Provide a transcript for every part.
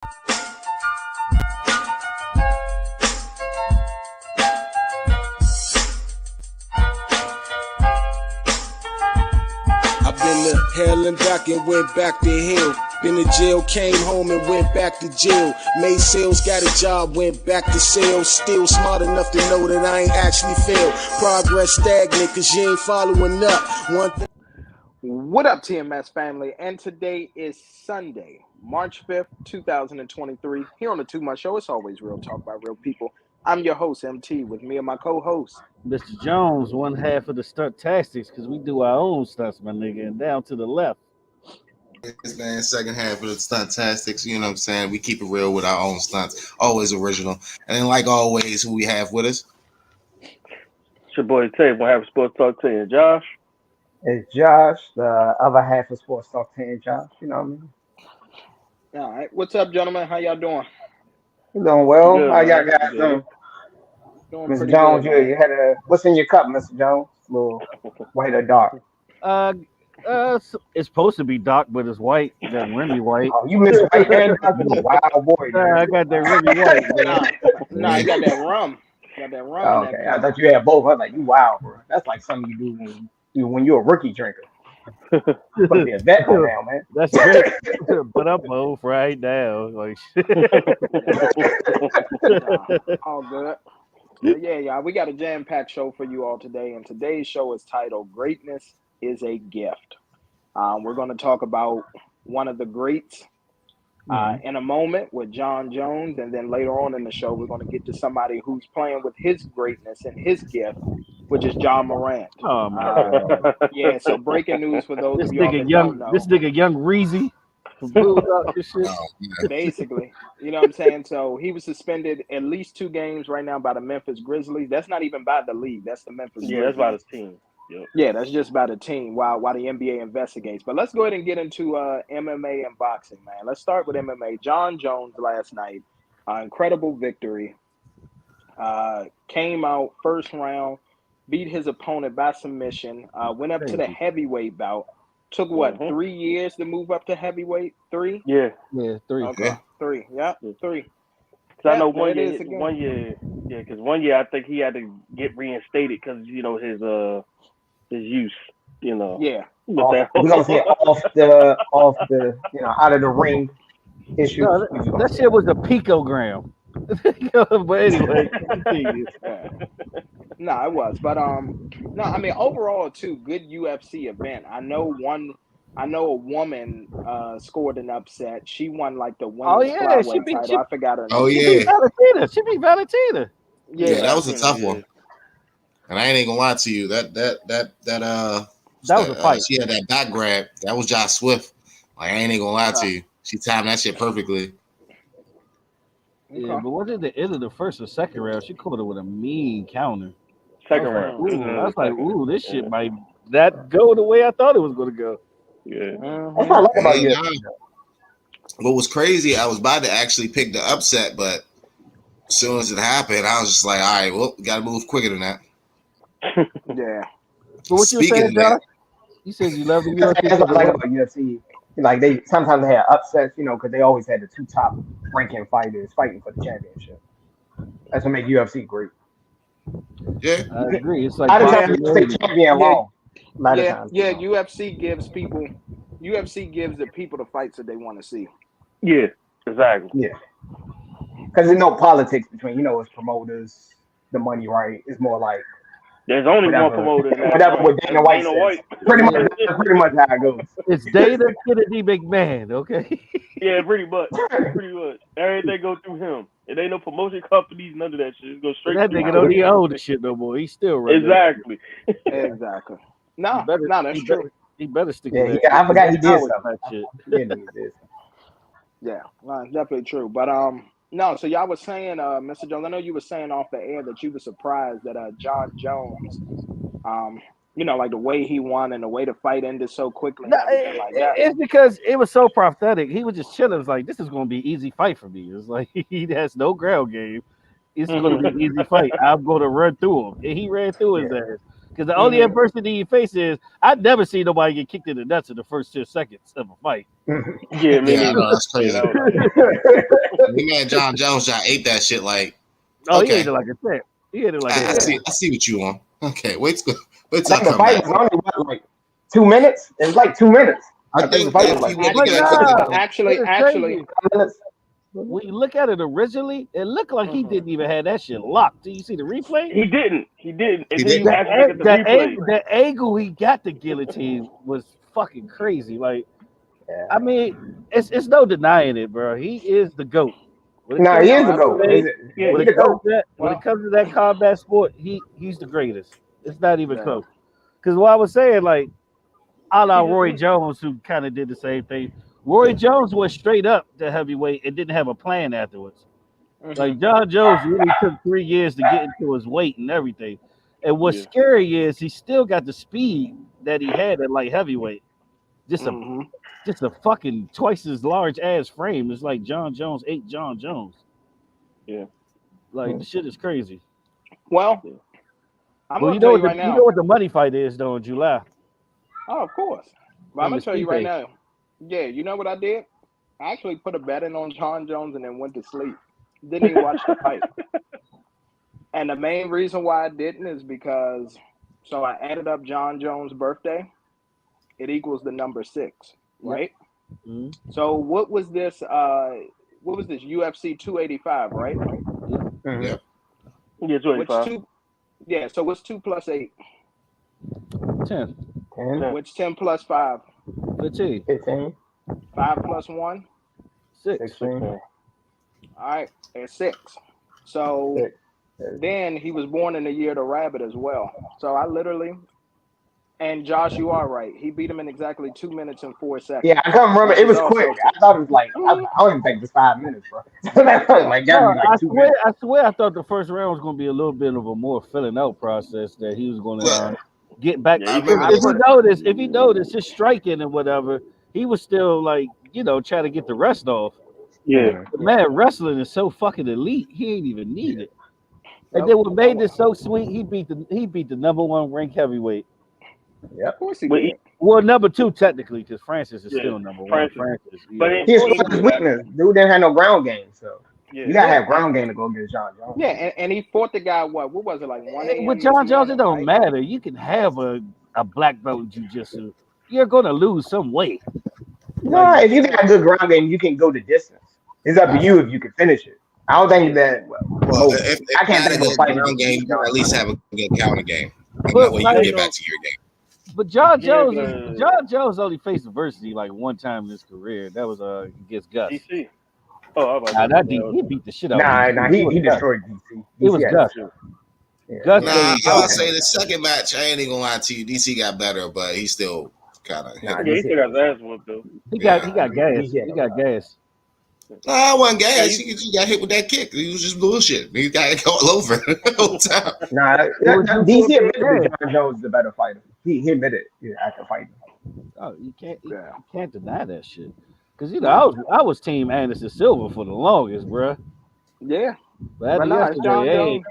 I've been to hell and back and went back to hell. Been to jail, came home and went back to jail. Made sales, got a job, went back to sales. Still smart enough to know that I ain't actually failed. Progress stagnant cause you ain't following up. What up, TMS family? And today is Sunday, March 5th, 2023. Here on the Too Much Show, it's always real talk by real people. I'm your host, MT, with me and my co-host, Mr. Jones, one half of the stunt tactics, because we do our own stunts, my nigga, and down to the left. This man, second half of the stunt tastics, you know what I'm saying? We keep it real with our own stunts, always original. And then, like always, who we have with us? It's your boy Tay, one half of Sports Talk 10. Josh? It's Josh, the other half of Sports Talk 10, Josh. You know what I mean? All right. What's up, gentlemen? How y'all doing? You doing well? Good, How y'all man. guys doing? Doing Mr. pretty Jones, good, you had what's in your cup, Mr. Jones? A little white or dark? It's supposed to be dark, but it's white. That Remy white. Oh, you missed white and dark. You a wild boy. I got that Remy white. Nah, I got that rum. Got that rum. Oh, in that okay, I cup. thought you had both. I was like, you wild, bro. That's like something you do when you're a rookie drinker. You supposed to be a vet by now, man. That's great. But I'm old right now. Like All good. But yeah, y'all, we got a jam-packed show for you all today, and today's show is titled "Greatness is a Gift." We're going to talk about one of the greats in a moment with John Jones, and then later on in the show, we're going to get to somebody who's playing with his greatness and his gift, which is John Morant. Oh my Yeah, so breaking news for those this of y'all that don't know. This nigga young Reezy. Basically, you know what I'm saying? So he was suspended at least 2 games right now by the Memphis Grizzlies. That's not even by the league. That's the Memphis Grizzlies. Yeah, that's by the team. Yep. Yeah, that's just by the team while the NBA investigates. But let's go ahead and get into MMA and boxing, man. Let's start with MMA. John Jones last night, incredible victory. Came out first round, beat his opponent by submission, went up to the heavyweight bout. Took what, 3 years to move up to heavyweight? 3? Yeah. Yeah, 3. Okay, Yeah. 3. Yep, 3. Because I know one year, because 1 year I think he had to get reinstated because, you know, his use, you know. Yeah. We're gonna say off the out of the ring issues. No, that shit was a picogram. But anyway, No, it was, but no, I mean overall too, good UFC event. I know a woman scored an upset. She won like the women's flyweight title. I forgot her name. Oh, yeah. She beat Valentina. Yeah, that was a tough one. And I ain't gonna lie to you. That was a fight. She had that back grab. That was Josh Swift. Like, I ain't gonna lie to you. She timed that shit perfectly. Yeah, but was it the end of the first or second round? She caught her with a mean counter. Second round. I was like, ooh, this shit might not go the way I thought it was going to go. Yeah. That's what I like about you. What was crazy, I was about to actually pick the upset, but as soon as it happened, I was just like, all right, well, we got to move quicker than that. Yeah. But what you were saying, Josh? You said you love the UFC. That's what I like about UFC. Like they sometimes they had upsets, because they always had the 2 top ranking fighters fighting for the championship. That's what makes UFC great. Yeah, I agree. It's like champion long. Yeah, UFC gives the people the fights that they want to see. Yeah, exactly. Yeah. Because there's no politics between, it's promoters, the money, right? It's more like there's only one promoter. Whatever with Dana White says. Pretty much how it goes. It's Dana Kennedy McMahon, okay? Yeah, pretty much. Everything go through him. It ain't no promotion companies, none of that shit. It goes straight. That nigga don't even own the shit no more. He's still running. Exactly. Exactly. No, that's true. He better stick. Yeah, I forgot he did something. Yeah, no, it's definitely true. But no, so y'all was saying, Mr. Jones, I know you were saying off the air that you were surprised that John Jones, like the way he won and the way the fight ended so quickly. No, like that. It's because it was so prophetic. He was just chilling. It was like, this is going to be an easy fight for me. It's like he has no ground game. It's going to be an easy fight. I'm going to run through him. And he ran through his ass. Because the only adversity you face is I've never seen nobody get kicked in the nuts in the first 10 seconds of a fight. Yeah, me Yeah, I neither. know that's Yeah, crazy. that was Me man, John Jones, y'all ate that shit like. Oh, he Okay, ate it like a champ. He ate it like a I champ. see what you want. Okay, wait till I I think the come fight back. was only what, like 2 minutes. It was like 2 minutes. I I think the think fight that was if like he would have But got Actually, kicked in nah, the actually, it's actually, crazy. 2 minutes. When you look at it originally, it looked like he didn't even have that shit locked. Do you see the replay? he didn't. He didn't. He And then you didn't. actually look at the replay. The angle he got the guillotine was fucking crazy. Like, Yeah. I mean, it's no denying it, bro. He is the GOAT. When it No, comes he to is the GOAT. MMA, Yeah, when He it the comes GOAT. to that, when it well, comes to that combat sport, he's the greatest. It's not even yeah. close. Because what I was saying, like, a la He just- Roy Jones, who kind of did the same thing. Roy Jones went straight up to heavyweight and didn't have a plan afterwards. Like John Jones really took 3 years to get into his weight and everything. And what's Yeah. scary is he still got the speed that he had at light heavyweight. Just a Mhm. just a fucking twice as large ass frame. It's like John Jones ate John Jones. Yeah. Like the shit is crazy. Well, I'm Well, gonna tell you right you know now. what the money fight is though in July. Oh, of course. But I'm And gonna the tell you right Stipe. now. Yeah, you know what I did? I actually put a bet in on John Jones and then went to sleep. Didn't even watch the fight. And the main reason why I didn't is because so I added up John Jones' birthday. It equals the number 6, right? Mhm. So what was this? What was this? UFC 285, right? Mhm. Yeah. Yeah, What's 25. two? Yeah. So what's 2 plus 8? 10, 10, What's 10 plus 5? 15, 15, 5 plus 1? 6. 16, All right, it's 6. So 6. then he was born in the year of the rabbit as well. So I literally, and Josh, you are right. He beat him in exactly 2 minutes and 4 seconds. Yeah, I can't remember. Which It is was also quick. I thought it was like, I don't even think it was 5 minutes, bro. Like, gotta No, be like 2 minutes. I swear, I thought the first round was going to be a little bit of a more filling out process that he was going to Look, get back. Yeah, I he remember I If this. you put it. notice, his striking and whatever, he was still like, trying to get the rest off. Yeah. Mhm. But man, wrestling is so fucking elite. He ain't even need it. And Nope. then what made this so sweet, he beat the number 1 ranked heavyweight. Of course he But did. Well, number 2 technically, because Francis is Yeah, still number 1. Francis. Francis, But yeah. it- He he exposed was his back. weakness. Dude didn't have no ground game, so Yeah. you gotta Yeah, have ground game to go against John Jones. Yeah, and he fought the guy. What was it like 1 a.m. With this John Jones, morning, it don't right? matter. You can have a black belt in jiu-jitsu. You're gonna lose some weight. No, Like, if you got a good ground game, you can go the distance. It's up to That's you if you can finish it. I don't think that. Well, Well, most, if I can't not think a of a good fighter ground that game, beat you John at least Jones. have a good counter game. And but that way you can like, get back to your game. but John Yeah, Jones, John Jones only faced adversity like one time in his career. That was against Gus. DC. Oh, I was Nah, about that to he beat the shit out of Nah, DC. he It was Gus. destroyed DC. It was DC had Gus. no shot. Yeah, Gus Nah, gave I Gus. would say the second match, I ain't even gonna lie to you. DC got better, but he still kind of hit Nah, him. Yeah, he DC still got his ass whooped though. He got Yeah. gas. DC had He no got shot. gas. Nah, I wasn't Yeah, gas. He got hit with that kick. He was just bullshit. He got all over the whole time. Nah, It was just DC being admitted that gas. John Jones is the better fighter. He admitted after fighting. Oh, you Yeah. can't deny that shit. Cause I was Team Anderson Silva for the longest, bruh. Yeah, But but after no, it's John yesterday, Jones.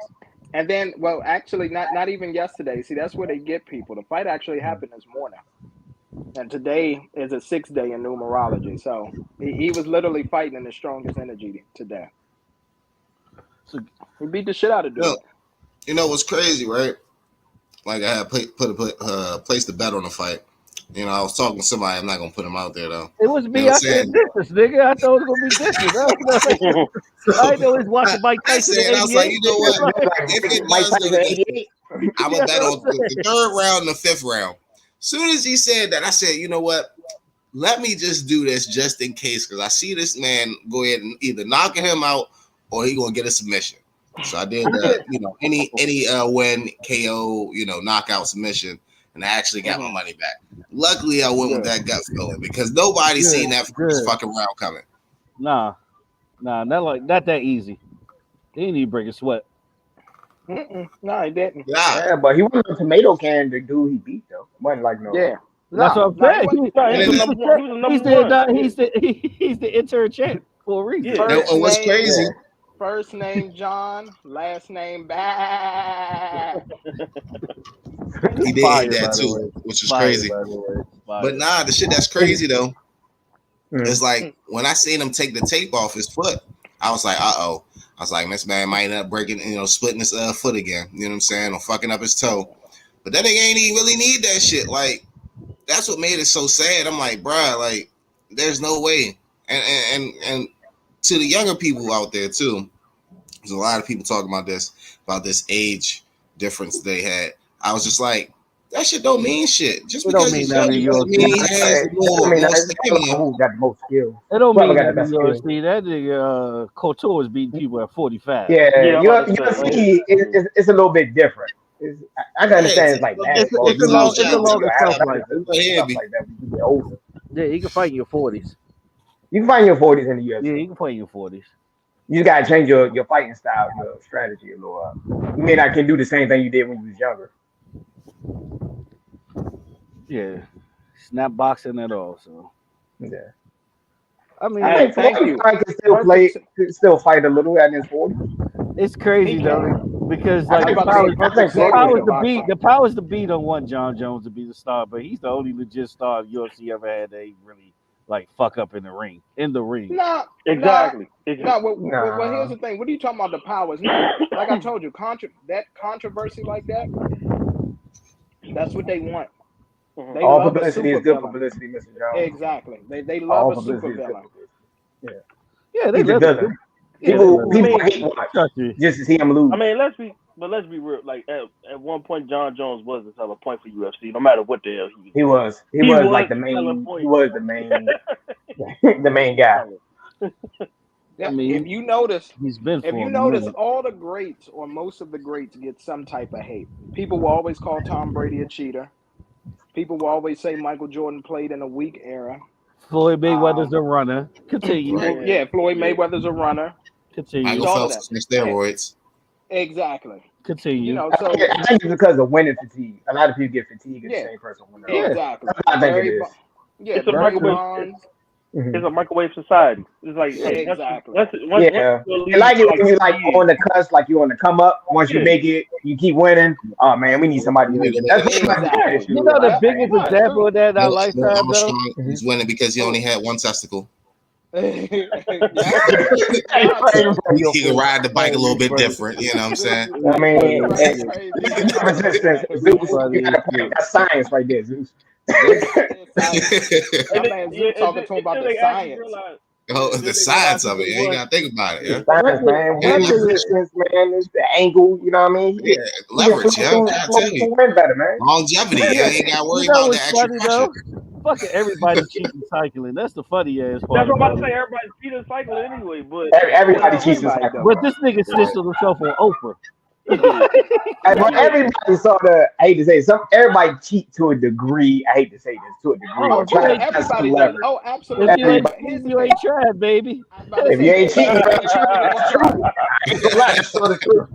And then, well, actually, not even yesterday. See, that's where they get people. The fight actually happened this morning, and today is a 6th day in numerology. So he was literally fighting in the strongest energy today. So, He beat the shit out of dude. Look, you know what's crazy, right? Like I had placed a bet on the fight. You know, I was talking to somebody. I'm not gonna put him out there though. it was You me. know what I I'm said saying? distance, nigga. I thought it was gonna be distance. I know he's watching Mike I Tyson said, at I was like, 88. you know what? Like, If it Mike does go Tyson to at distance, 88. I'm gonna bet on the 3rd round and the 5th round. Soon as he said that, I said, you know what? Let me just do this just in case, because I see this man go ahead and either knocking him out or he gonna get a submission. So I did, any win, KO, knockout submission, and I actually got my money back. Luckily, I went with that gut feeling because nobody seen that first fucking round coming. Nah, not that easy. He didn't even break a sweat. No, he didn't. Yeah, Yeah, but he wasn't a tomato can the dude he beat though. Wasn't like no. Yeah. That's No, what I'm no, he saying. wasn't. No, he was And the then- number one. He was the number one. He's the intern champ for a reason. Yeah. and what's crazy? First name John, last name Bad. He did Fire, hit by that the too, way. which was Fire, crazy. by the way. Fire. But nah, the shit that's crazy though Mm. is like when I seen him take the tape off his foot, I was like, uh-oh. I was like, this man might end up breaking, splitting his foot again. You know what I'm saying? Or fucking up his toe. But that nigga ain't even really need that shit. Like, that's what made it so sad. I'm like, bruh, like, there's no way. And to the younger people out there too, there's a lot of people talking about this age difference they had. I was just like, that shit don't mean shit. Just It don't because mean he's nothing young, in doesn't UFC. mean he has more it's stamina. who got the most skills. It don't Whoever mean got the nothing in best UFC. That nigga Couture was beating people at 45. Yeah, Yeah, I'm about to say, UFC it's a little bit different. I can understand it's like basketball. It's a longer shelf life. Stuff like that when you get older. Yeah, he can fight in your 40s. You can find your 40s in the UFC. Yeah, he can fight in your 40s. You gotta change your fighting style, your strategy a little. You may not can do the same thing you did when you was younger. Yeah, snap boxing at all. So Yeah. I mean, I think thank Floyd you. can still fight a little at his 40s. it's crazy He though can. because I like was the about to say powers, perfect the segue powers to to beat, boxing. the powers to beat don't want John Jones to be the star, but he's the only legit star UFC ever had that he really like fuck up in the ring. Nah, exactly. well, here's the thing. What are you talking about? The powers? No, like I told you, that controversy like that. That's what they want. They All love a publicity is super good villain. publicity, Mr. Jones. Exactly. They love All a super publicity is good villain. publicity. Yeah, they He's a live villain. Yeah, People they live. hate watch Trust me. just to see him lose. I mean, let's be real. Like at one point, John Jones was a selling point for UFC. No matter what the hell he was. He was like the selling main. point. He was the main. the main guy. Yeah, I mean, if you notice, he's been if for you a notice, minute. all the greats or most of the greats get some type of hate. People will always call Tom Brady a cheater. People will always say Michael Jordan played in a weak era. Floyd Mayweather's a runner. Continue. Right. Yeah, Floyd Mayweather's a runner. Continue. Michael all of Phelps that. is steroids. Exactly. Continue. So I think it's because of winning fatigue. A lot of people get fatigued at the same person winning. Yeah. exactly. I think it is. Yeah, It's a Barry microwave. Bonds. It's a microwave society. It's like Exactly. once Yeah. you You like it when you like years. on the cusp, like you on the come up. Once you Yeah. make it, you keep winning. Oh man, we need somebody. That's Exactly. You know the Yeah. biggest Yeah. example of that in our No, lifetime, though? Armstrong is winning because he only had one testicle. Yeah. He can ride the bike a little bit different. You know what I'm saying? I mean, Right, crazy. resistance. Zeus, you got a point. That's science right there, Zeus. My man Zeus talking to him about the science. Oh, the science of it. You ain't gotta think about it. Yeah, Science, man. Wind resistance, man. It's the angle. You know what I mean? yeah. Leverage. Yeah, I'm trying to tell you. Win better, man. Longevity. You ain't gotta worry You know about the what's extra funny, pressure. though? Fucking everybody cheating cycling. That's the funny ass part. That's what I'm about about to it. say. Everybody's cheating cycling anyway, but Everybody cheats this cycle. But this nigga snitched on himself on Oprah. Well, everybody saw the. I hate to say it, everybody cheat to a degree. I hate to say this to a degree. Oh, Everybody does. Oh, absolutely. If you ain't tried, baby. If you ain't cheating, it's true. It's a lot. It's the truth.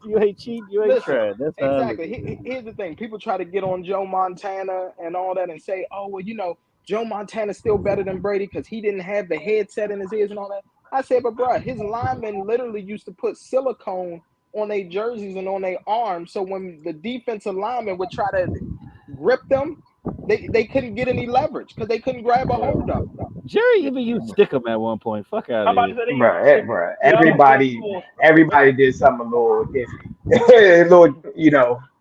You ain't cheating, you ain't tried. That's how Exactly. Here's the thing. People try to get on Joe Montana and all that and say, oh, well, Joe Montana's still better than Brady because he didn't have the headset in his ears and all that. I said, but bro, his linemen literally used to put silicone on their jerseys and on their arms. So when the defensive lineman would try to grip them, they couldn't get any leverage because they couldn't grab a hold of them. Jerry even used Stickum at one point. Fuck out of here. Bro, everybody did something a little iffy. A little,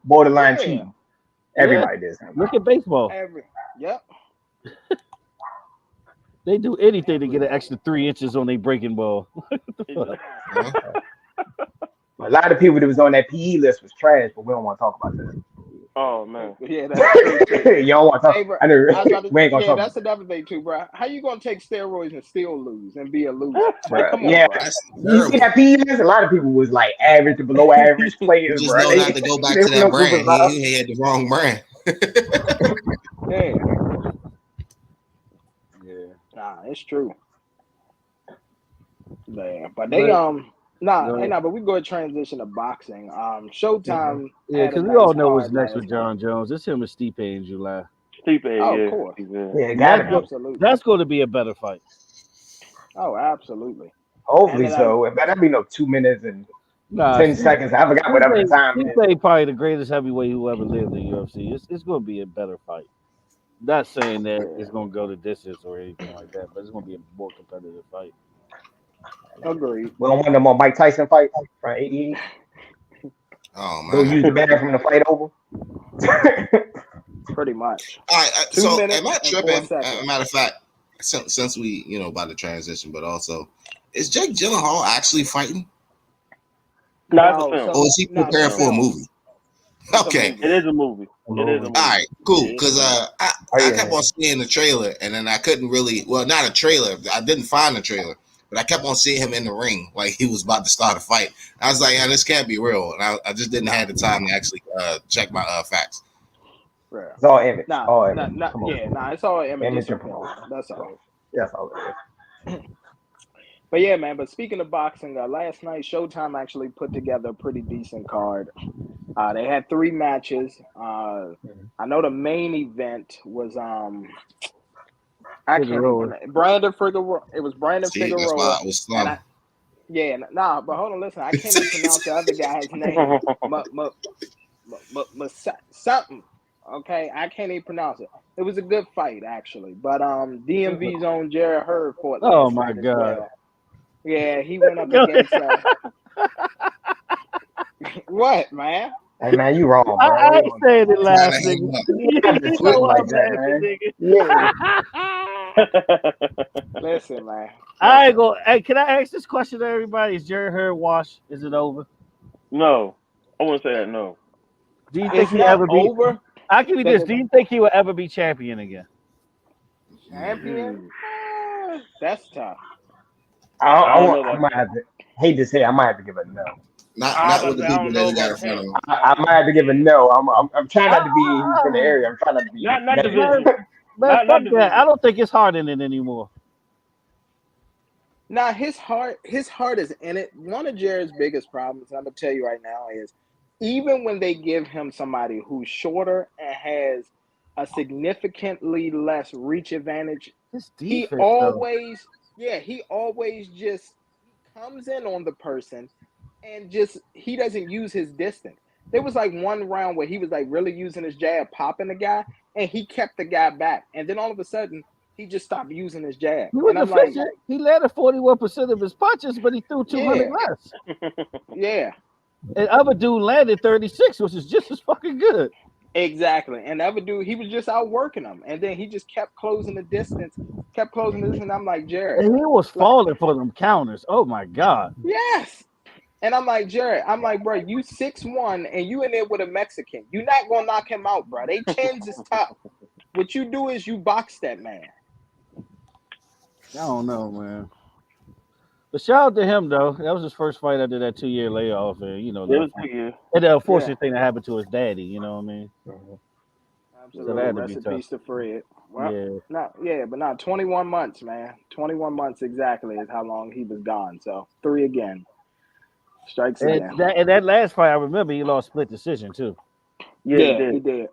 borderline cheating. Everybody did something. Look at baseball. Yep. They do anything to get an extra 3 inches on their breaking ball. A lot of people that was on that PE list was trash, but we don't want to talk about that. Oh man, yeah, that's you don't want to talk. Hey, bro, we ain't gonna talk. That's another thing too, bro. How you gonna take steroids and still lose and be a loser? Bro, come on, yeah, bro. you see that PE list? A lot of people was like average to below average players. You just bro. know not to go back to that brand. He had the wrong brand. Yeah. Nah, it's true. Yeah, but they but we go to transition to boxing. Showtime. Yeah, because we all know what's next with John Jones. It's him and Stipe in July. Stipe, of course. Yeah, absolutely. That's going to be a better fight. Oh, absolutely. Hopefully so. It better be no 2 minutes and Nah, 10 seconds. I forgot whatever the time is. Stipe probably the greatest heavyweight who ever lived in UFC. It's going to be a better fight. Not saying that Yeah. it's going to go the distance or anything like that, but it's going to be a more competitive fight. Agreed. We don't want no more Mike Tyson fights from '88. Oh Don't man. use the bathroom to fight over. Pretty much. All right. 2 So minutes am I and 4 tripping? seconds. Matter of fact, since we about to transition, but also, is Jake Gyllenhaal actually fighting, No, it's a No, film. or so is he no, it's a preparing for a film. movie? It's a Okay. movie. It is a movie. It is a movie. All right, cool. Yeah, Because Oh I kept yeah. on seeing the trailer, and then I couldn't really. Well, not a trailer. I didn't find the trailer, but I kept on seeing him in the ring, like he was about to start a fight. I was like, yeah, this can't be real, and I just didn't have the time to actually check my facts. Yeah. It's all image. Nah, All nah, image. nah, Come on. yeah, nah, it's all image. Image It's a and film. promotion. That's all. That's all it is. But yeah, man. But speaking of boxing, last night Showtime actually put together a pretty decent card. They had 3 matches. I know the main event was I can't Figueroa. even Brandon Figueroa. It was Brandon See, that's why Figueroa, I was and slow. nah. But hold on, listen. I can't even pronounce the other guy's name. Something. Okay, I can't even pronounce it. It was a good fight actually, but DMV's own Jared Hurd fought Oh last my night as God. well. Yeah, he went up Go against what, man? Hey man, you wrong, bro. I ain't saying it Trying last, to hang nigga. up. You got to You twist know like I'm that, laughing, man. nigga. Yeah. Listen, man. I ain't go. Hey, can I ask this question to everybody? Is Jerry Hurd washed? Is it over? No, I wouldn't say that. No. Do you think It's he'll not ever be? over. I'll give you this. Do you think he will ever be champion again? Champion? That's tough. I don't know I about might that. have to hate to say I might have to give a no. Not with the I people don't that know he got in about front of him. him. I might have to give a no. I'm trying not to be. He's from the area. I'm trying not to be Not negative. division. Man, Not fuck that. division. I don't think it's hard in it anymore. Now his heart is in it. One of Jared's biggest problems, I'm gonna tell you right now, is even when they give him somebody who's shorter and has a significantly less reach advantage, His he defense, though. always, he always just he comes in on the person and just he doesn't use his distance. There was like one round where he was like really using his jab, popping the guy, and he kept the guy back. And then all of a sudden, he just stopped using his jab. He was And I'm like, efficient. He landed 41% of his punches, but he threw 200 yeah, less. yeah, And other dude landed 36, which is just as fucking good. exactly. And the other dude, he was just outworking him. And then he just kept closing the distance, And I'm like, Jared, And he was like, falling for them counters. Oh my God. yes. And I'm like, Jared, I'm like, bro, you 6'1" and you in there with a Mexican. You're not gonna knock him out, bro. They chins is tough. What you do is you box that man. I don't know, man. But shout out to him though. That was his first fight after that 2-year layoff, and It was 2 years. and the unfortunate thing that happened to his daddy. You know what I mean? So that Absolutely. had to Rest be in tough. peace to Fred. Well, Yeah. but not 21 months, man. 21 months exactly is how long he was gone. So 3 again. Strikes And again. that last fight, I remember he lost split decision too. Yeah, he did.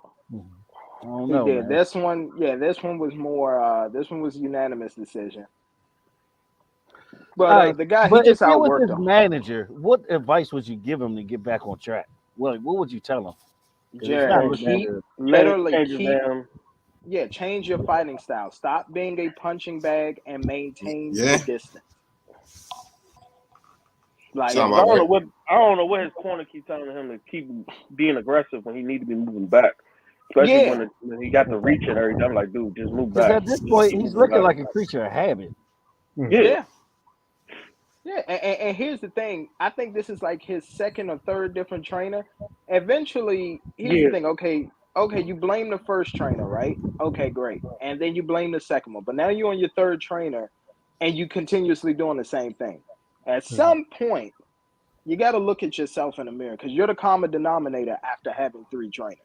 I don't He know, did. man. This one was more this one was unanimous decision. But All right, the guy, he but if just you was outworked his him. manager, what advice would you give him to get back on track? What would you tell him? 'Cause it's not Jared, looking that keep good. literally Change his keep damn. change your fighting style. Stop being a punching bag and maintain Yeah. your distance. Like Yeah, Sound 'cause about right. I don't know what his corner keep telling him to keep being aggressive when he need to be moving back. Especially yeah, when he got the reach and everything. I'm like, dude, just move Because back. at this Just point, keep he's moving looking back. like a creature of habit. Yeah. yeah. Yeah, and here's the thing. I think this is like his second or third different trainer. Eventually, here's the Yeah. thing. Okay, you blame the first trainer, right? Okay, great. And then you blame the second one. But now you're on your third trainer and you continuously doing the same thing. At some point, you got to look at yourself in the mirror because you're the common denominator after having 3 trainers.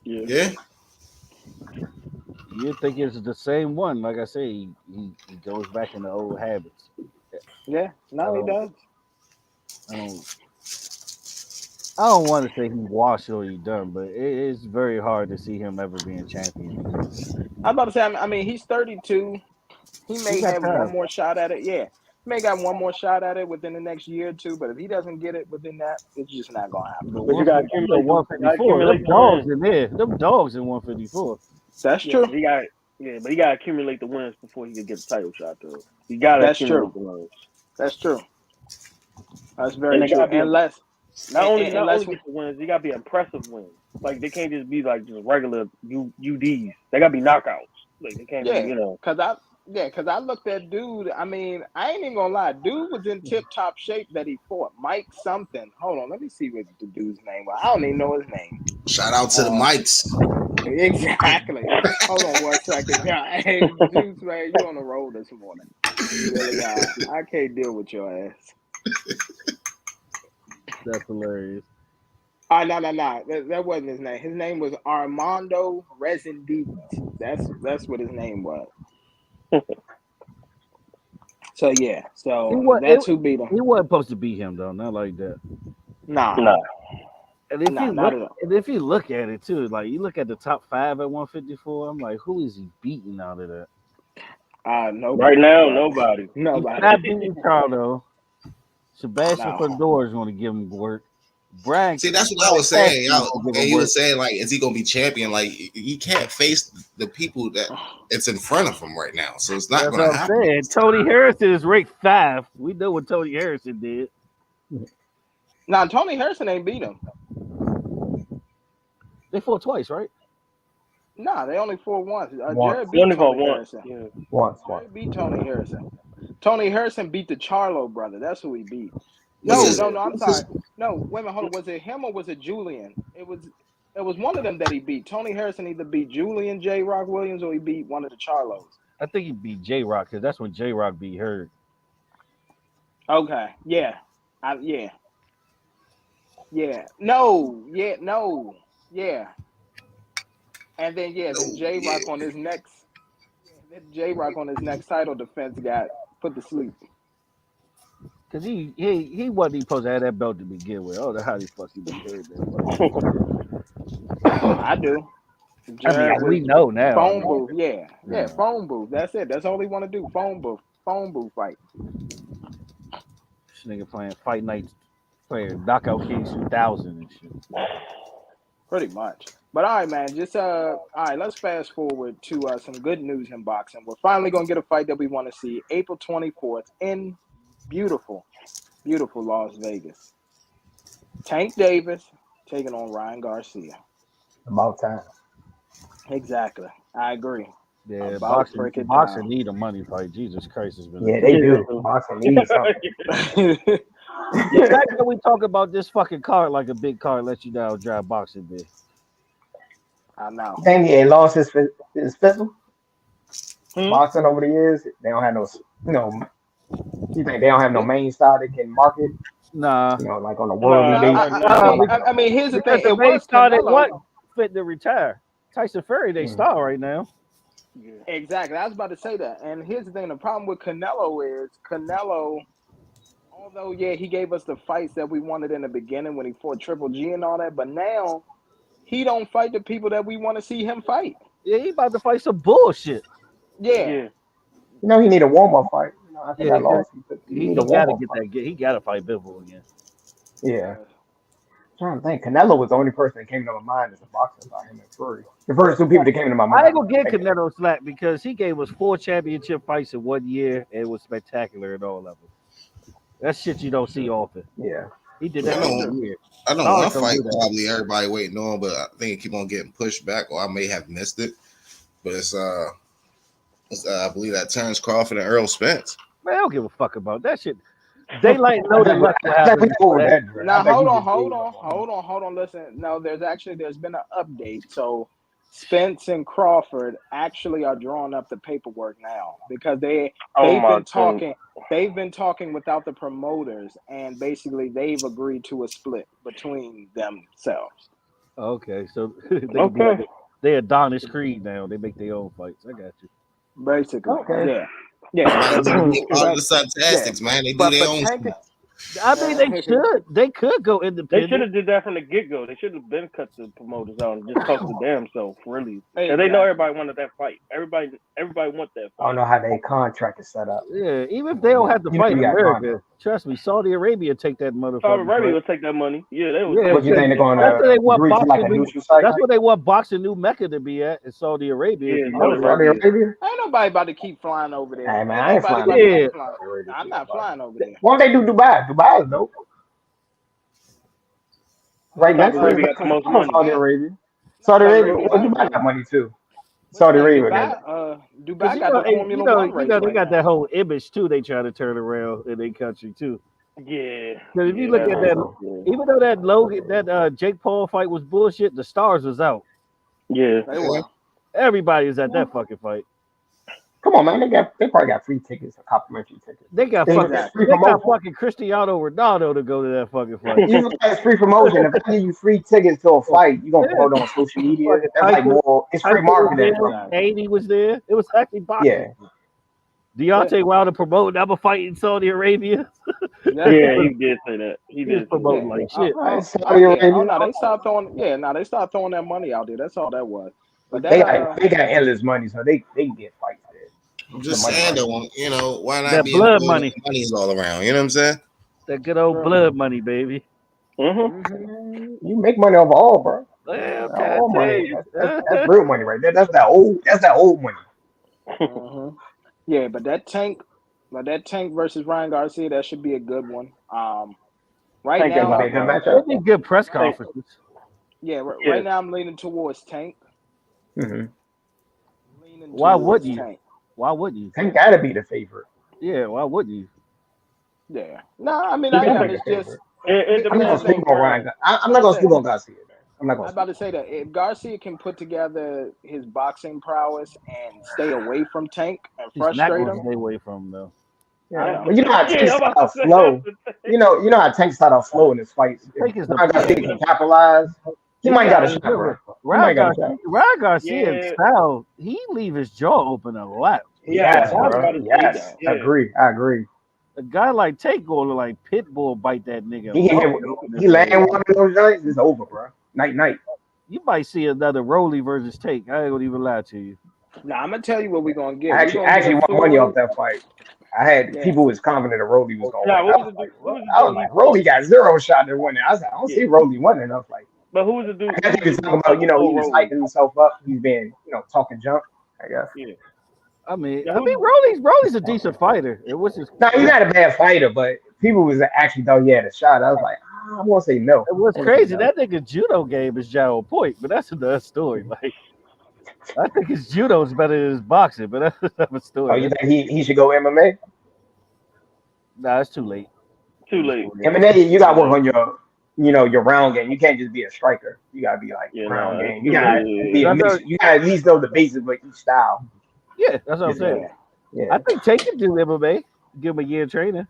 Yeah. Yeah. You think it's the same one? Like I say, he goes back into old habits. Yeah, no, he does. I don't want to say he washed or he done, but it's very hard to see him ever being champion. I'm about to say, I mean, he's 32. He may got have time. one more shot at it. Yeah. may got one more shot at it within the next year or two, but if he doesn't get it within that, it's just not gonna happen. But But you got to 154. Them accumulate the dogs wins. in there. Them dogs in 154. That's Yeah, true. but he got to accumulate the wins before he can get the title shot. Though he got to That's accumulate true. the wins. That's true. That's And very they true. gotta be Unless not only unless get the wins, they got to be impressive wins. Like they can't just be like just regular UDs. They got to be knockouts. Like they can't be, yeah, because I looked at dude. I mean, I ain't even gonna lie. Dude was in tip top shape that he fought. Mike something. Hold on, let me see what the dude's name was. I don't even know his name. Shout out to the mics. Exactly. Hold on 1 second. Yeah, hey, Juice, man, you on the road this morning. You really are. I can't deal with your ass. That's hilarious. No. That wasn't his name. His name was Armando Resendiz. That's what his name was. So yeah. So that's who beat him. He wasn't supposed to beat him though. Not like that. Nah. And if you not look, at all. and if you look at it too, like you look at the top 5 at 154, I'm like, who is he beating out of that? Nobody. Right now, nobody. He's not beating Carlo. Sebastian No. Fedor is going to give him work. Brian, See, that's what I was saying. He was saying, like, is he gonna be champion? Like, he can't face the people that it's in front of him right now, so it's not that's gonna what I'm happen. saying. Tony Harrison is ranked 5. We know what Tony Harrison did. Now Tony Harrison ain't beat him. They fought twice, right? Nah, they only fought once. Once. Jared They beat only fought Tony once. Harrison. Yeah. Once. Jared beat Tony Harrison. Tony Harrison beat the Charlo brother. That's who he beat. What's No, I'm sorry. No, wait a minute, hold on. Was it him or was it Julian? It was one of them that he beat. Tony Harrison either beat Julian J. Rock Williams or he beat one of the Charlos. I think he beat J Rock because that's when J Rock beat Hurd. Okay. Yeah. Yeah. No. Yeah. And then then J Rock on his next title defense got put to sleep. Because he wasn't even supposed to have that belt to begin with. Oh, how the fuck he beat Hurd that fight. I do. I mean, we know now. Phone booth, yeah, phone booth. That's it. That's all he want to do. Phone booth fight. This nigga playing Fight Night, playing Knockout Kings 2000 and shit. Pretty much. But all right, man. Just all right. Let's fast forward to some good news in boxing. We're finally gonna get a fight that we want to see. April 24th in beautiful Las Vegas. Tank Davis taking on Ryan Garcia. About time. Exactly. I agree. Yeah, boxing need a money fight. Jesus Christ has been. Yeah, they do. Boxing needs something. The fact that we talk about this fucking card like a big card lets you know how dry boxing be. I know. Think he lost his physical? Boxing over the years, they don't have no, you think they don't have no main star that can market? Nah. Like on the world. I mean, here's the thing. It was started what fit to retire. Tyson Fury, they star right now. Yeah. Exactly. I was about to say that. And here's the thing. The problem with Canelo is although, he gave us the fights that we wanted in the beginning when he fought Triple G and all that, but now he don't fight the people that we want to see him fight. Yeah, he about to fight some bullshit. Yeah. He need a warm-up fight. I think I lost. He got to get that. He got to fight Bivol again. Yeah. I'm trying to think. Canelo was the only person that came to my mind as a boxer about him and Fury. The first two people that came to my mind. I ain't gonna give Canelo slack because he gave us 4 championship fights in 1 year and it was spectacular at all levels. That's shit you don't see often. Yeah. He did that for a year. I know one fight probably everybody waiting on, but I think it keep on getting pushed back, or I may have missed it. But it's I believe that Terrence Crawford and Earl Spence. Man, I don't give a fuck about that shit. Daylight know that luck will happen. Now hold on. Listen, no, there's been an update. So Spence and Crawford actually are drawing up the paperwork now because they've been talking without the promoters, and basically they've agreed to a split between themselves. Okay, so they Adonis Creed now. They make their own fights. I got you. Basically, okay. Yeah. All the Fantastics, man. They do their own. I mean, they could go They should independent. have did that from the get go. They should have been cut the promoters out and just talked to damn self, really. Hey, And they know everybody wanted that fight. Everybody want that I don't fight. know how their contract is set up. Yeah, even if they don't have to You know fight you got America, trust me, Saudi Arabia take that Saudi motherfucker. Arabia would take that money. Yeah, they would. Yeah, What you think they're going that's what they to want agree to like a boxing. neutral site? That's what they want boxing New Mecca to be at in Saudi Arabia. Yeah, You Saudi know, Saudi Arabia? Ain't nobody about to keep flying over there. Hey man, Ain't I ain't nobody flying. about to Yeah. keep flying. I'm not flying over there. Why don't they do Dubai? Dubai is dope. Right Saudi next to Arabia got the most money. Saudi Arabia. Saudi Arabia, Arabia well, got Dubai money. got money too. Saudi Arabia got. Dubai 'Cause got the Formula One race they right got now. that whole image too. They try to turn around in their country too. Yeah. Because if you Yeah, look at that, yeah. even though that Jake Paul fight was bullshit, the stars was out. Yeah. They were. Everybody was at that fucking fight. Come on, man. They probably got free tickets or complimentary tickets. They got It's fucking free they got promotion. fucking Cristiano Ronaldo to go to that fucking fight. Even if it's free promotion, if I give you free tickets to a fight, you gonna promote it on social media. That's like more. It's free marketing. Andy was there. It was actually boxing. Yeah. Deontay Wilder promoting. I'm a fight in Saudi Arabia. Yeah, he did say that. He He was did. promoting like shit. Saudi Arabia. Oh no, they start throwing. Yeah, no, they start throwing that money out there. That's all that was. But They that, got endless money, so they can get fights there. I'm just saying though, you know, why not That be blood involved money. when the money's all around? You know what I'm saying? That good old blood money, baby. Mm-hmm. You make money off all, bro. Yeah, All money. That's real money right there. That's that old money. Yeah, but that Tank versus Ryan Garcia, that should be a good one. Right Tank now, gonna be a good matchup. It'd be good press conferences. yeah, right now I'm leaning towards Tank. Mm-hmm. Why wouldn't you? Tank. Why wouldn't you? Tank gotta be the favorite. Yeah, why wouldn't you? Yeah. No, I mean, He I gotta got be it's the just. favorite. It I'm not gonna depends speak on on Ryan. I'm not gonna speak on Garcia. I'm not I'm gonna. about to say that if Garcia can put together his boxing prowess and stay away from Tank and He's not frustrate going to him, stay away from him though. Yeah. But you know how Tank I'm start about off to say slow. that. You know how Tank start off slow in his fights. If Tank is the Ryan Garcia can capitalize. He might got a shot, bro. Ryan Garcia's Yeah. style, he leave his jaw open a lot. Yes, Yeah, bro. Yes, yeah. I agree. A guy like Tank going to like Pitbull bite that nigga. He land one of those joints, it's over, bro. Night. You might see another Rolly versus Tank. I ain't gonna even lie to you. now I'm gonna tell you what we're gonna get. I actually won money off that fight. I had people was confident that Rolly was gonna win. I was like, Rolly got 0 shot to win it. I was like, I don't see Rolly winning. I was like, But who was the dude? I guess he was talking about, he was hyping himself up. He's been, talking junk, I guess. Yeah. I mean, Rolly's a decent fighter. It was just No, he's not a bad fighter, but people was actually thought he had a shot. I was like, I won't say no. It was crazy. That nigga judo game is Jao Point, but that's another story. Like, I think his judo's better than his boxing, but that's another story. Oh, you think he should go MMA? Nah, it's too late. Too late. MMA, you gotta work on your round game. You can't just be a striker. You gotta be like round game. You gotta be a mix. You gotta at least know the basics of each style. Yeah, that's what I'm saying. Yeah. I think Tank can do MMA. Give him a year of training.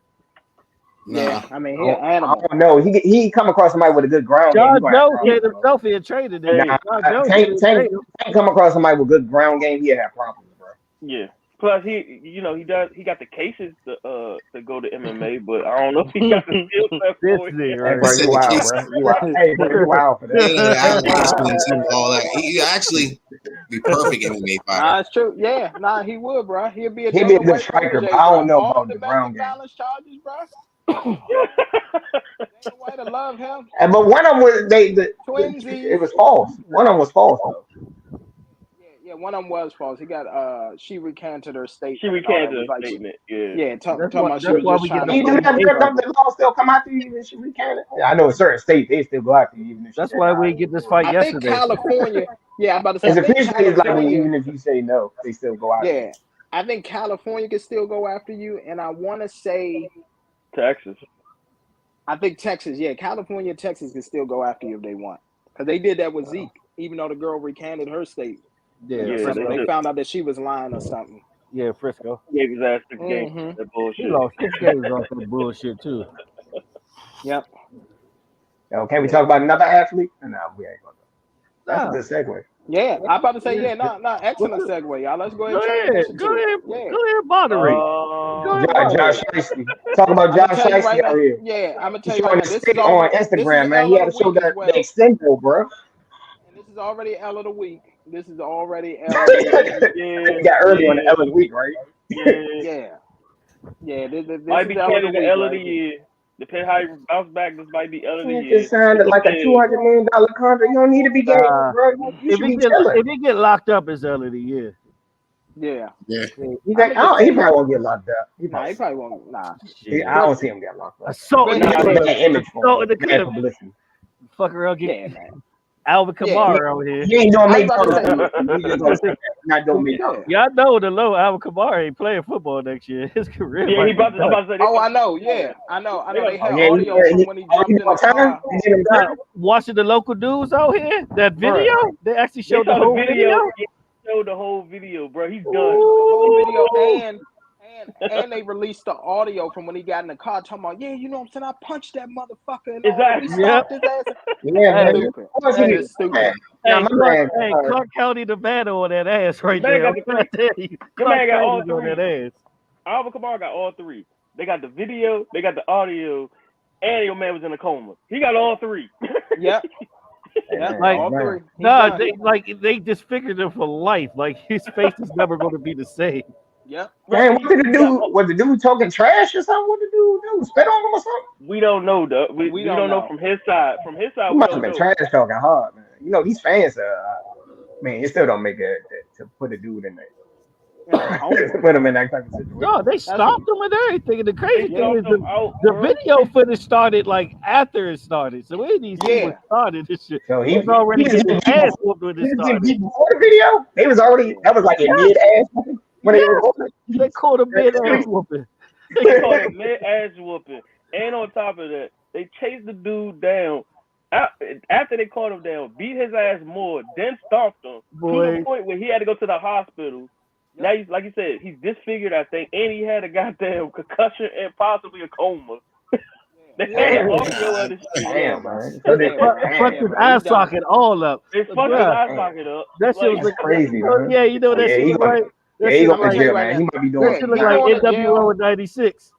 Yeah, I mean, I don't know. He come across somebody with a good ground game. John Jones gave himself in training. Tank come across somebody with good ground game. He have problems, bro. Yeah. Plus, he got the cases to go to MMA, but I don't know if he got the skill set for it. Hey, bro, you wild, bro. You wild. Hey, bro, you wild for that. All that. He actually be perfect MMA fighter. Nah, it's true. Yeah, nah, he would, bro. He'd be a good striker, but I don't know about the ground game. Balance charges, bro. Dana White, I love him. But one of them was it was false. One of them was false though. Yeah, one of them was false. He got she recanted her statement. She recanted her statement. Talking about she was just trying to. You do that, the law still come after you even if she recanted. Yeah, I know in certain states they still go after you even if. That's why we get this fight yesterday. I think California. Yeah, I'm about to say. As a officially, it's like even if you say no, they still go after. Yeah, I think California can still go after you, and I want to say Texas. I think Texas. Yeah, California, Texas can still go after you if they want, because they did that with Zeke, even though the girl recanted her statement. Yeah, they found out that she was lying or something. Yeah, Frisco. Gave his ass 6 games. That bullshit. He lost 6 games off that bullshit too. Yep. Can we talk about another athlete? No, we ain't gonna. That's a Nah. good segue. Yeah, I'm about to say, Yeah. excellent segue, y'all. Let's go Go ahead and ahead. transition Go to it. ahead. Yeah. Go ahead. Moderate. Go ahead. Josh Moderate. Shiesty. Talk about I'm gonna Josh tell you Shiesty right now. out here. Yeah, I'm gonna He's tell you right showing now. the This is stick on this is Instagram, man. L He of had the to show week as the well, extendo, bro. and this is already L of the week. This is already L of the week. Yeah, He got early on the yeah, Ellen week, right? yeah. Yeah, yeah. This Might is be L of the Canada week L of the right here. year. Depending how you bounce back, this might be L of the He year. just signed Like you like a said, $200 million contract. You don't need to be getting, Nah. bro. You should be chilling. If he get locked up, it's L of the year. Yeah, Yeah. He's I'm like, gonna just he say, probably won't get locked up. nah, he probably won't. Nah, Shit. I don't see him get locked up. Assault in But the That's he- a clip. bad image for Assault in him. the Bad clip. publicity. Fuck around, get yeah, man. Alvin Yeah, Kamara out here. He ain't doing I was make about to say, those. He just gonna say that. Not doing make yeah. those. Y'all know the low Alvin Kamara ain't playing football next year. His career yeah, might he be about to. I'm done. about to say. They Oh, about I to- know. Yeah, I know. They Oh had yeah, audio from when he jumped in the more time. car. You get him Nah, time. watching the local dudes out here, that video, they actually They showed the saw the whole video. video. Yeah, they showed the whole video, bro. He's done. The whole video Ooh. and they released the audio from when he got in the car talking about, yeah, you know what I'm saying? I punched that motherfucker and all that. We Exactly. Yep. stomped his ass. Yeah, Hey, man. Stupid. Of course That he is is. stupid. Now Hey, my Clark, man. hey, Clark County, Nevada on that ass right Man there. got I'm the trying to tell you. Your Clark man got all County's on that three. ass. Alvin Kamara got all three. They got the video, they got the audio, and your man was in a coma. He got all three. Yep. Hey, Yep. man, Like, All man. three. He's nah, done. they disfigured him for life. Like his face is never going to be the same. Yep. Damn, what did the He got- dude? Was the dude talking trash or something? What did the dude do? Spit on him or something? we don't know, though. We don't don't know know. from his side. From his side, He we must have don't been know. trash talking hard, man. You know these fans are. Man, it still don't make it to put a dude in there. In a coma. Put him in that type of situation. No, they stopped him and everything. And the crazy They thing is stopped him out, the bro. video footage started like after it started. So we didn't even see what Yeah. started. This shit. So He was already he was getting his getting ass whooped when he it was getting started. beat before the video. They was already that was like a mid ass when they Yes, recorded. they called him mid ass whooping. They called it mid ass whooping. And on top of that, they chased the dude down. After they caught him down, beat his ass more, then stomped him to Boy, the point where he had to go to the hospital. Now, he's, like you said, he's disfigured, I think, and he had a goddamn concussion and possibly a coma. They had Yeah. the audio of the shit. Damn, bro. man. So they, fucked Yeah, his bro, eye he done. socket all up. They fucked his Bruh, eye socket up. that shit was that's like, crazy, man. yeah, you know what that Yeah, shit he look gonna like? That he shit going look to like jail, right man. now. He might be Yeah, doing that shit some look he like going to NWO jail. in '96.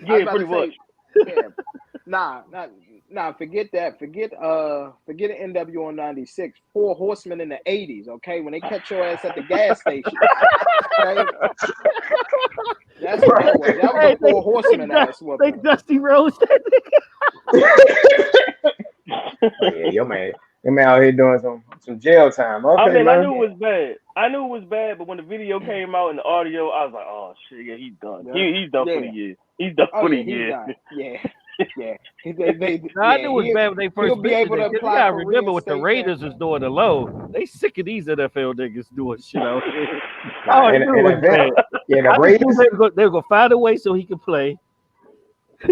I was Yeah, about pretty to much. say, yeah. Nah, forget that. Forget NWO in '96. Four Horsemen in the '80s. Okay, when they catch your ass at the gas station. Okay, that's what that was. That was Hey, a Four Horsemen ass they whooping. Dusty Rose that Oh, yeah, your man out here doing some jail time. Okay, I mean, I man. knew it was bad. But when the video came out and the audio, I was like, oh, shit, yeah, he's done. Yeah. He's done for the Yeah. year. He's done Oh for the yeah, he's year. done. Yeah, yeah. I knew it was bad when they first he'll be mentioned able to it. 'Cause apply you gotta for remember what the reinstatement. Raiders was doing alone. They sick of these NFL niggas doing shit out here. Nah, I already knew it was bad. yeah, the I just Raiders. knew they were gonna find a way so he could play,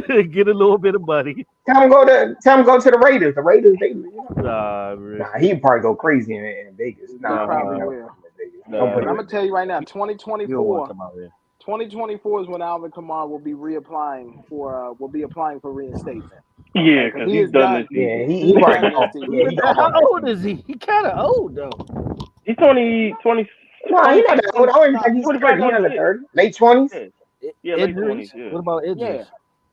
get a little bit of money. Tell him go to the Raiders. The Raiders, they Nah, man. he probably go crazy in Vegas. He Nah, probably no, will. Vegas. Nah, Don't put But him I'm in gonna tell you right now, You don't want 2024. to come out here. 2024 is when Alvin Kamara will be reapplying for reinstatement. Yeah, Because because he he's is done done. this season. Yeah, he He's probably done gone. this Yeah, season. he gone How next old season. is he? He kind of old though. He's 20, No, he's not that old. I don't even think he's 25, 30. He under 26. 30. Late 20s. Yeah, late Injuries? 20s, yeah. What about injuries? Yeah.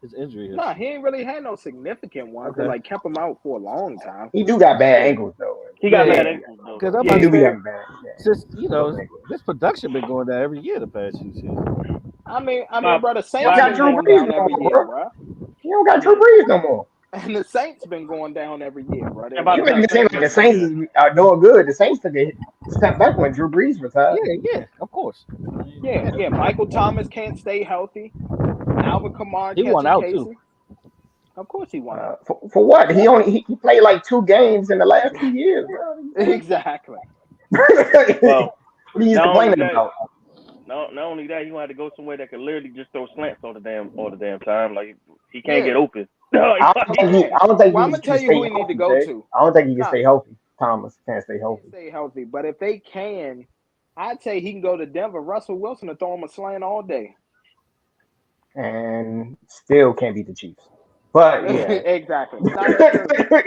His injury. Nah, he ain't really had no significant ones that Okay. like kept him out for a long time. He do got bad ankles though. He got Yeah. bad ankles, though. Because I'm Yeah, about he do to be say, having bad. Yeah. since this production been going down every year the past few seasons. I mean, Nah, bro, the You Saints don't got been Drew going Brees down no every more, year, bro. bro. You don't got Drew Brees no more. And the Saints been going down every year, bro. Yeah, You make it seem like the Saints are doing good. The Saints took a step back when Drew Brees retired. Yeah, of course. Yeah. Michael Thomas can't stay healthy. Alvin Kamara He won catching out, cases. too. Of course he won out. For what? He played like 2 games in the last 2 years, bro. Exactly. Well, what are you complaining about? Not only that, he gonna have to go somewhere that can literally just throw slants all the damn time. Like he can't get open. I don't think he Well, can I'm gonna tell you who stay he need to healthy, go Jay. to. I don't think he can Nah. stay healthy. Thomas can't stay healthy. Stay healthy, but if they can, I'd say he can go to Denver. Russell Wilson to throw him a slant all day. And still can't beat the Chiefs. But yeah. Exactly. Nah, that's true.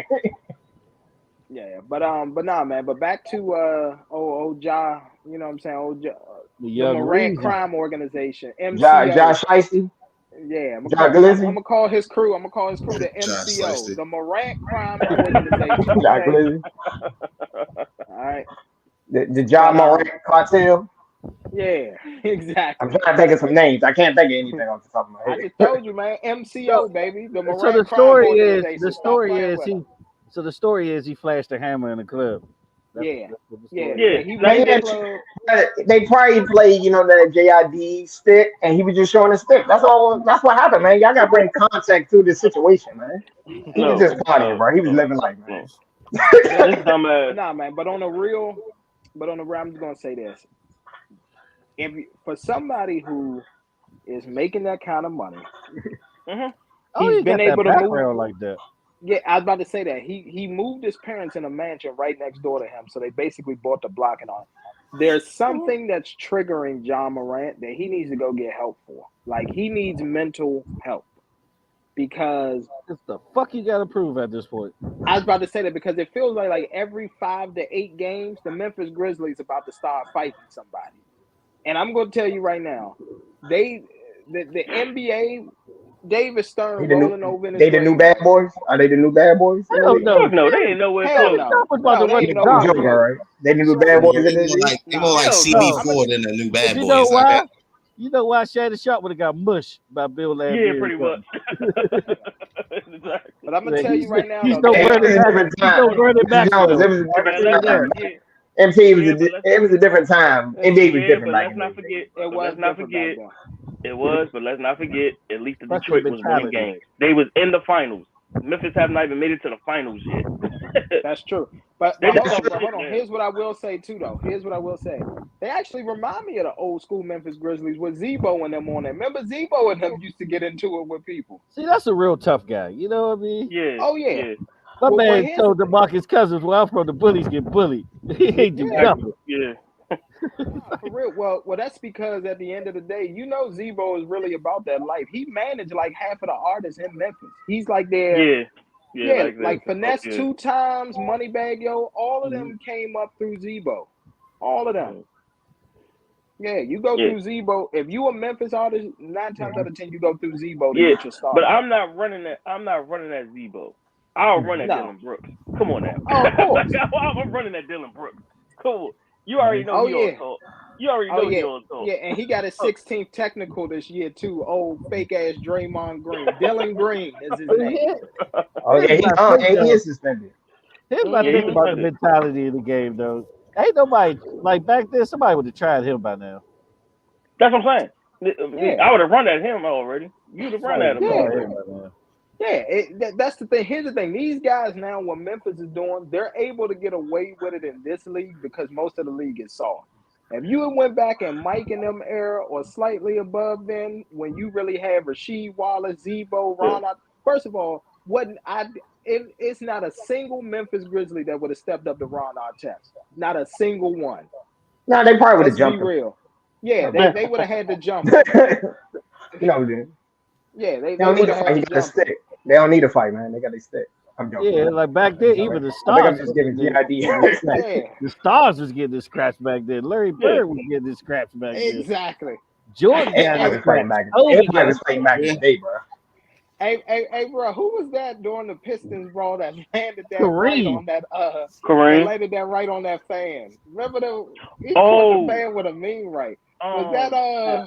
but nah, man. But back to old Ja, you know what I'm saying? The The young Morant Reeves. Crime Organization, MCO. Josh Shiesty, Yeah, Josh I'm Glizzy, gonna call his crew. I'm gonna call his crew the Josh MCO, Sliced the Morant Crime Organization. Josh Okay, Glizzy, all right. the John But Morant cartel. yeah, I'm exactly. trying to think of some names. I can't think of anything off the top of my I head. just told you, man. So, MCO, baby, the so Morant Crime Organization. Stop playing with us. the story is he flashed a hammer in the club. Yeah, That's what the yeah, story yeah. is. Yeah, He that, went Man, in the it, club. they probably played, that JID stick, and he was just showing the stick. That's all. That's what happened, man. Y'all got to bring context to this situation, man. He was just no, partying, no, bro. He was no, living life, no. man. This But dumbass. nah, man. But on the real, I'm just gonna say this: for somebody who is making that kind of money, Hmm. Oh, he's he been got that able to move. background like that. Yeah, I was about to say that he moved his parents in a mansion right next door to him, so they basically bought the block and all. There's something that's triggering John Morant that he needs to go get help for. Like he needs mental help because What the fuck you got to prove at this point? I was about to say that because it feels like every 5 to 8 games, the Memphis Grizzlies about to start fighting somebody. And I'm going to tell you right now, the NBA, David He Stern the new, rolling over in his they the new grave bad right now. boys. Are they the new bad boys in the Hell league? no. Fuck no, they didn't know where it's Hell going. Shannon no, Sharp was about no, to they run ain't the know The where it's gauntlet. Joker, going. right? They the new bad Shannon, boys They in the more league. like Hell no. CB4 than the new bad You know boys. I why? bet. You know why Shannon Sharp would have got mushed by Bill Yeah, Laimbeer or pretty much. something. Exactly. But I'm gonna Like, tell you right now, he's though, no they Hey, it Bernie was a actually Mac. different He's no time. Bernie Mr. Jones, it Maxwell. was a I different can But tell you let's not that. time. forget. MT was Yeah, but let's it was a different time. NBA was yeah, different but back let's in those not days. forget. it But was let's not different back forget. then. It was, but let's not forget. At least the Especially Detroit was winning mentality. games. They was in the finals. Memphis have not even made it to the finals yet. That's true. But They but just hold That's on, true. talking but shit hold on. now. Here's what I will say too, though. Here's what I will say. They actually remind me of the old school Memphis Grizzlies with Zebo and them on there. Remember Zebo and them used to get into it with people. See, that's a real tough guy. You know what I mean? Yeah, Oh yeah. yeah, My Well, man here's the told thing. DeMarcus Cousins, "Where I'm from, the bullies get bullied. He ain't do Yeah. exactly. nothing." Yeah, Nah, for real. Well, that's because at the end of the day, Zebo is really about that life. He managed like half of the artists in Memphis. He's like their yeah, yeah. yeah, Like that. like Finesse Yeah. 2 times, Moneybag Yo. All of Mhm. them came up through Zebo. All of them. Mm. Yeah, you go Yeah, through Zebo. If you a Memphis artist, 9 times out of 10 you go through Zebo to yeah. get your But start. I'm not running that. I'm not running that Zebo. I'll run at No. Dylan Brooks. Come on now. Oh, of Like course. I'm running at Dylan Brooks. Cool. You already know Oh he all yeah. talk. You already Oh know he yeah. all talk. Yeah, and he got his 16th technical this year too. Old fake ass Draymond Green. Dylan Green is his But name. Oh yeah, here's my thing, he though. is suspended. Here's my Yeah, Mm-hmm. he thing was about the suspended. mentality of the game, though. Ain't nobody like back then. Somebody would have tried him by now. That's what I'm saying. Yeah. I would have run at him already. You'd have run Somebody at would him have Yeah. tried already. him by now. Yeah. That's the thing. Here's the thing. These guys now, what Memphis is doing, they're able to get away with it in this league because most of the league is soft. If you had went back in Mike and them era or slightly above then, when you really had Rasheed Wallace, Zebo, Yeah. Ron, first of all, wasn't I? It's not a single Memphis Grizzly that would have stepped up to Ron Artest. Not a single one. No, they probably would have Let's be jumped him. real. Yeah, Yeah. they would have had to jump him. They Yeah, don't they need would a have had fight. He to got a jump him. stick. They don't need a fight, man. They got a stick. I'm joking. Yeah, like back then, even the I think I'm stars was just giving getting GID it. a snack. Yeah, The stars was getting this scratch back then. Larry Yeah. Bird was getting this scratch back then. exactly. Jordan got Everybody this was fighting scratch. back. Kobe Everybody got was it. fighting back in Yeah. the day, bro. Hey, bro, who was that during the Pistons, bro? That landed that right Kareem. on that that Kareem. landed that right on that fan. Remember he caught the Oh, fan with a mean right. Was that shit.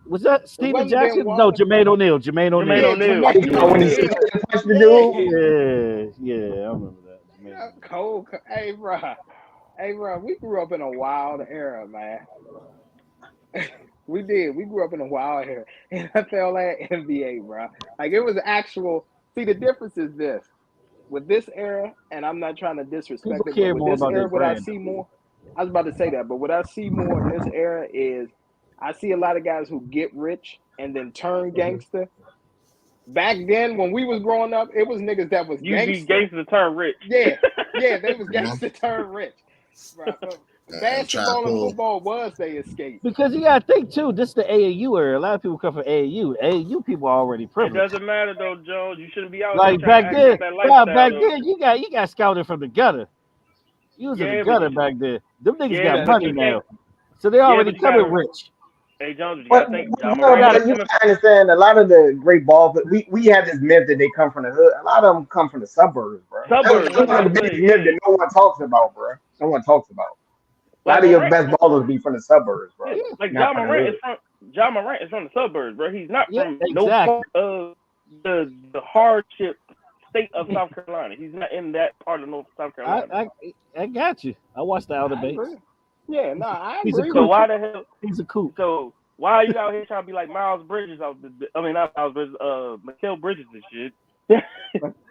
Was that it Steven wasn't Ben Jackson? No, Wallace? Jermaine O'Neal. Jermaine Jermaine O'Neal. Yeah, O'Neal. Oh, you Jermaine know when he Yeah. slipped O'Neal. and punched the Yeah. dude? Yeah, I remember that. Jermaine Yeah, O'Neal. cold. Hey, bro. Hey, bro, we grew up in a wild era, man. We did. We grew up in a wild era. NFL and NBA, bro. Like it was actual. See, the difference is this. With this era, and I'm not trying to People disrespect it, but care with more this about their era, what I brand. see more, I was about to say that, but what I see more in this era is I see a lot of guys who get rich and then turn gangster. Back then, when we was growing up, it was niggas that was You be gangster. gangster to turn rich. Yeah, yeah, they was Mhm. gangster turn rich. Right. But And try to basketball and pull. football was they escape. Because you gotta think too, this is the AAU era. A lot of people come from AAU. AAU people are already It privileged. doesn't matter though, Jones. You shouldn't be out here Like trying back to act then, out that nah, lifestyle back though. then you got scouted from the gutter. He was in the Yeah, gutter but back then. Them niggas yeah, got but money you now, can't. so they Yeah, already but you gotta. coming rich. Hey Jones, you gotta But, think. John bro, Morant Got is but you coming. gotta understand a lot of the great ball, but we have this myth that they come from the hood. A lot of them come from the suburbs, bro. Suburbs. That's That's one what of I'm the biggest saying. myths Yeah, that no one talks about, bro. No one talks about. A like lot of your Morant. best ballers be from the suburbs, bro. Yeah, like Not John from the Morant is hood. from John Morant is from the suburbs, bro. He's not yeah, from no exactly. part of the hardship state of South Carolina. He's not in that part of North South I Carolina. I I got you. I watched the Outer I agree. Banks. Yeah, no, I He's a agree with So kook. you. why the hell? He's a kook. So why are you out here trying to be like Miles Bridges out the? I mean, not Miles Bridges. Mikael Bridges and shit.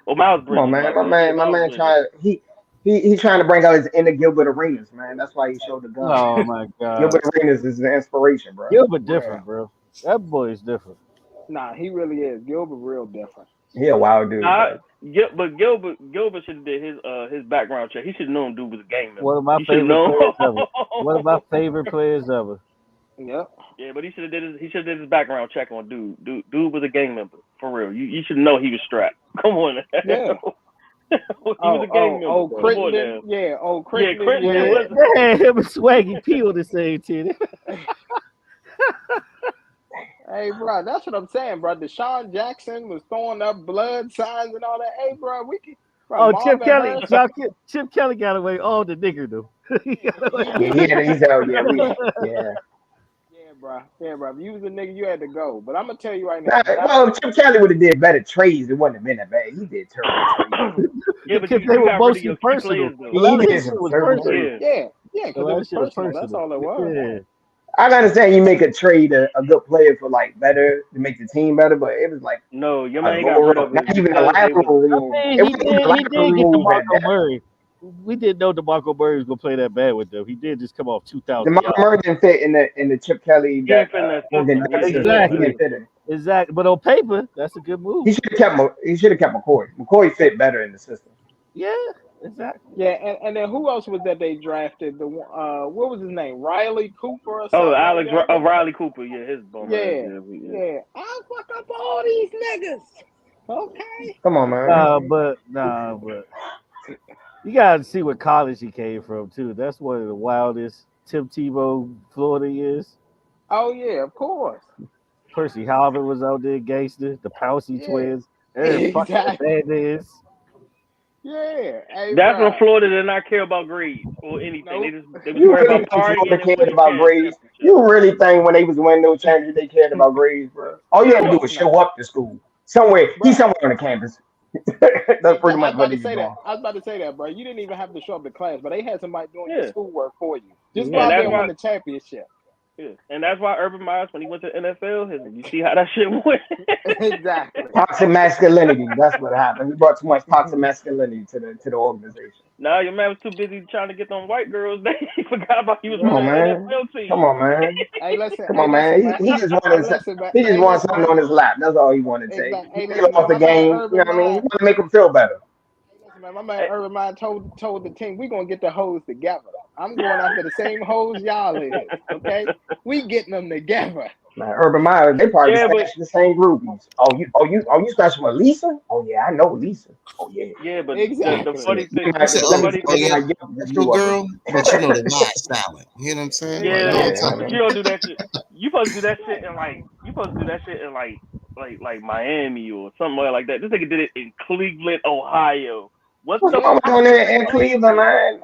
Or Miles Come on, Bridges, man. my bad. Yeah, My Miles man Bridges. trying he's trying to bring out his inner Gilbert Arenas, man. That's why he showed the gun. Oh my God, Gilbert Arenas is the inspiration, bro. Gilbert Yeah. different, bro. That boy is different. Nah, he really is. Gilbert real different. He a wild dude, Nah, bro. But Gilbert should have did his background check. He should have known dude was a gang member. One of my He should have favorite known. players ever. One of my favorite players ever. Yep. Yeah, but he should have did his background check on dude was a gang member for real. You should know he was strapped. Come on, Yeah. he was a gang member. Come on Crittenden. now. Yeah, Yeah, Crittenden. Crittenden Yeah. was. Man, him and Swaggy P on the same team. Hey, bro, that's what I'm saying, bro. Deshaun Jackson was throwing up blood signs and all that. Hey, bro, we can. Bro, Oh, Chip Marvin Kelly. Harris. Chip Kelly got away all the nigger though. He got away. Yeah, he's out. Yeah, yeah. Yeah, bro. Yeah, bro. If you was a nigga, you had to go. But I'm gonna tell you right Nah, now. That well, Chip Kelly would have did better trades. It wouldn't have been that bad. He did terrible trades. Yeah, but Because they you were got rid of mostly your key personal. players though. A lot He of did his shit some was terrible personal. trades. Yeah. yeah, A because it lot of was shit was personal. That's personal. all it was. Yeah. I can understand you make a trade a good player for like better to make the team better, but it was like No, your a man got rid lower, of not it even a because they was. lateral I move. mean, It wasn't even a he lateral did get move at DeMarco that. Murray. We didn't know DeMarco Murray was gonna play that bad with them. He did just come off 2,000 DeMar yards. Murray didn't fit in the Chip Kelly He ain't that fit in that system. Yeah, he organization. didn't, He Exactly. man. didn't fit in. Exactly. But on paper, that's a good move. He should have kept. He should have kept McCoy. McCoy fit better in the system. Yeah, exactly. Yeah, and then who else was that they drafted? What was his name? Riley Cooper or Oh, something like that. Riley Cooper. Yeah, his bum ass. Yeah, Yeah. yeah. I'll fuck up all these niggas. Okay. Come on, man. But you gotta see what college he came from too. That's one of the wildest. Tim Tebow, Florida is. Oh yeah, of course. Percy Harvin was out there, gangster. The Pouncey Yeah, twins. Eric fucking exactly. Hernandez. Yeah. Hey, That's when bro. Florida did not care about grades or anything. Nope. They was You worried really about think partying Florida and cared winning about grades? championships. You really think when they was winning those championships they cared about grades, bro? All you Of had to do course was not, show up to school somewhere. He's bro. somewhere on the campus. That's pretty I much was what about he to was say that. doing. I was about to say that, bro. You didn't even have to show up to class, but they had somebody doing your Yeah, schoolwork for you. Just go Yeah, and out there that's and why. win the championship. Yeah, and that's why Urban Myers, when he went to the NFL, you see how that shit went. Exactly. Toxic masculinity. That's what happened. He brought too much toxic masculinity to the organization. Nah, your man was too busy trying to get them white girls. He forgot about he was Come running on, Yeah. an man. NFL Come team. on, man. Hey, Come on, listen, man. man. He just Hey, wanted listen, man. he just Hey, wanted listen, something man. on his lap. That's all he wanted to say. Exactly. He Hey, feel listen, man. off the My man game. You know Urban what I mean? He Mind. want to make him feel better. Hey, listen, man. My man Urban Mind told the team we gonna get the hoes together. I'm going after the same hoes y'all is. Okay, we getting them together. Man, Urban Meyer, they probably Yeah, but stashing the same groupies. You stashing with Lisa? Oh yeah, I know Lisa. Oh yeah. yeah, but the Exactly. funny thing, I said, the Let me oh, funny oh thing let yeah, is, my that's you your up. girl, but you know they not silent. You know what I'm saying? yeah, Like but all Yeah, the but time. you don't do that shit. You supposed to do that shit in like like Miami or somewhere like that. This nigga did it in Cleveland, Ohio. What what's the Yeah. wrong with fuck doing is that in wrong with Cleveland, you? man?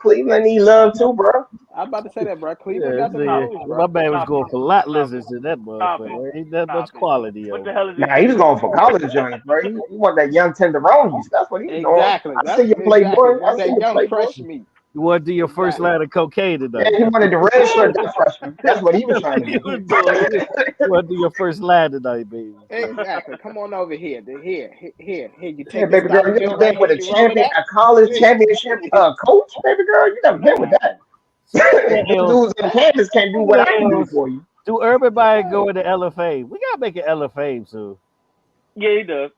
Cleveland need love too, bro. I'm about to say that, bro. Cleveland yeah. got them Stop hoes, it, My bro. man was stop going it, for lot stop it, lizards in that stop it, motherfucker. Ain't that much stop it. quality What over the there. hell is this Nah, he shit was even going for called? college joints, bro. He want that young tenderoni. That's what he was doing. Exactly. I That's see you, exactly. Playboy. I Want see that you, young Playboy. fresh meat. You want to do your first Exactly. line of cocaine Yeah, tonight? he That's wanted what, the red shirt, that freshman. That's what he was that's trying what to you do. was doing. You want to do your first line tonight, baby. Exactly. Come on over here. Here. You Yeah, take this baby girl, dollar you bill ever been right here. with a You roll it champion, up. a college championship coach, baby girl? You never been with that. Speaking of Them L's, dudes on campus can't do speaking what of I can do L's, for you. do Urban Meyer go into LFA? We gotta make an LFA soon. Yeah, he does.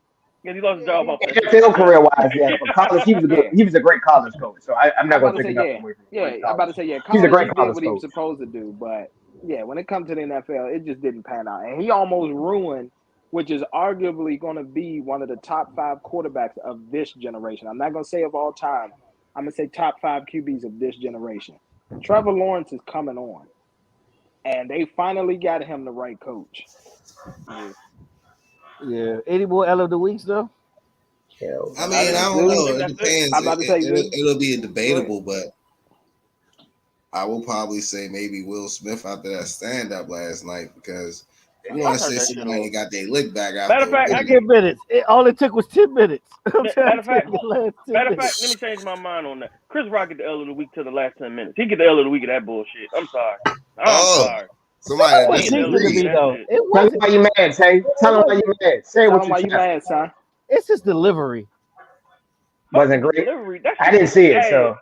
Yeah, he lost his Yeah, job off that shit. NFL Yeah. career wise, yes, but college, yeah. he was a great college coach. So I'm I'm not about gonna to take say, nothing yeah. away from him. Yeah. Great I'm about to college. say, yeah. He's a College, great he did college what he was coach. supposed to do, but yeah, when it comes to the NFL, it just didn't pan out, and he almost ruined, which is arguably going to be one of the top 5 quarterbacks of this generation. I'm not going to say of all time, I'm gonna say top 5 QBs of this generation. Trevor Lawrence is coming on, and they finally got him the right coach. Yeah. Yeah. Any more L of the weeks though? Hell I no. mean, I Zeus, don't I know. think It that's it. depends. I'm about to say Zeus. It'll be Go ahead. debatable, but I will probably say maybe Will Smith after that stand up last night because if you I want to turned say that shit somebody off. got their lick back Matter after of a fact, I video. give 10 minutes. All it took was 10 minutes. I'm trying matter to of tell fact, you the last 10 matter of fact, minutes. let me change my mind on that. Chris Rock get the L of the week to the last 10 minutes. He get the L of the week of that bullshit. I'm sorry. I'm Oh, sorry. somebody It that He was get the L of the decent to week of me disagrees. that though. shit. It Tell him wasn't. why you mad, Tay. It Tell him why wasn't. you mad. Say it Tell with him your why you chest. mad, son. It's his delivery. Fuck the Wasn't great. delivery. That I shit didn't was see it, ass.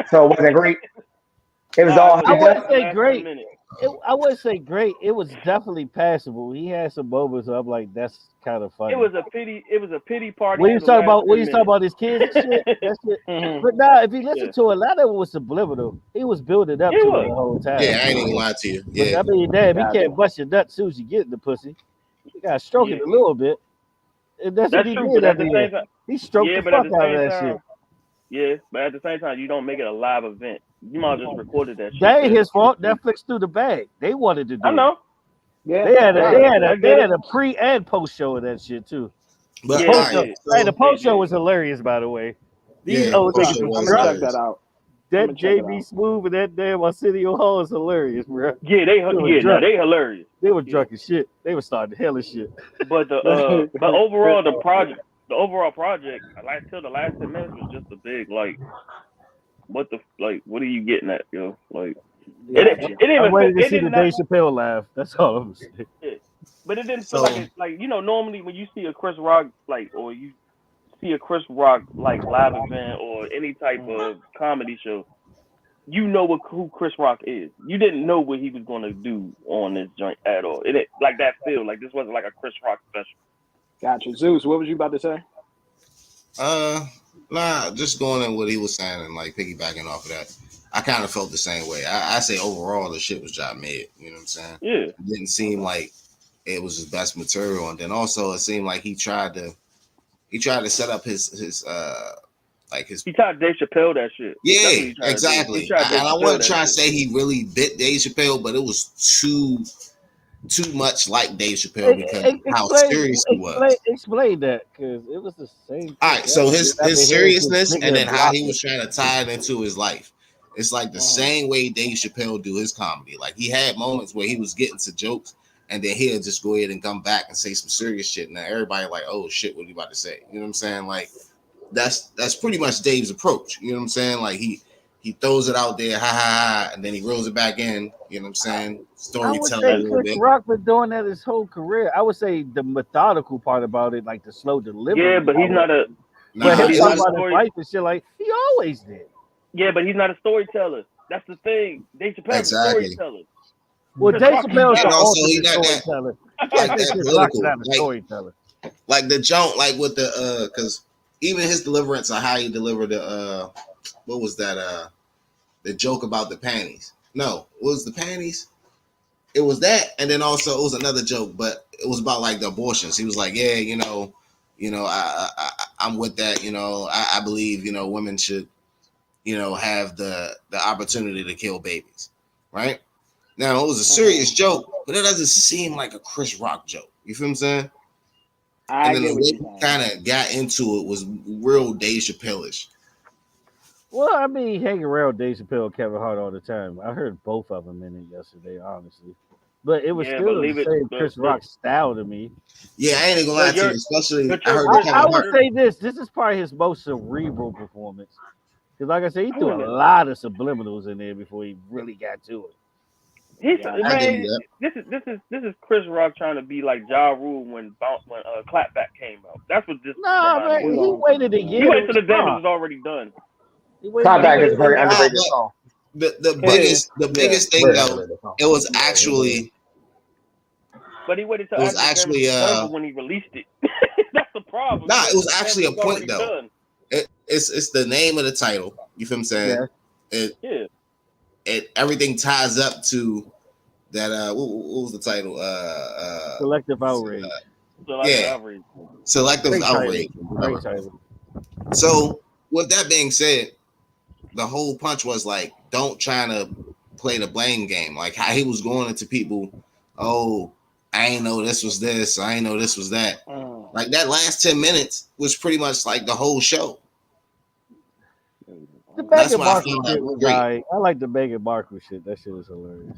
so it wasn't great. It was Nah, all but I he hyped got wouldn't to up. the say last 10 great. minutes. I wouldn't say great. It was definitely passable. He had some moments. Where I'm like, that's kind of It funny. was a pity. It was a pity party When you to was the talking last about 10 minutes. his kids and shit, that shit. Mm-hmm. But now, if you listen Yeah, to it, a lot of it was subliminal. He was building up he to it was. the whole time. Yeah, I ain't even gonna lie to you. But Yeah, I mean, damn, he Gotcha. can't bust your nuts as soon as you get in the pussy. You gotta stroke Yeah, it a little bit. And that's what that's he true. did But at at the the end. same time, He stroked yeah, the but at fuck the out of same that shit. time, yeah, but at the same time, you don't make it a live event. You might have just recorded that shit. That ain't That his fault. Netflix threw the bag. They wanted to I do it. know. Yeah. They had a Nah. I get it. pre and post show of that shit too. The but Yeah, all they post right, show, did. hey, the so They post show did. was hilarious, by the way. These yeah, old Nah. niggas Porsche was I'm was gonna drunk. check that hilarious. out. I'm That gonna check it JB out. Smooth and that damn Arsenio Hall is hilarious, bro. Yeah, They was no, drunk. they hilarious. They were Yeah, drunk as shit. They were starting hell as shit. but but overall the overall project, like till the last 10 minutes was just a big like, what are you getting at, yo? Like it Gotcha. didn't I'm even feel, ready to it see did the not. Dave Chappelle laugh. That's all I'm saying. Yeah. But it didn't feel like So it, like normally when you see a Chris Rock like, or you see a Chris Rock like live event or any type Mm. of comedy show, you know who Chris Rock is. You didn't know what he was gonna do on this joint at all. It like that feel like this wasn't like a Chris Rock special. Gotcha. Zeus, what was you about to say? uh, nah, just going in what he was saying and like piggybacking off of that. I kind of felt the same way. I say overall the shit was job mid. You know what I'm saying? Yeah, It didn't seem like it was his best material, and then also it seemed like he tried to set up his like his he tried Dave Chappelle that shit. That's what yeah, he tried to do. He exactly. tried Dave And I Chappelle wasn't that trying to shit. say he really bit Dave Chappelle, but it was too much like Dave Chappelle because of how serious he was. Explain that, because it was the same All thing. right, so I've his been hearing since seriousness nigga and then had how blocked he it. was trying to tie it into his life. It's like the Mm-hmm. same way Dave Chappelle do his comedy. Like he had moments where he was getting to jokes, and then he'll just go ahead and come back and say some serious shit. Now everybody like, oh shit, what are you about to say? You know what I'm saying? Like that's pretty much Dave's approach. You know what I'm saying? Like he throws it out there, ha ha ha, and then he reels it back in. You know what I'm saying? I would Storytelling a say little Chris bit. Rock been doing that his whole career. I would say the methodical part about it, like the slow Yeah, delivery. but he's not a But Nah, him he's talking not a about his story. life and shit like he always did. Yeah, but he's not a storyteller. That's the thing. Dave Chappelle's a exactly. storyteller. Well, Chris Dave Rock is Chappelle's the And not. also he ultimate not that storyteller. You can't like say that Chris Rock's political. not a storyteller. Like the jump, like with the because even his deliverance on how he delivered the what was that the joke about the panties? No, it was the panties. It was that, and then also it was another joke, but it was about like the abortions. He was like, yeah, I'm with that. I believe women should have the opportunity to kill babies, right? Now it was a Mm-hmm. serious joke, but it doesn't seem like a Chris Rock joke. You feel what I'm saying? And I then the get what way you're he saying. kind of got into it was real Dave Chappelle-ish. Well, I mean, hang around Dave Chappelle and Kevin Hart all the time. I heard both of them in it yesterday, honestly. But it was Yeah, but still the leave it. same Chris Rock style to me. Yeah, I ain't even gonna lie But to you. you're Especially, but I you're heard the Chris. I Kevin would Hart. You're say this is probably his most cerebral performance. Because, like I said, he I threw a wouldn't. lot of subliminals in there before he really got to it. He's Gotcha. I give you man. that. This is Chris Rock trying to be like Ja Rule when Clapback came out. That's what this Nah, reminded man, me We of. he going. waited a He year to waited till the damage respond. was already done. He waited a But he Clapback year is waited a to till very the respond. underrated But song. the It is. biggest the Yeah. biggest thing Very though, underrated song. it was actually But he waited till it was after the damage actually was done for when he released it. That's the problem. He nah, it waited was till the actually damage a was point already though. done. It's the name of the title. You feel what I'm saying? Yeah. It Yeah. everything ties up to that. What was the title? Selective outrage. So like the Yeah, average. selective Great title. outrage. Great Whatever. title. So with that being said, the whole punch was like, don't try to play the blame game. Like how he was going into people, oh, I ain't know this was this, I ain't know this was that. Like that last 10 minutes was pretty much like the whole show. The That's Meghan why I Markle found that shit was great. alright. I like the Meghan Markle shit. That shit was hilarious.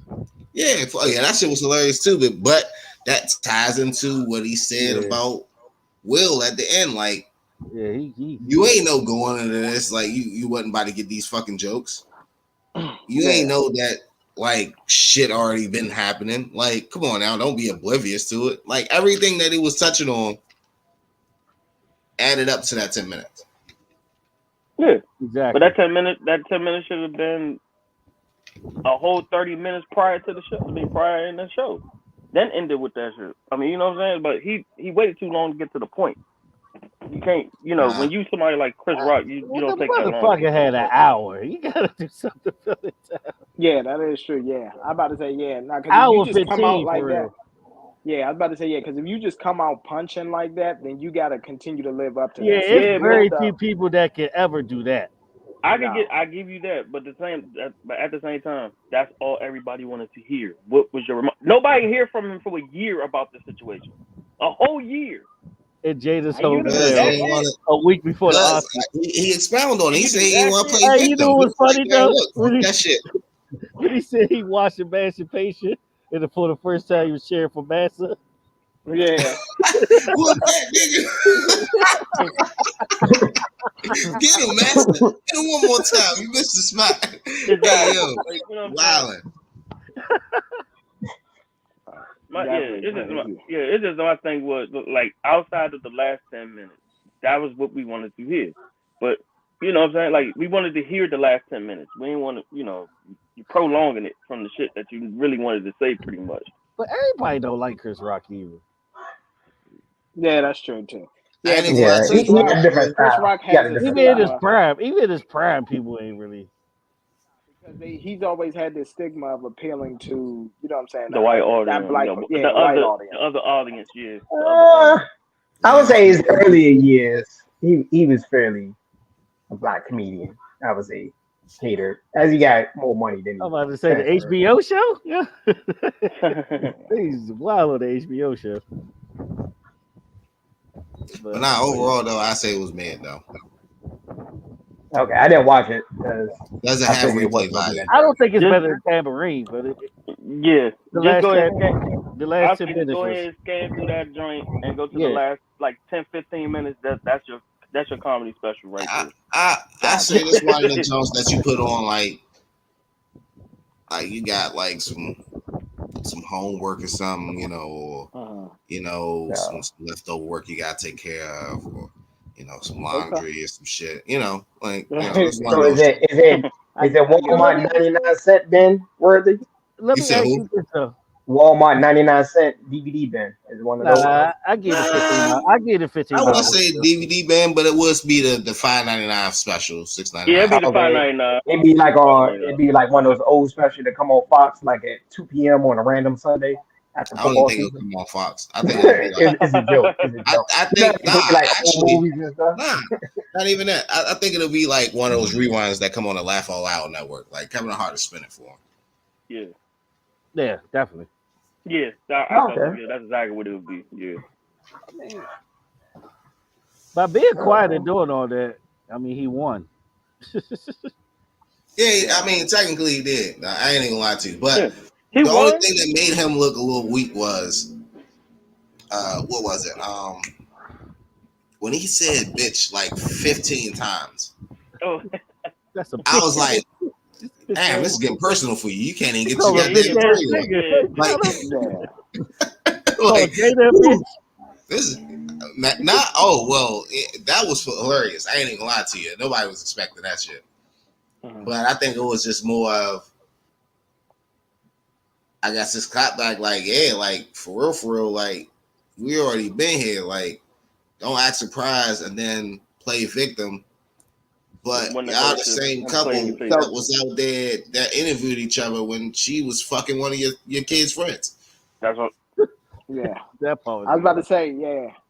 Yeah, that shit was hilarious too. But that ties into what he said about Will at the end. Like, you ain't know going into this. Like, you wasn't about to get these fucking jokes. You ain't know that like shit already been happening. Like, come on now, don't be oblivious to it. Like everything that he was touching on added up to that 10 minutes. Yeah, exactly. But that 10 minutes should have been a whole 30 minutes prior to the show. I mean, prior in the show, then ended with that shit. I mean, you know what I'm saying? But he waited too long to get to the point. You can't, when you somebody like Chris Rock, you don't take that long. The motherfucker had an hour. You gotta do something to fill it down. Yeah, that is true. Yeah, I'm about to say Now, because hour if you just come out like that, real. Yeah, I was about to say because if you just come out punching like that, then you got to continue to live up to that. It's very few people that can ever do that. I give you that, but at the same time, that's all everybody wanted to hear. What was your nobody hear from him for a year about the situation, a whole year. And Jada's whole a week before the Oscars. He expounded on it. He said he didn't want to play victim. You know what was funny though? That shit. When he said he watched Emancipation, and for the first time he was cheering for Massa. Yeah. Look that nigga. Get him, Master. Get him one more time. You missed the spot. Hey, yo, wildin'. It's just my thing was like outside of the last 10 minutes, that was what we wanted to hear. But you know what I'm saying? Like we wanted to hear the last 10 minutes. We didn't want to, you prolonging it from the shit that you really wanted to say pretty much. But everybody don't like Chris Rock either. Yeah, that's true too. Yeah, Chris Rock has even in his prime. Even in his prime, people ain't really. Because he's always had this stigma of appealing to, you know what I'm saying, the white audience, the other audience, yeah. I would say his earlier years, he was fairly a black comedian. I would say catered as he got more money than. I'm about to say the HBO show. Yeah, he's wild on the HBO show. But not overall though, I say it was mad though. Okay, I didn't watch it because doesn't have replay value. I don't think it's better than Tambourine, but the last 10 minutes. Go ahead and scan through that joint and go to the last like 10-15 minutes. That's your comedy special right there. I say this one of the jokes that you put on like you got like some homework or something, or some leftover work you gotta take care of, or some laundry or some shit, like. So is it Walmart 99-cent bin worthy? Let me ask you this though. Walmart 99-cent DVD bin is one of those. I get it 15. I get it 15. I would say DVD bin, but it would be the $5.99 special, $6.99. Yeah, it'd be the $5.99. It'd be like one of those old specials that come on Fox like at 2 p.m. on a random Sunday. I don't think it'll come on Fox. I think it's a joke. I think not even that. I think it'll be like one of those rewinds that come on the Laugh All Out network. Like Kevin Hart is spinning for him. Yeah, definitely. Yeah, that's exactly what it would be. Yeah. By being quiet and doing all that, I mean he won. Yeah, I mean technically he did. I ain't even gonna lie to you, but. The only thing that made him look a little weak was, what was it? When he said "bitch" like 15 times. Oh, I was like, "Damn, this is getting personal for you. You can't even get your goddamn like, this is not. Oh well, that was hilarious. I ain't even gonna lie to you. Nobody was expecting that shit. But I think it was just more of. I got this clap back like, yeah, like for real, like we already been here. Like, don't act surprised and then play victim. But y'all the same couple that was out there that interviewed each other when she was fucking one of your kids' friends. That's what. Yeah, that part. I was about to say,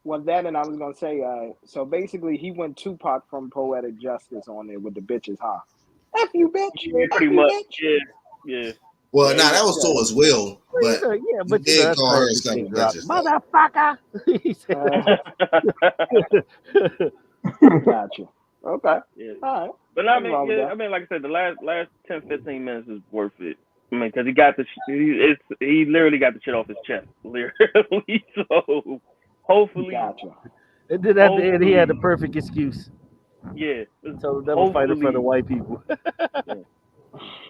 well, that and I was gonna say, so basically he went Tupac from Poetic Justice on there with the bitches, huh? F you, bitch. Yeah, Pretty F you, much. bitch. Yeah. Well, Yeah, nah, that was towards Will, but Yeah, he but did that's call her a classic son shit of drop. bitches. Though. Motherfucker. He said, Gotcha. Okay. yeah. All right. But I Nothing mean, wrong with yeah, that. I mean, like I said, the last 10, 15 minutes is worth it. I mean, because he got he literally got the shit off his chest, literally. So hopefully, Gotcha. and then at the end, he had the perfect excuse. yeah, So never fight in front of hopefully, white people. yeah,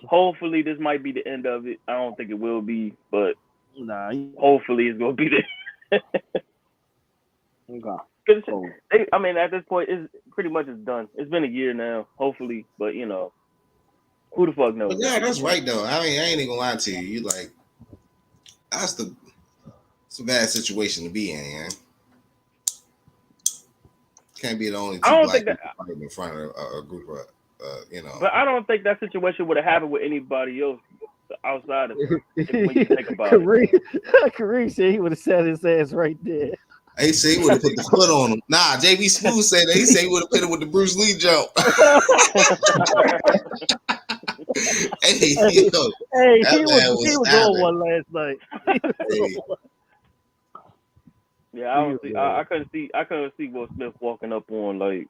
hopefully this might be the end of it. I don't think it will be, but Nah, hopefully it's gonna be the. Okay. Cause Cool. I mean, at this point, it's pretty much it's done. It's been a year now, hopefully, but who the fuck knows? But yeah, that's right though. I mean, I ain't even gonna lie to you. You like it's a bad situation to be in, man. Can't be the only I two don't black think that, people fighting in front of a group of, but I don't think that situation would have happened with anybody else outside of her. When you think about it, Kareem said he would have sat his ass right there. He said he would have put the foot on him. Nah, JB Smooth said that. He said he would have put it with the Bruce Lee jump. Hey, yo, Hey, that he man was on savage. one last night. Hey, yeah, I couldn't see Will Smith walking up on like.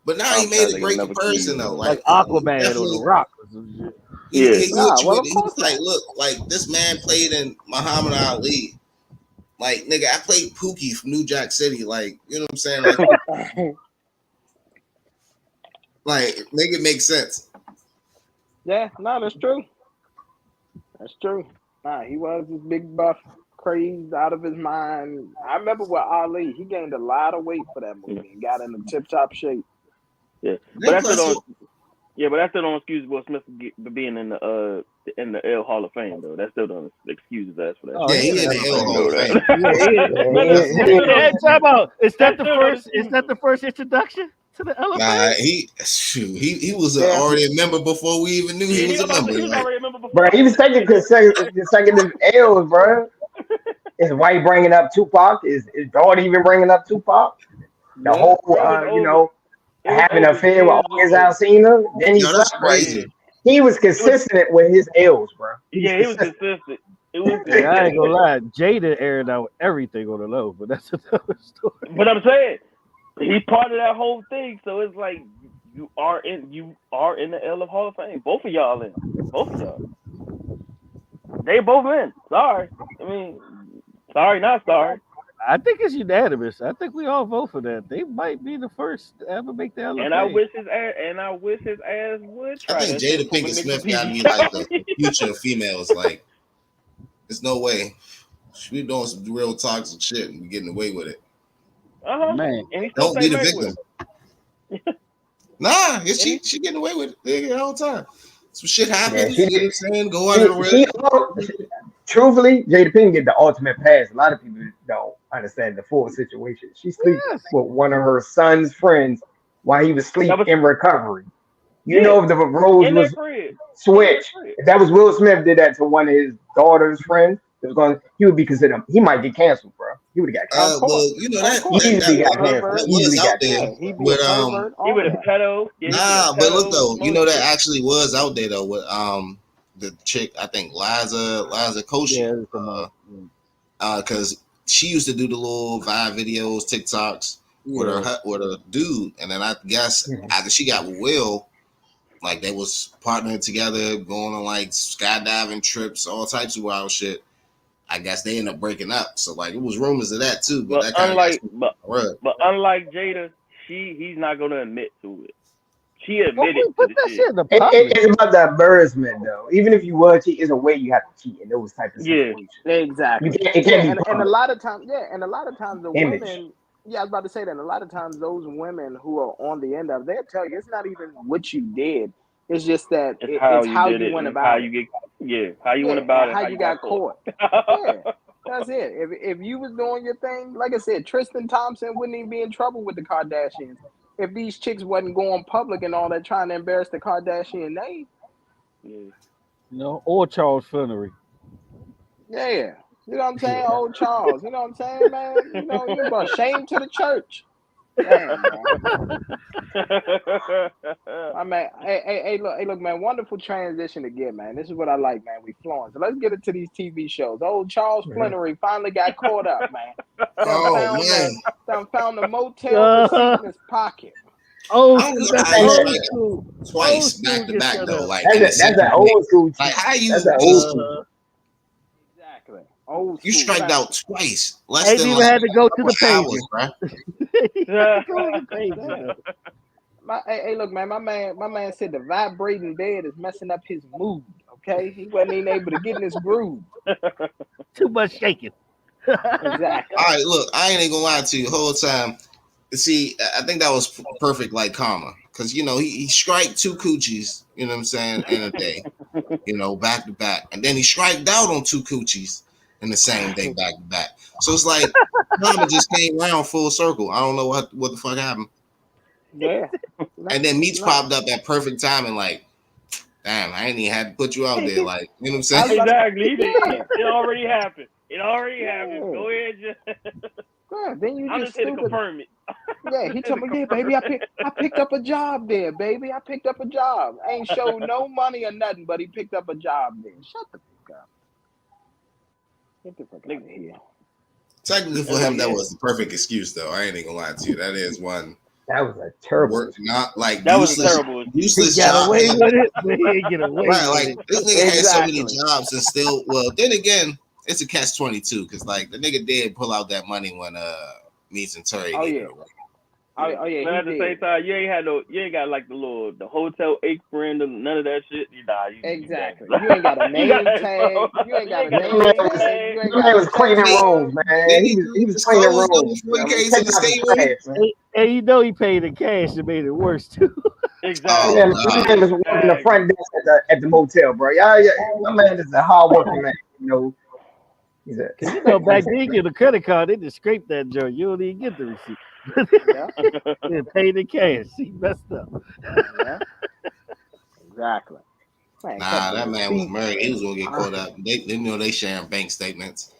but now he made a great comparison though. Like Like Aquaman or The Rock or some shit. he Yeah. hit Nah, you well, with of it. He course was like, look, like this man played in Muhammad Ali. Like, nigga, I played Pookie from New Jack City. Like, you know what I'm saying? Like make it make sense. Yeah, no, that's true. That's true. Nah, he was this big buff, crazed out of his mind. I remember with Ali, he gained a lot of weight for that movie and got in a tip top shape. Yeah, but Then that's plus, still don't. Yeah, but that still don't excuse Will Smith for being in the L Hall of Fame though. That still don't excuse his ass for that. Oh, yeah, he he in in the the L Hall Hall of Fame. Hey, time out. Is that the That still don't first? Is excuse that him. the first introduction to the Nah, elephant? he was Yeah. already a member before we even knew he Yeah, was a member. he was Like, already a member before. Bro, he was taking consecutive L's, bro. His wife bringing up Tupac. His daughter even bringing up Tupac. The Yeah. whole, It was over. It was having an over affair with years August before. Alsina. Then he yo, that's slept with. Yeah, crazy. He was it was. consistent with his L's, bro. He was Yeah, he was consistent. consistent. It was Hey, I ain't consistent. gonna lie. Jada aired out everything on the low, but that's another story. But I'm saying he's part of that whole thing. So it's like you are in the L of Hall of Fame. Both of y'all in. Both of y'all. They both in. Sorry. I mean, sorry, not sorry. I think it's unanimous. I think we all vote for that. They might be the first to ever make the And I elephant. wish his ass would I try think that shit Jada before we Pinkett make the Smith got to TV be like show. the future of females. Like, there's no way we doing some real toxic shit and we getting away with it. Man, And he still Don't be stay the married with victim. her. Nah, And he, she getting away with it nigga, all the time. Some shit Yeah, happens. You know what I'm saying? Go under the she, red. truthfully, Jada Pinkett get the ultimate pass. A lot of people don't understand the full situation. She sleep yes. with one of her son's friends while he was that asleep was in recovery. You yeah know, if the roles in their was crib. In their switched, crib. if that was Will Smith did that to one of his daughter's friends, it was going. He would be considered. He might get canceled, bro. He would have got Of canceled. course. Well, you know Of that course. that He'd that Easily be a got was canceled. pervert. that was Easily out got there Yeah, canceled. he'd be a with pervert. He All would of have that. pedo. Yeah, he would have nah, but look pedo. though, you know that actually was out there though with the chick I think Liza Yeah, Koshy, it's because she used to do the little Vine videos, TikToks with yeah. with her dude, and then I guess after she got with Will, like they was partnering together, going on like skydiving trips, all types of wild shit. I guess they ended up breaking up. So like it was rumors of that too, but But that kind of got unlike Jada, he's not gonna admit to it. She Well, admitted we to put the that shit. shit in the public. It's about the embarrassment, though. Even if you were cheat, it's a way you have to cheat in those type of Yeah. situations. You Exactly. can't. It Yeah, can't be and a public. lot of times, yeah, and a lot of times the Image. women, yeah, I was about to say that. A lot of times those women who are on the end of, they'll tell you it's not even what you did. It's just that It's how it's you how did you it went and how about you it. how you went Yeah, about and it, how how you you got got caught. caught. Yeah, that's it. If you was doing your thing, like I said, Tristan Thompson wouldn't even be in trouble with the Kardashians if these chicks wasn't going public and all that trying to embarrass the Kardashian name. Yeah. Or Charles Flannery. Yeah. You know what I'm saying? Yeah. Old Charles. You know what I'm saying, man? You brought shame to the church. Damn, man. I mean, hey, look, man. Wonderful transition again, man. This is what I like, man. We flowing. So let's get into these TV shows. Old Charles Flannery finally got caught up, man. Oh man, Found the motel receipt in his pocket. Old I don't school, know that's how you old strike school. twice Old back school to gets back shut though, up. like in the That's same an old school. like how you That's an old just school. Exactly. Old you school. striked out twice, less Ain't than even like had to go to the couple pages. hours, bro. Go to the pages. Hey, look, man. My man said the vibrating bed is messing up his mood. Okay, he wasn't even able to get in his groove. Too much shaking. Exactly. All right, look, I ain't even gonna lie to you the whole time. See, I think that was perfect, like karma, because you know he strike two coochies, you know what I'm saying, in a day, you know, back to back, and then he striked out on two coochies in the same day, back to back. So it's like karma just came around full circle. I don't know what the fuck happened. Yeah. And then Meats No. popped up at perfect time and like, damn, I ain't even had to put you out there, like, you know what I'm I was saying? about to- Exactly. Yeah. It already happened. It already happened. Go ahead. Yeah, then you I'm just just here to stupid. confirm it. Yeah, he told me, yeah, baby, I picked up a job there, baby. I picked up a job. Ain't showed no money or nothing, but he picked up a job there. Shut the fuck up. Get the fuck out of here. Technically for him, that was the perfect excuse, though. I ain't even gonna lie to you. That is one That was a terrible. work, not like That was a useless, terrible. He useless got job. away with it, but he didn't get away Right, with like it. this nigga had so many Exactly. jobs and still. Well, then again, it's a catch-22 because like the nigga did pull out that money when Meats and Terry. Oh gave yeah. it away. Oh yeah. But at the same time, you ain't got like the hotel apron and none of that shit. Exactly. You ain't got a name tag. You ain't got a name Man tag. You ain't man got was a cleaning telephone. rooms, man. Then He was his cleaning clothes though rooms. before he You know, came to taking the out the stateroom. trash, man. And you know he paid in cash and made it worse too. Exactly. Yeah, Oh my no. man was working the front desk at the motel, bro. Yeah, my man is a hard working man. You know, he's a. Cause you know back then you get a credit card, they just scrape that joint. You don't even get the receipt. Yeah. They paid in cash. He messed up. Yeah. Exactly. Man, Nah, kept the that man was receipt. married. He was gonna get caught up. They know they sharing bank statements.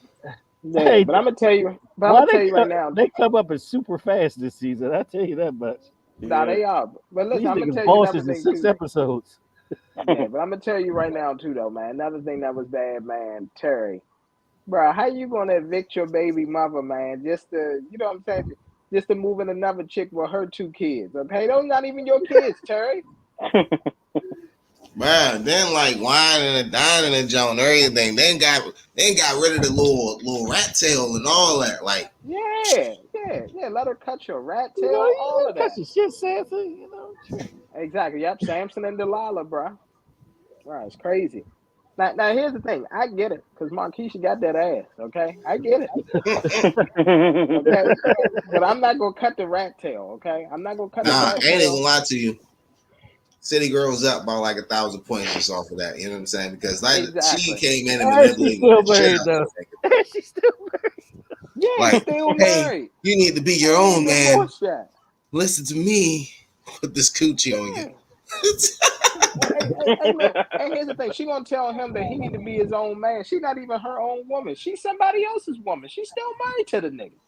Yeah, Hey, but I'm gonna tell you. why Right now. they come up as super fast this season? I tell you that much. Nah, they are. But listen, These I'm gonna niggas tell you another bosses in thing 6 too. episodes. Yeah, but I'm gonna tell you right now too, though, man. Another thing that was bad, man. Terry, bro, how you gonna evict your baby mother, man? Just to, you know what I'm saying? Just to move in another chick with her 2 kids. Okay, those not even your kids, Terry. Man, then like whining and dining and John and everything. Then got rid of the little rat tail and all that. Like Yeah. Let her cut your rat You tail, know, all you of cut that. your shit, Sansa. You know. Exactly. Yep. Samson and Delilah, bro. Right, it's crazy. Now here's the thing. I get it, cause Marquisha got that ass. Okay, I get it. Okay, but I'm not gonna cut the rat tail. Okay, I'm not gonna cut the nah, I rat ain't even tail. gonna lie to you. City Girls up by like 1,000 points just off of that. You know what I'm saying? Because like she Exactly. came in and And she's manipulated still the shit married out though. of that nigga. She's still married. Yeah, Like, still hey, married. you need to be your Ain't own even man. divorced yet. Listen to me. Put this coochie on Yeah. you. Hey, look. And here's the thing. She gonna tell him that he need to be his own man. She's not even her own woman. She's somebody else's woman. She's still married to the nigga.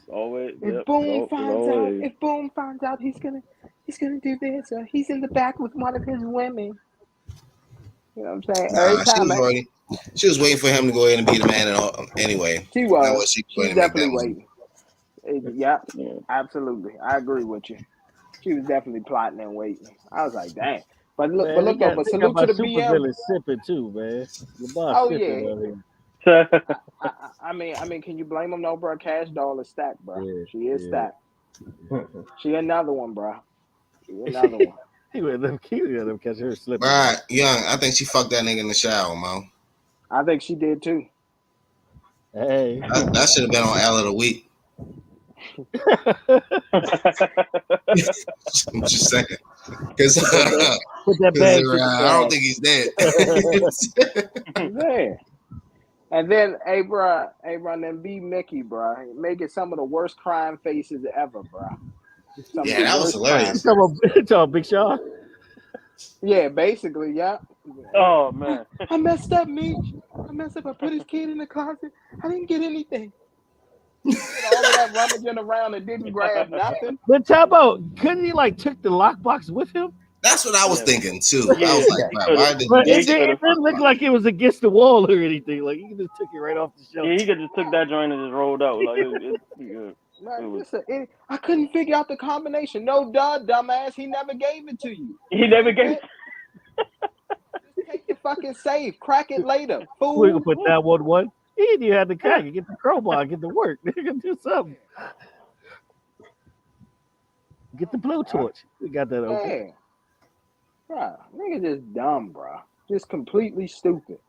Always. If Yep. Boone Always. finds out he's gonna do this, or he's in the back with one of his women. You know what I'm saying? Every Nah, time, man. she was waiting for him to go ahead and be the man and all anyway. She That was. was she She going was to make definitely that money. waiting. Yeah, Yeah. absolutely. I agree with you. She was definitely plotting and waiting. I was like, dang. But Man, they look though. got But they got salute my to the super BM. villain sipping too, man. Lamar Oh sipping yeah. out here. I mean, can you blame him? No, bro. Cash doll is stacked, bro. Yeah, She is yeah. stacked. She another one, bro. She another one. He would them catch her slipping. Right, young. I think she fucked that nigga in the shower, man. I think she did too. Hey. That should have been on L of the Week. I'm just saying. Because Put that bag I don't think he's dead. Yeah. And then, hey, bro, then be Mickey, bro. Making some of the worst crime faces ever, bro. Some Yeah, of the that was worst hilarious. You talking Big Sean? Yeah, basically, yeah. Oh man. I messed up, Meech. I messed up. I put his kid in the closet. I didn't get anything. All of that rummaging around and didn't grab nothing. But talk about, couldn't he like took the lockbox with him? That's what I was Yeah. thinking too. Yeah, I was he like, coulda. why did But he Yeah, it, he take did, coulda. it didn't look like it was against the wall or anything. Like he just took it right off the shelf. Yeah, he could just took that joint and just rolled out. Like it Man, was. listen, I couldn't figure out the combination. No, duh, dumbass. He never gave it to you. He never gave. Just take your fucking safe. Crack it later. We can Fool. put that one. He didn't even have to crack it. Get the crowbar. Get to work. Nigga, do something. Get the blowtorch. We got that open. Yeah. Bruh, nigga just dumb, bro. Just completely stupid.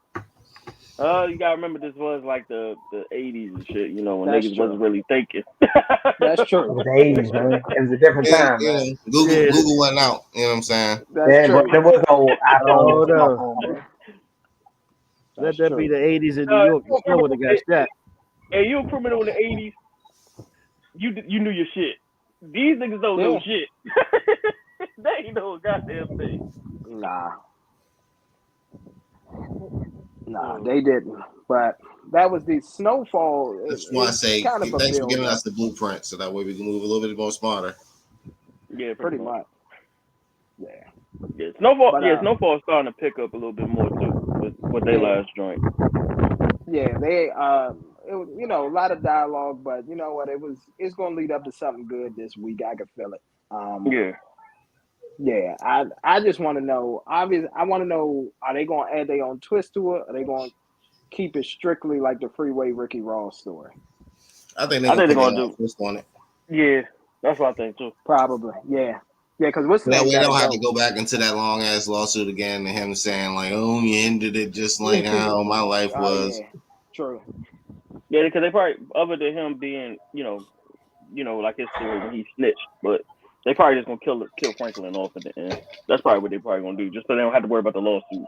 You gotta remember this was like the 80s and shit. You know when That's niggas true. wasn't really thinking. That's It true. was the 80s, man. It was a different And, time, you man. know, Google went out. You know what I'm saying? That's Yeah, true. but there was no iPhone Oh, or no. smartphone, man. Let That's that true. be the 80s in New York. You still would have got shot. Hey, you a criminal in the 80s? You knew your shit. These niggas don't know shit. They ain't know a goddamn thing. Nah, they didn't. But that was the snowfall. I just want to say kind of a thanks for giving build-up. us the blueprint so that way we can move a little bit more smarter. Yeah, Pretty much. Yeah. Yeah, Snowfall. But, Snowfall's starting to pick up a little bit more too with their last joint. Yeah, they it was, a lot of dialogue, but you know what? It's gonna lead up to something good this week. I can feel it. Yeah, I just want to know. Obviously, I want to know: are they gonna add their own twist to it? Are they gonna keep it strictly like the Freeway Ricky Ross story? I think they're gonna do twist on it. Yeah, that's what I think too. Probably, yeah. Because what's that way they don't have to go back into that long ass lawsuit again, and him saying like, "Oh, you ended it just like how my life was." Yeah. True. Yeah, because they probably, other than him being, like his story when he snitched, but they probably just gonna kill Franklin off at the end. That's probably what they probably gonna do, just so they don't have to worry about the lawsuit.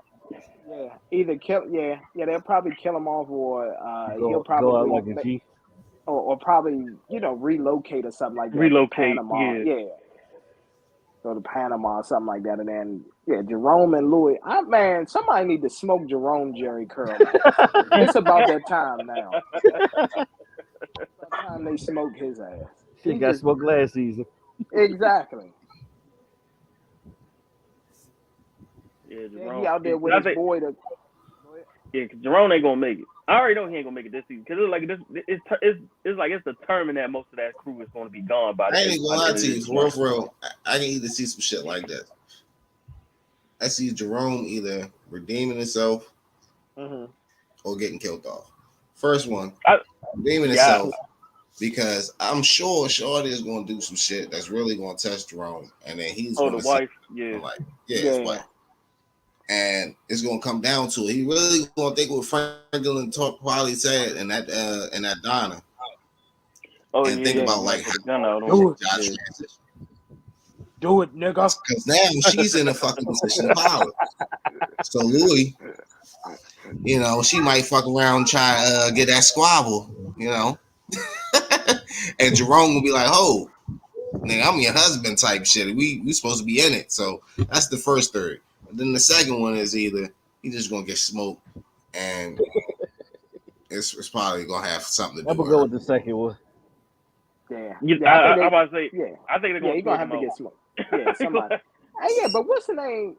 Yeah, either kill. Yeah, they'll probably kill him off, or he'll Go probably out like a G. or probably relocate or something like that. Relocate, Panama. Yeah. Go to Panama or something like that, and then Jerome and Louis. Man, somebody need to smoke Jerome Jerry Curl. It's about that time now. That time they smoke his ass. He got smoked last season. Exactly. Yeah, Jerome. He out there with his boy. Yeah, because Jerome ain't gonna make it. I already know he ain't gonna make it this season because it's like it's determined that most of that crew is gonna be gone by the I ain't gonna lie to you, for real. I can either see some shit like that. I see Jerome either redeeming himself or getting killed off. First one, redeeming himself, because I'm sure Shorty is gonna do some shit that's really gonna test Jerome, and then he's gonna the wife, his wife. And it's gonna come down to it. He really gonna think what Franklin probably said in that Donna. And think about like how Josh transition. Do it, nigga. Because now she's in a fucking position of power. So Louis, she might fuck around and try get that squabble, and Jerome will be like, "Oh, nigga, I'm your husband," type shit. We supposed to be in it. So that's the first third. And then the second one is either he just gonna get smoked, and it's probably gonna have something to do. I'm gonna go with the second one. Yeah, I'm about to say. Yeah, I think they're gonna have to get smoked. Yeah, somebody. Hey, but what's the name?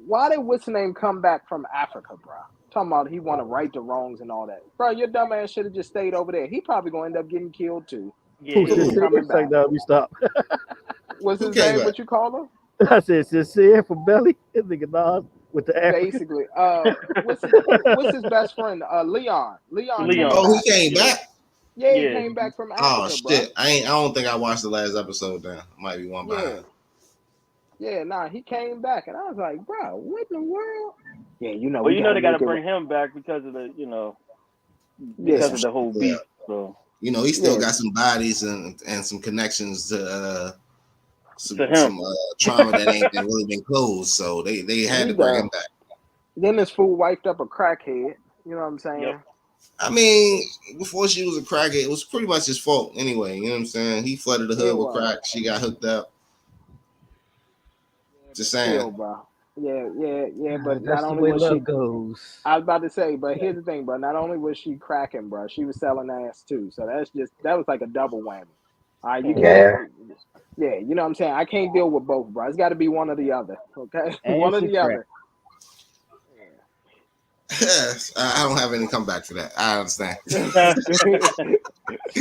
Why did what's the name come back from Africa, bro? Talking about he want to right the wrongs and all that, bro. Your dumb ass should have just stayed over there. He probably gonna end up getting killed too. Yeah, coming back. We stop. What's his name? What you call him? I said sincere from Belly. This nigga Nas with the African. Basically, what's his best friend? Leon. Oh, he came back. Yeah, he came back from Africa. Oh shit! Bro. I don't think I watched the last episode. Then might be one behind. Yeah, nah, he came back, and I was like, bro, what in the world? Yeah, Well, they got to bring him back because of the, because of the whole beef. So he still got some bodies and some connections to some trauma that ain't really been closed. So they had to bring him back. Then this fool wiped up a crackhead. You know what I'm saying? Yep. I mean, before she was a crackhead, it was pretty much his fault anyway. You know what I'm saying? He flooded the hood with crack. She got hooked up. Just saying. Bro. Yeah. But That's not the only way was she, love goes. I was about to say, but here's the thing, bro. Not only was she cracking, bro, she was selling ass too. So that was like a double whammy. All right, you can't. Yeah. Yeah, you know what I'm saying. I can't deal with both, bro. It's got to be one or the other. Okay, And one or she the cracked. other. Yes, I don't have any comeback for that. I understand. She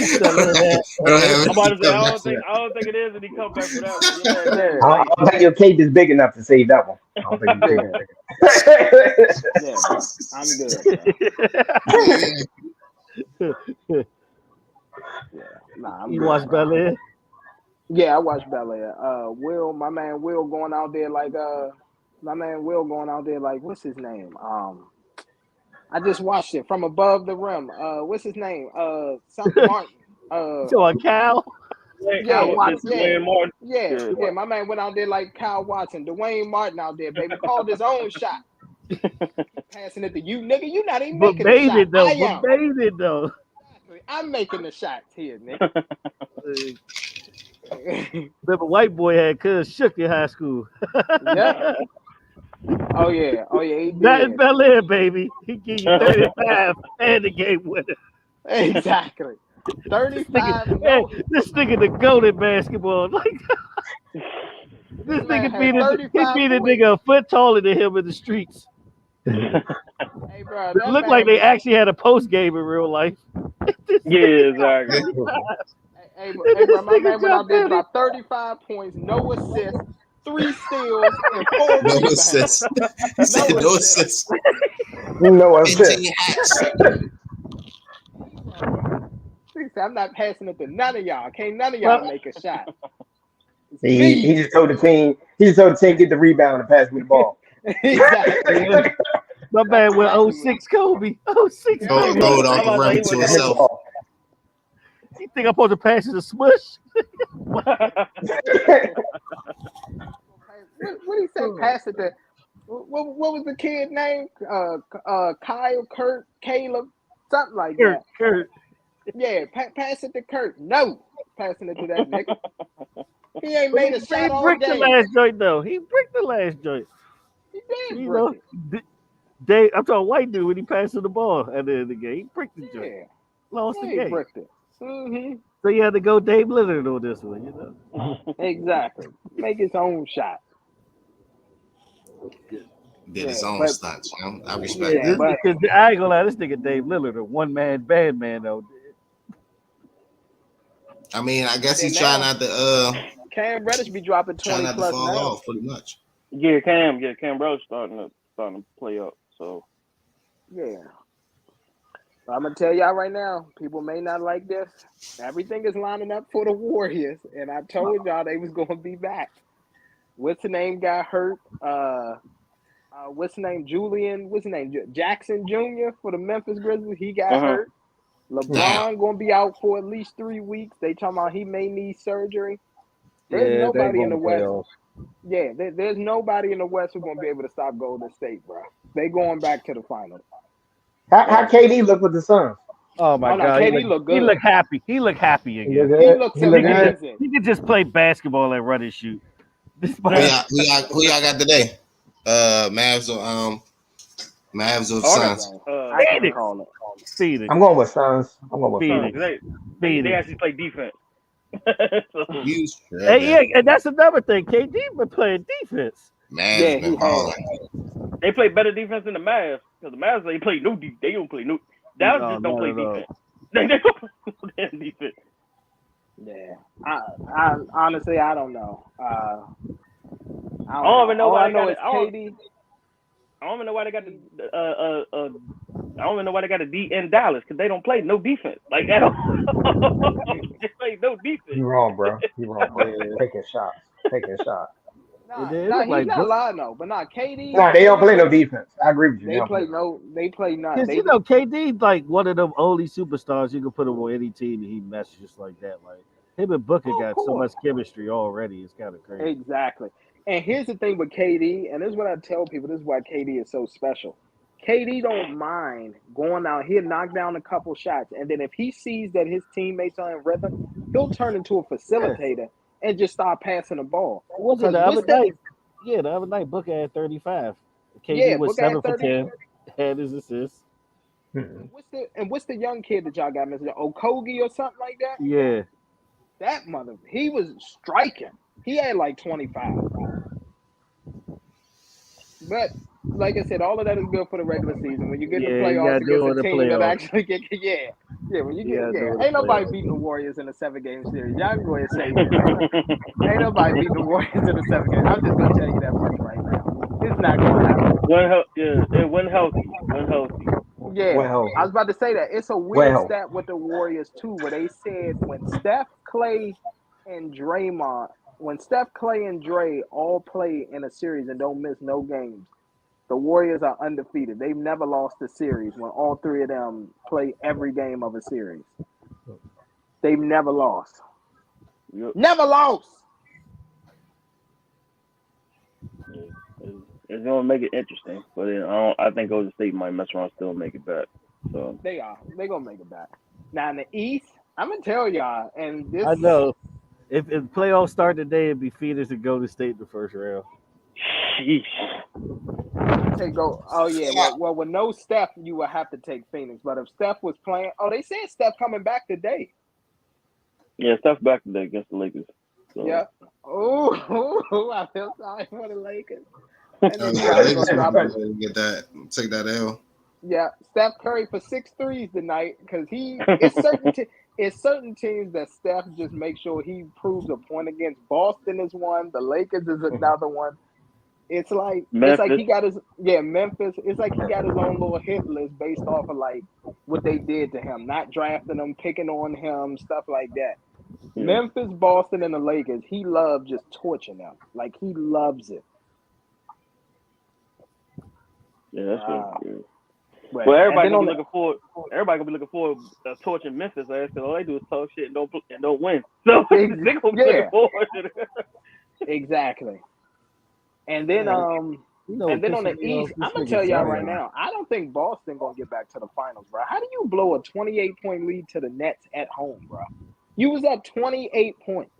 selling that. I don't have I'm about any to say comeback for I don't think it is any comeback for that one. Your man said Yeah, it I like don't think your cape is big enough to save that one. I don't think your cape is big enough. yeah, bro. I'm good, bro. Yeah, nah, I'm You good, watch bro. Bel Air? Yeah, I watched Bel Air. My man Will going out there like what's his name? I just watched it from above the rim. What's his name? Something Martin. So a cow? Yeah, Dwayne Martin. yeah. My man went out there like Kyle Watson, Dwayne Martin out there, baby. Called his own shot. Passing it to you, nigga. You not even But making the made shot. it though. I But am. made it though. Exactly. I'm making the shots here, nigga. Remember, white boy had cuz shook in high school. Yeah. Oh yeah. He Not in did. Bel Air, baby. He give you 35 and the game winner. Exactly. This nigga, 35. hey, No, this nigga the goat at basketball. Like this this man nigga had he 35 beat a points. nigga a foot taller than him in the streets. Hey, bro, It that looked like man they was. actually had a post game in real life. This nigga Yeah, dropped exactly. 35. Hey, bro, This my nigga man went out dropped there, 30. dropped 35 points, no assists, 3 steals, and 4 no rebounds. assist. He said No no assists. assist. No one said. 15 hats. He said, I'm not passing it to none of y'all. Can't none of y'all Well, make a shot. It's He me. just told the team. He just told the team get the rebound and pass me the ball. Exactly. my That's man went exactly what. 06 Kobe. 06 Yeah. Kobe. Throw it off I'm the about to say rim he to went Pass me the himself. ball. You think I'm supposed to pass you the smush? What he say? Pass it to. What was the kid name? Kyle, Kurt, Caleb, something like that. Kurt. Yeah, pass it to Kurt. No, passing it to that nigga. He ain't But made a he shot all bricked the game. last joint though. He bricked the last joint. He did You brick know, it. Dave, I'm talking white dude when he passed the ball at the end of the game. He bricked the joint. Yeah, Lost the he game. bricked it. Mm-hmm. So you had to go Dave Lillard on this one, you know. Exactly. Make his own shot. Did his Yeah, own but stunts. You know? I respect Yeah, yeah, that. but because I ain't gonna lie, this nigga Dave Lillard, a one man band man though. I mean, I guess then he's trying now not to Cam Reddish be dropping trying 20 not to plus fall now. off pretty much. Cam Rose starting to play up. So Yeah. But I'm gonna tell y'all right now, people may not like this. Everything is lining up for the Warriors, and I told y'all they was gonna be back. What's the name got hurt? What's the name? What's the name? Jackson Jr. for the Memphis Grizzlies. He got hurt. Damn. LeBron gonna be out for at least 3 weeks. They talking about he may need surgery. There's Yeah, they ain't nobody in going the to West. playoffs. Yeah, there's nobody in the West who's gonna be able to stop Golden State, bro. They going back to the finals. How KD look with the Suns? Oh my Oh no, god, KD look good. he look happy. He look happy He again. look He good. looks He look good. amazing. He could just play basketball and run and shoot. This Who y'all got today? Mavs or Suns. Suns. I can't Phoenix. call it. Phoenix. I'm going with Suns. Phoenix. they actually play defense. So, You Hey, yeah, and that's another thing. KD been playing defense. Mavs Yeah, been he balling. they play better defense than the Mavs because the Mavs they play no defense. They don't play no. Dallas just don't play defense. They don't play no damn defense. Yeah. I honestly I don't know. I don't even know All why I they know got is it. I KD. don't even know why they got the I don't even know why they got a D in Dallas because they don't play no defense like at all. They play no defense. You wrong, bro. You wrong, bro. Yeah. Taking shots. Taking shots. Nah, he's not lying though. But KD. No, they don't play no defense. I agree with you. They play none. Because you know, KD like one of them only superstars you can put him on any team and he messes just like that. Like him and Booker got so much chemistry already. It's kind of crazy. Exactly. And here's the thing with KD, and this is what I tell people. This is why KD is so special. KD don't mind going out. He'll knock down a couple shots, and then if he sees that his teammates are in rhythm, he'll turn into a facilitator and just start passing the ball. Was it the other night? Yeah, the other night Booker had 35. KD Yeah, was Booker had 7 for 30. 10, had his assists. Mhm. What's the young kid that y'all got, Mr. Okogie or something like that? Yeah, That mother, he was striking. He had like 25. But like I said, all of that is good for the regular season. When you get in the yeah, you playoffs gotta against do it a in the team that playoffs. actually get when you You get gotta do it in the ain't nobody playoffs. beating the Warriors in a 7-game series. Y'all can go ahead and say that. Ain't nobody beating the Warriors in a 7 game. I'm just gonna tell you that much right now. It's not gonna happen. When healthy, when healthy. Yeah, Well, I was about to say that. It's a weird well, stat with the Warriors too, where they said when Steph, Clay, and Draymond, when Steph, Clay, and Dre all play in a series and don't miss no games, the Warriors are undefeated. They've never lost a series when all three of them play every game of a series. They've never lost. Yep. Never lost. Yeah. It's gonna make it interesting, but I think Golden State might mess around still and make it back. So They are. They gonna make it back. Now in the East, I'm gonna tell y'all, and this I know. If playoffs start today, it'd be Phoenix and Golden State in the first round. sheesh. you take go. Oh yeah. Well, with no Steph, you would have to take Phoenix. But if Steph was playing, oh, they said Steph coming back today. Yeah, Steph's back today against the Lakers. So Yep. Oh, I feel sorry for the Lakers. And Oh then yeah, Giannis they gonna just drop might it. get that, take that L. Yeah, Steph Curry for 6 threes tonight because it's certain teams that Steph just makes sure he proves a point against. Boston is one, the Lakers is another one. It's like Memphis. he got his Memphis. It's like he got his own little hit list based off of like what they did to him, not drafting him, picking on him, stuff like that. Yeah, Memphis, Boston, and the Lakers, he loves just torching them. Like he loves it. yeah, that's good. Uh, Yeah. but Well, and everybody then gonna on be the looking forward. Everybody gonna be looking forward torching Memphis ass because all they do is talk shit and don't win. So they gonna be looking yeah, forward to it. exactly. And then Man, you know what on the pisses me off? East, This I'm gonna nigga tell y'all right Zion. now, I don't think Boston gonna get back to the finals, bro. How do you blow a 28-point lead to the Nets at home, bro? You was at 28 points.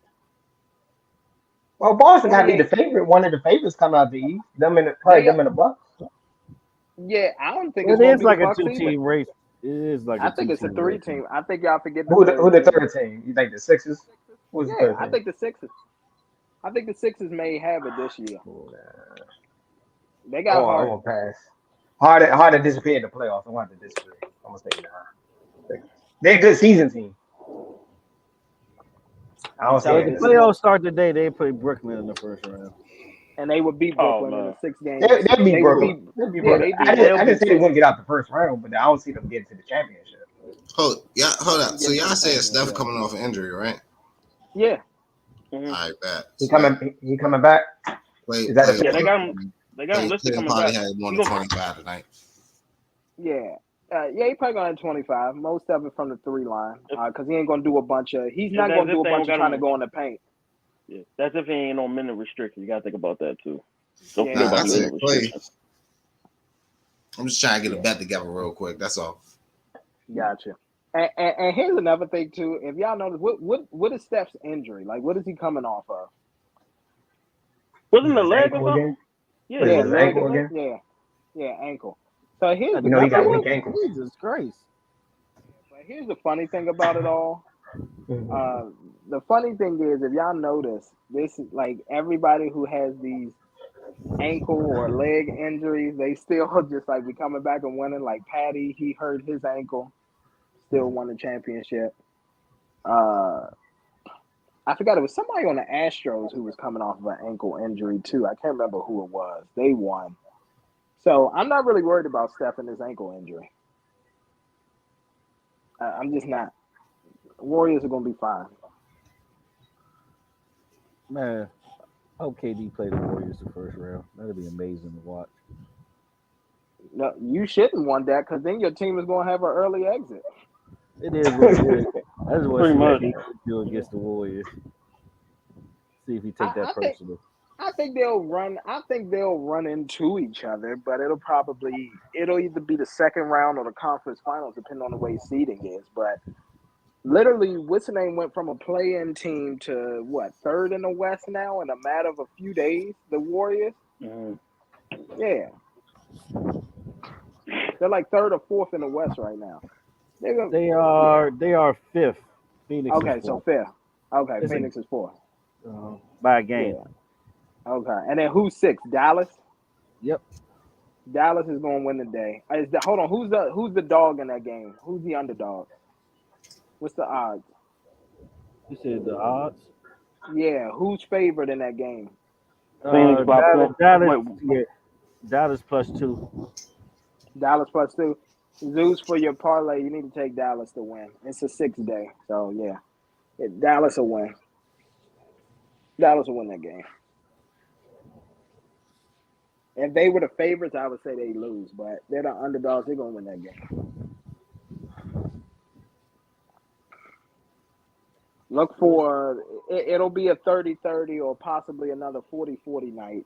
well, Boston got to be the 28. favorite. One of the favorites coming out the East. Probably They them in the Bucks. Yeah, I don't think it's It gonna is be the like a Bucks either. two-team race. It is like a I think it's a two-team three race. team. I think y'all forgetting the Who third the team. third team? You think the Sixers? Who's the Yeah, third I team? think the Sixers. I think the Sixers may have it this year. They got I'm Harden. gonna pass. Hard to disappear in the playoffs. I want to disappear. I'm gonna say nah. They're a good season team. I I'm don't see Well, telling if that the you, this it's year. playoffs going start today, they play Brooklyn in the first round. and they would beat Oh Brooklyn in the no, 6 games. They beat They would Brooklyn. beat They beat yeah, Brooklyn. they yeah, beat they'll I Brooklyn didn't be say they six. wouldn't get out the first round, but I don't see them getting to the championship. Hold up. And So getting to y'all the said Steph championship. coming off an injury, right? Yeah. hmm All right, bet. He So that coming. He coming back. Is that a yeah. They thing? got him. They got him listed He'll coming probably back. have more He than gonna 25 tonight. Yeah. Yeah, he probably gonna have 25. Most of it from the 3 line. Because he ain't gonna do a bunch of he's if not that's gonna if do a they don't bunch of got trying to him. go in the paint. Yeah, that's if he ain't on minute restriction. You gotta think about that too. Don't forget Yeah. Nah, about I the I'm minute said Clay. restriction. I'm just trying to get a yeah, bet together real quick. That's all. gotcha. And here's another thing too. If y'all notice, what is Steph's injury? Like, what is he coming off of? Wasn't Is the his leg or ankle something? again? Yeah, What is Yeah, wasn't his the leg leg. or ankle something? again? Yeah, ankle. So here's God, You the know he knock got here's on weak the wood. ankles. Jesus Christ. but here's the funny thing about it all. Mhm. Uh, the funny thing is, if y'all notice, this is like everybody who has these ankle or leg injuries, they still just like be coming back and winning. Like Patty, he hurt his ankle, still won the championship. Uh, I forgot it was somebody on the Astros who was coming off of an ankle injury too. I can't remember who it was. They won. So I'm not really worried about Steph and his ankle injury. I'm just not. Warriors are gonna be fine. Man, I hope KD play the Warriors the first round. That'd be amazing to watch. No, you shouldn't want that because then your team is gonna have an early exit. It is what it is. I just want to Pretty see what much. KD do against the Warriors. See if he take that I think personal. I think they'll run. I think they'll run into each other, but it'll either be the second round or the conference finals, depending on the way seeding is. But Literally, what's the name went from a play-in team to what, third in the West now in a matter of a few days. The Warriors, Mhm. yeah, they're like third or fourth in the West right now. They're gonna, yeah. They are fifth. Phoenix is Okay, so fourth. fifth. Okay, It's a, Phoenix is fourth. by a game. Yeah. Okay, and then who's sixth? Dallas. Yep. Dallas is going to win the day. Hold on, who's the dog in that game? Who's the underdog? What's the odds? You said the odds. Yeah, who's favored in that game? Phoenix by Dallas, 4. Dallas, Wait, yeah, Dallas +2. Dallas +2. Zeus, for your parlay, you need to take Dallas to win. It's a 6-day, so yeah, Dallas will win. Dallas will win that game. If they were the favorites, I would say they lose, but they're the underdogs. They're gonna win that game. Look for it'll be a 30-30 or possibly another 40-40 night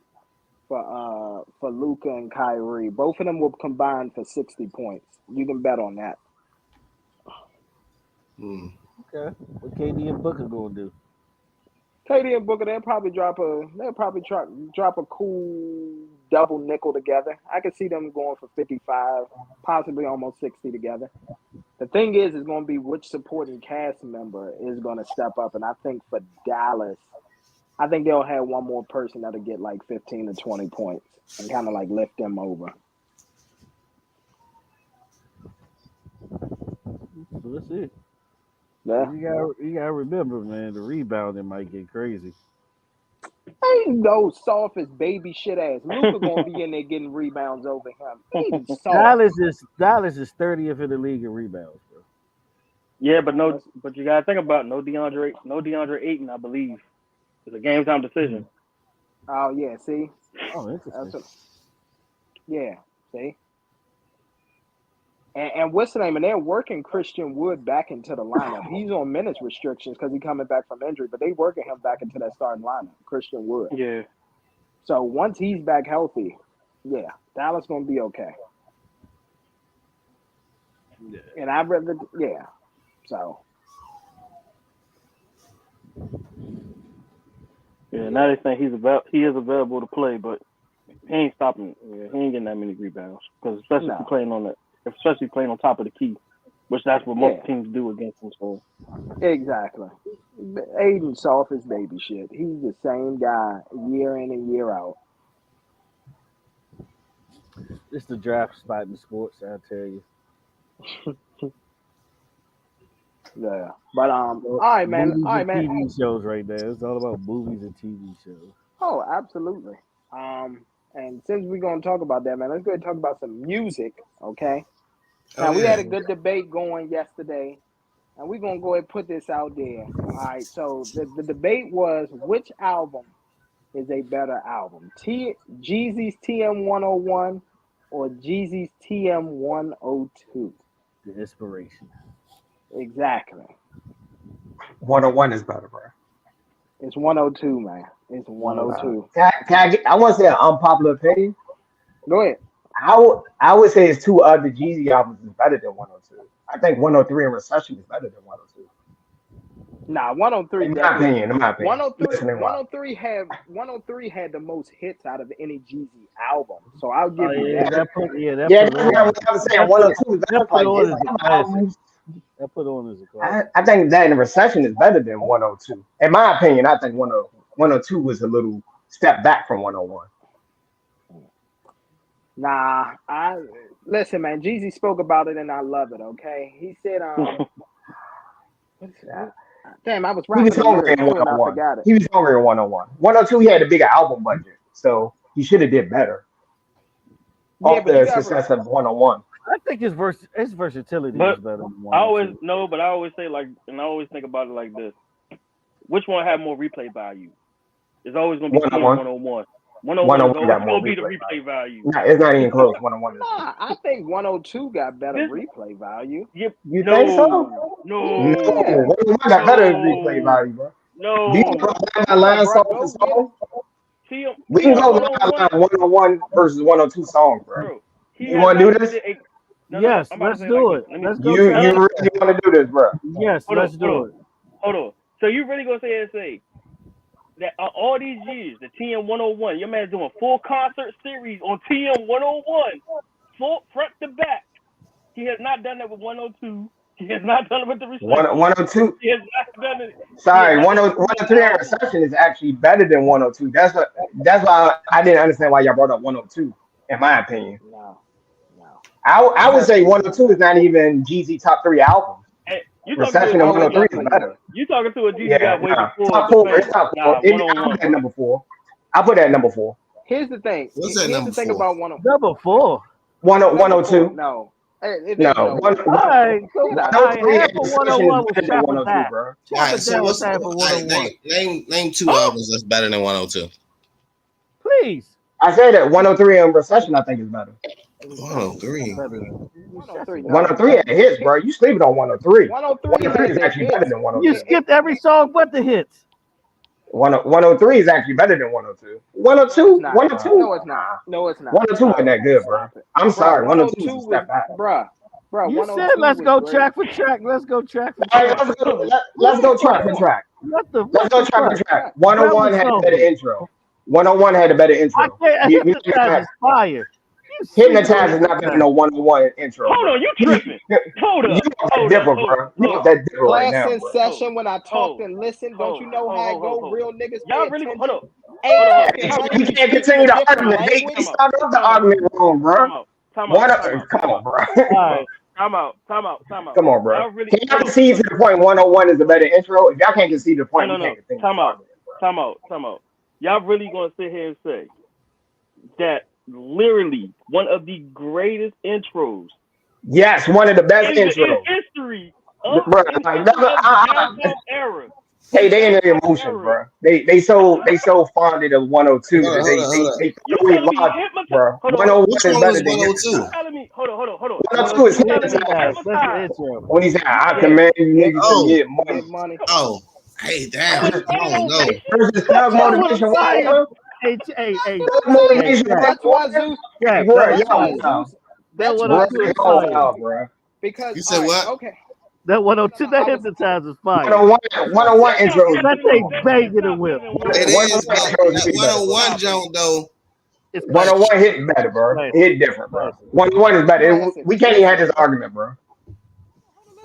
for Luka and Kyrie. Both of them will combine for 60 points. You can bet on that. Okay. What KD and Booker gonna do? KD and Booker, they'll probably drop a cool double nickel together. I could see them going for 55, possibly almost 60 together. The thing is going to be which supporting cast member is going to step up. And I think for Dallas, I think they'll have one more person that'll get like 15 to 20 points and kind of like lift them over. So let's see. Yeah. You gotta remember, man, the rebounding might get crazy. Ain't no soft as baby shit ass. Luka gonna be in there getting rebounds over him. Ain't soft. Dallas is 30th in the league in rebounds, bro. yeah, but you gotta think about no DeAndre Ayton, I believe. It's a game time decision. Oh yeah, see. Oh, interesting. Yeah, see. And what's the name? And they're working Christian Wood back into the lineup. He's on minutes restrictions because he's coming back from injury, but they working him back into that starting lineup, Christian Wood. Yeah. So once he's back healthy, yeah, Dallas gonna be okay. Yeah. And I'd rather, yeah. So. Yeah, now they think he is available to play, but he ain't stopping. Yeah, he ain't getting that many rebounds because especially if you're playing on top of the key, which that's what most teams do against him. So. Exactly. Aiden soft as baby shit. He's the same guy year in and year out. It's the draft spot in sports, I tell you. Yeah, but all right, man. Movies All right, and man. TV shows right now. It's all about movies and TV shows. Oh, absolutely. And since we're gonna talk about that, man, let's go ahead and talk about some music, okay? Now we had a good debate going yesterday, and we're gonna go ahead and put this out there. All right, so the debate was which album is a better album, Jeezy's TM 101 or Jeezy's TM 102? The inspiration. Exactly. 101 is better, bro. It's 102, man. It's 102. I want to say an unpopular opinion. Go ahead. I would say it's two other Jeezy albums is better than 102. I think 103 and Recession is better than 102. Nah, 103. In my opinion. 103 had the most hits out of any Jeezy album. So I'll give you that. That's what I was saying. 102 is that put on as a classic. I think that in Recession is better than 102. In my opinion, I think 102 was a little step back from 101. Nah, listen, man. Jeezy spoke about it, and I love it. Okay, he said, damn, I was rapping. He was hungry in 101. He was hungry in 101. 102, he had a bigger album budget, so he should have did better. Yeah, off the success of 101. I think his versatility is better than 102. I always say and I always think about it like this: which one had more replay value? It's always going to be 101. 101 is always going to be the replay value. No, it's not even close. 101 is. I think 102 got better replay value. You think so? No. 101 got better replay value, bro. No. You can go my line song to song. We can go line 101 versus 102 songs, bro. You want to do this? Yes, I'm about let's to say do like it. this. Let me. Let's go You track. really want to do this, bro? Yes, Hold on, let's do it. Hold on. So you really gonna say that all these years, the TM 101, your man's doing full concert series on TM 101, full front to back. He has not done that with 102. He has not done it with the reception. 102. He has not done it. Sorry, He has not done it with the 103 and album. reception is actually better than 102. That's why I didn't understand why y'all brought up 102. In my opinion, No, no. I would say 102 is not even Jeezy top 3 albums. Hey, you talking to a Reception and Oh, it's 103 is definitely better. not. you talking to a G Yeah, got way nah. before Top the 4. It's fans. top 4. Nah, I 101. put that number 4. I put that number 4. Here's the thing. What's that Here's number the thing for? about Number 4. 102. No, No, there's no way. All right, so Get out all of right, here. 103 half and of reception 101 is was better than Trap or 102, Die. bro. All Trap or right, so Die was what's half of all right, 101. name 2 albums that's better than 102. Please. I said that 103 and recession I think is better. 103. Better than 103, no. 103 had hits, bro. You sleeping on 103. 103 103 has is the actually better hits. than You 102. skipped every song but the hits. 103 is actually better than 102. No, it's 102, not. 102, No, it's not. No, it's not. 102 wasn't that good, bro. Stop it. I'm Bruh, sorry, 102 was 102 a was, step back. bruh, You said 102 let's was go great. track for track. Let's go track for All right, track. let's go track for track. Let's go track for track. 101 had a better intro. 101 had a better I intro. can't. Hypnotize is fire. You Hypnotize is not better than no 101 intro. Hold bro. on, you tripping. Hold You up. off that Hold dipper, up. bro. You Hold off up. that dipper right Class now, in bro. session when I talked and listened. Don't you know how it go? Hold. Real niggas Y'all pay really attention. hold up. Ain't Hold talking on. You can't continue the argument. They started off the argument wrong, bro. Time out. Come on, bro. Time out. Come on, bro. Y'all really Can y'all concede to the point 101 is a better intro? If y'all can't concede to the point, No. we can't continue Time the out. argument, bro. Time out. Y'all really gonna sit here and say that literally one of the greatest intros Yes, one of the best in intros. history Bro, of the downtown era. Hey, they in their emotions, bro. They so fonded of 102 Hold that on. they You throw it telling me logic, hypnotized? bro. Hold on. 101 Which is one better was than 102? You hypnotized. telling me? Hold on. 102 is You telling me hypnotized. That's the hypnotized? intro. When he said, I command you niggas to Oh, get money. Get money. oh, hey, damn. With I standing don't know. ovation? Versus Thug That was Motivation, what, fire. bro? Hey, Thug Motivation, Jack. what, That's why boy? Zeus. Hey, Jack, bro, that was That's y'all why fire. wild. Zeus. That That's why 102 Bro, was Zeus y'all fire. wild, bro. Because You said what? okay. That 102, that I was hypnotize was fire. 101 intros. That thing banging the whip. It 101 is, but intros that be better, bro. 101 jump though, It's classic. 101 hit better, bro. Classic. It hit different, bro. Classic. 101 is better. Classic. We can't even have this argument, bro.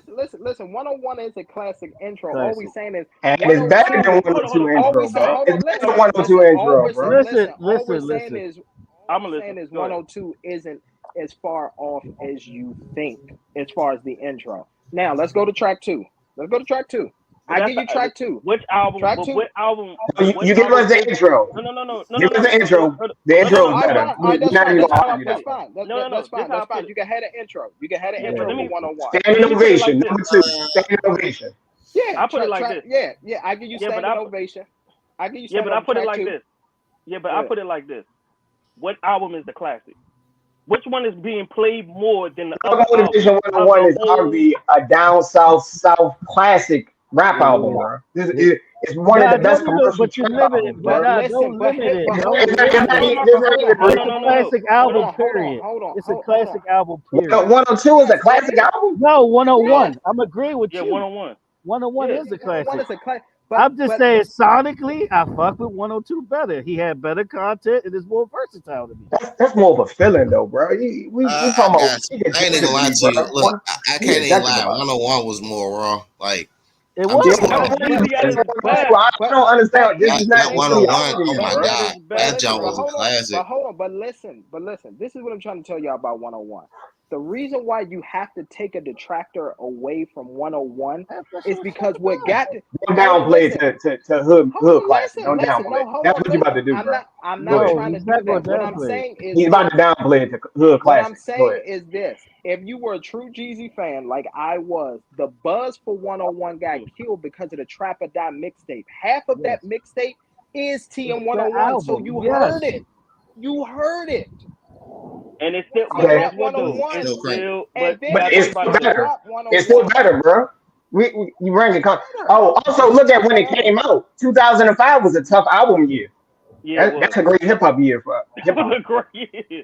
Listen. 101 is a classic intro. All we Classic. saying is And it's better than 102 all we intro, say. bro. Hold It's on. better Listen. than 102 All intro, we're bro. saying. Listen. All we're Listen. saying is. I'm All gonna we're saying listen. is Go ahead. 102 isn't as far off as you think as far as the intro. Now let's go to track 2. I give you track 2. Which album? Track But 2. what album? You give us the intro. No. Give us the intro. The intro is better. All right, We're not even gonna argue that's that, bro. fine. No. That's fine. You can have an intro. You can have an intro But let me. for 101. Standing Let me put it like ovation. this. Number 2. Standing ovation. Yeah, I put it like this. Yeah. I give you Yeah, but standing I- ovation. I give you Yeah, standing but I put it track like 2. this. Yeah, but Yeah. I put it like this. What album is the classic? Which one is being played more than the other Motivation album? 101 is arguably a down south classic rap album, bro. It's one of the best commercial but you trap limit it. albums, But bro. don't limit it. But Don't hold limit on. it. It's a classic album, period. Hold on. It's a classic album, period. 102 is a classic album? No, 101. I'm agreeing with Yeah, you. 101. 101 Yeah. is a 101 classic. is a classic. I'm just saying, sonically, I fuck with 102 better. He had better content and is more versatile to me. That's more of a feeling, though, bro. We I talking about. got you. I ain't even gonna lie to you. Look, I can't even lie. Bro. 101 was more raw. Like, It I'm was. just That was Jeezy at his best. I don't understand. This is not that really 101. arguing, Oh my bro. god, that jump was a Hold classic. on. But listen. This is what I'm trying to tell y'all about 101. The reason why you have to take a detractor away from 101 is because what got to Don't downplay to hood classic. Don't downplay. That's what you about to do, bro. I'm not trying to do that. What I'm saying is he's about to downplay it to hood classic. What I'm saying is this: if you were a true Jeezy fan like I was, the buzz for 101 got killed because of the Trap or Die mixtape. Half of that mixtape is TM 101, so you heard it. You heard it. And it's still, Okay. guess what though? It's still, but it's still better. It's still better, bro. You bring it. Also look at when it came out. 2005 was a tough album year. Yeah, that's a great hip hop year for hip hop. Great year.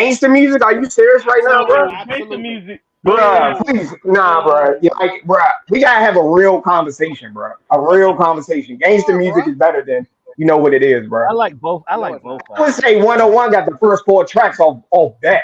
gangster music? Are you serious right now, bro? Absolutely, Gangster absolutely. music. Bruh, Oh, please, nah, bruh. Yeah, like, bruh, we gotta have a real conversation, bruh. A real conversation. Gangster Nah, music bro. is better than you know what it is, bruh. I like both. I No, like it's both not. I would albums. say 101 got the first 4 tracks off that.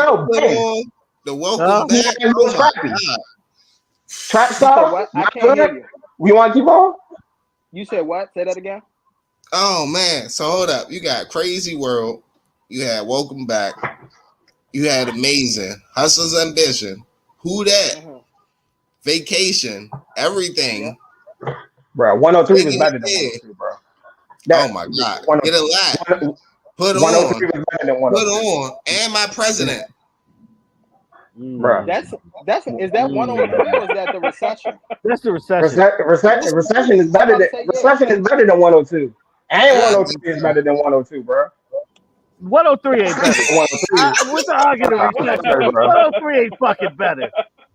12 put Ben. on the welcome Huh? He back. had a Oh little my scrappy. god! Trap You said star? what? I Not can't hear good? you. We want to keep on? You said what? Say that again. Oh man! So hold up, you got Crazy World, you had Welcome Back, you had Amazing, Hustler's Ambition, Who That, Mm-hmm. Vacation, Yep. Everything. Bro, 103 was Nigga, better than yeah. 102, bro. Oh That my god! one, Get a lot. one, Put 103 on. was better than Put 102. on. And My President. Bruh. Is that 103 or is that the recession? That's the recession. Recession is better than Say, recession is better than 102. And Yeah, I 103 is better than 102, bro. 103 ain't better. 103. What's the argument of recession? 103 ain't fucking better.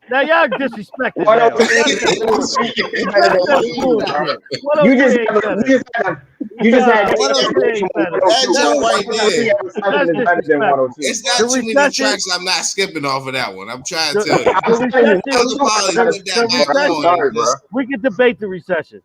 Now y'all disrespecting now. 103 is better than That's 102, bro. bullshit. You 103 just ain't had better. you just had Nah, 103 ain't better. That joint right there. Recession is better than 102. It's not The too many recession- tracks I'm not skipping off of that one. I'm trying to The- tell you. the recession- Other Polly put that back recession- on. Sorry, and bro. just- We can debate the recession.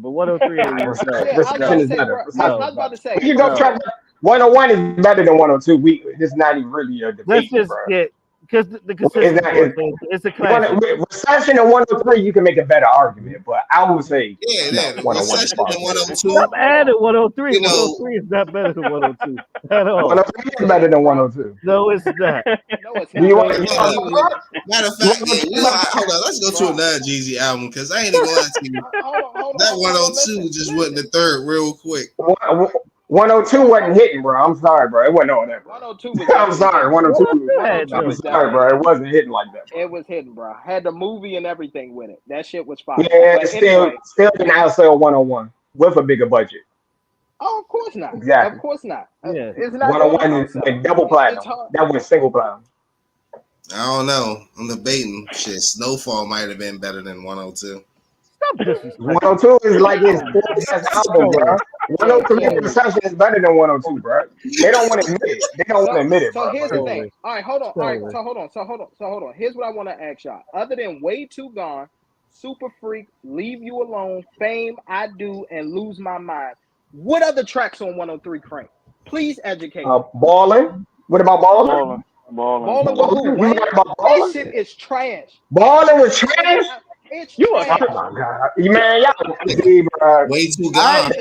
But 103 ain't better. Recession is better. I was about to say. We can go track 101 is better than 102. It's not even really a Let's debate, just bro. get because the consistency. It's a classic. Recession and 103, you can make a better argument, but I would say Yeah, the 101 is recession far in better. 102. Stop adding 103. You know- 103 is not better than 102 at all. 103 is better than 102. No, it's not. No, it's Do you not. want Matter of fact, hold on, let's go to another Jeezy album because I ain't even gonna lie to you. Hold on. That 102 just went the third real quick. 102 wasn't hitting, bro. I'm sorry, bro. It wasn't on that, bro. 102 was. I'm sorry. 102. I'm sorry, bro. It wasn't hitting like that. It was hidden, bro. Had the movie and everything with it. That shit was fire. Yeah, But still can outsell 101 with a bigger budget. Oh, of course not. Exactly. Of course not. Yeah. It's not 101 is like double platinum. That was single platinum. I don't know. I'm debating. Shit, Snowfall might have been better than 102. Stop disrespecting. 102 is like his fourth best album, bro. 103 in Recession is better than 102, bro. They don't want to admit it. They don't want to admit it, So bro. here's the thing. All right, hold on. All right, so hold on. Here's what I want to ask y'all. Other than Way Too Gone, Super Freak, Leave You Alone, Fame, I Do, and Lose My Mind, what other tracks on 103 crank? Please educate me. Ballin'. What about Ballin'? Ballin' with who? You heard about That Ballin'? shit is trash. Ballin' was trash? It's You are trash. Oh my god, man, y'all crazy, bro. Way Too I Gone.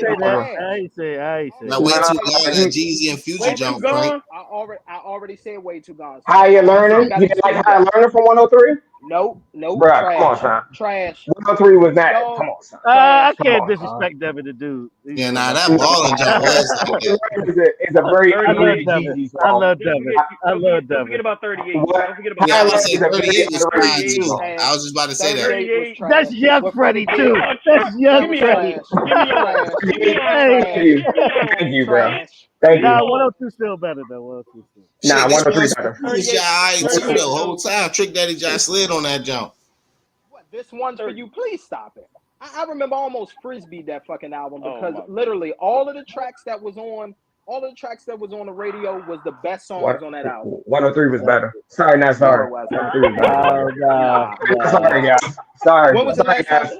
ain't say that. I ain't say Now, Way Too Gone, that Jeezy and Future Way Too jump, Gone? right? I already said Way Too Gone. Higher Learning? You didn't like Higher Learning from 103? Nope. Bruh, Trash. come on, son. Trash. 103 was that. No. Come on, son. I Come can't on, disrespect Devin the dude. Yeah, nah, that Ballin' jump was like that. It's a very I love underrated Devin. Jeezy I song. love Devin. I love Don't Devin. forget about 38. What? Don't forget about Yeah, I was Higher saying Learning is a 38 was very fine underrated too. song. I was just about to say that. 38 was trash. That's young With Freddie 38 too. That's young Give me Freddie. Thank you, bro. Trash. Thank Nah, you. 102 still better though. 102 still. Nah, Shit, 103 this better. was your eye too the whole time. Trick Daddy Josh slid on that jump. What? This one's for you. Please stop it. I remember almost frisbeed that fucking album Oh, because my literally all of the tracks that was on the radio was the best songs on that album. 103 was better. Sorry, not sorry. No, it 103 was better. Nah. Sorry, guys. Sorry. When was the Sorry, last guys. time?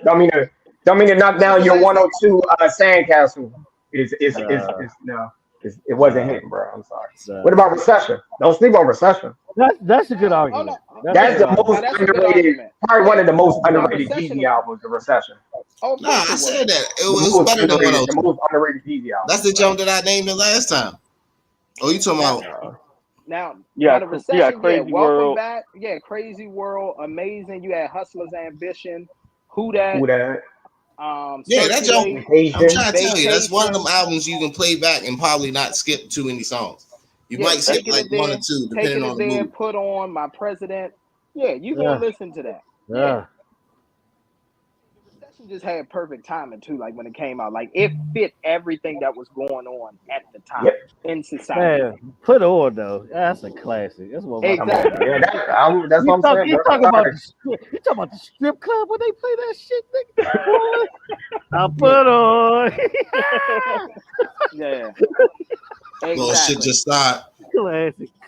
Don't mean to knock down was your the last 102 Sandcastle. It wasn't hitting, bro. I'm sorry. What about Recession? Don't sleep on Recession. That's a good argument. That's the most That's a good underrated, argument. probably one of the most Yeah, underrated Recession- Jeezy albums, The Recession. Oh, Nah, I said that. It was better than The 102. most underrated Jeezy album. That's the jump that I named it last time. Oh, you talking about? Now, Yeah, the Recession, Crazy Welcome World. Back. Yeah, Crazy World, Amazing. You had Hustler's Ambition, Who That, Who that? Yeah, that jump. Circulate. I'm trying to tell you, that's one of them albums you can play back and probably not skip too many songs. You might skip Taking like It There, one or two, depending Taking on It the There, mood. Put On, My President. Yeah, you gonna listen to that. Yeah. Recession just had perfect timing too. Like when it came out, like it fit everything that was going on at the time in society. Man, Put On though. That's a classic. That's what Exactly. Yeah, that's what I'm saying. You bro. talking about the strip club when they play that shit, nigga? Boy, I put on. Yeah. Little shit Exactly. just start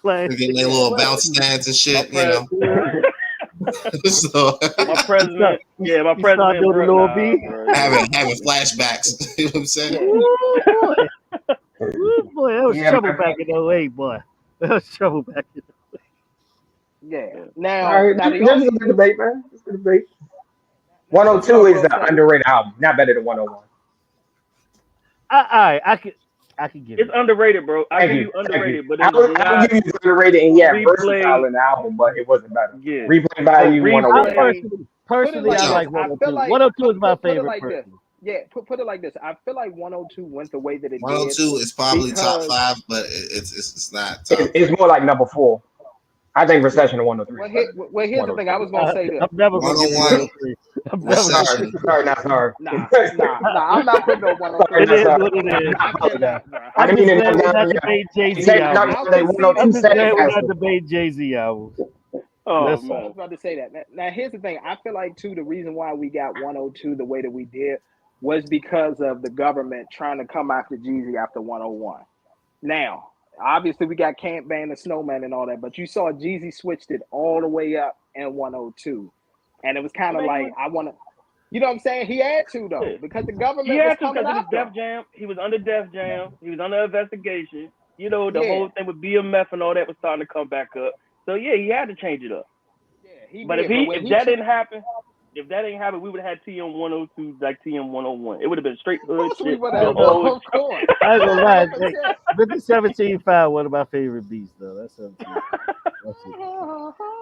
Classic. getting their little bounce stance and shit, you know. So My president, my You start president, doing the little nah, beat? bro. having flashbacks. You know what I'm saying? Ooh, boy. Ooh, boy, that was Yeah, trouble man. back in 08, boy. That was trouble back in 08. Yeah. Now, All right, now this the is only a good debate, man. This is a good debate. 102 is the underrated album, not better than 101. I could give It's it. underrated, bro. I Thank give you. you Thank underrated, you. but I it's would not. give you underrated and Replay. versatile in the album, but it wasn't better. Yeah. Replay value, Replay. 101. Personally, like I this. like I 102. feel like 102 is my put it favorite like this. personally. Yeah, put it like this. I feel like 102 went the way that it 102 did. is probably top because- 5, but it's not top. It's more like number 4. I think Recession of 103. Well, here's the thing. I was gonna say this. I'm never gonna get 101. 103. I'm never gonna Recession. get Sorry, not sorry. Nah. I'm not putting no 103. it. Is Sorry, what it is. I cannot, bro. I I'm didn't just mean to glad knock we're down not your. debating Jay He Z said albums. knock down the I'm 102 just glad we're not Saturday. debating Jay Z albums. Oh That's I man. was about to say that. Now, here's the thing. I feel like too the reason why we got 102 the way that we did was because of the government trying to come after Jeezy after 101. Now, obviously, we got Can't Ban the Snowman and all that, but you saw Jeezy switched it all the way up in 102, and it was kind of like I want to, you know what I'm saying? He had to though Yeah. because the He government was had to coming because it was after him. Def Jam. He was under Def Jam. He was under investigation. You know, the Yeah. whole thing with BMF and all that was starting to come back up. So yeah, he had to change it up. Yeah, he But did. if that didn't happen, we would have had TM 102 like TM 101. It would have been straight of hood course we shit. would have. Of course. I ain't gonna lie. 100%. Hey, 5017 one of my favorite beats though. That's 17. That's it.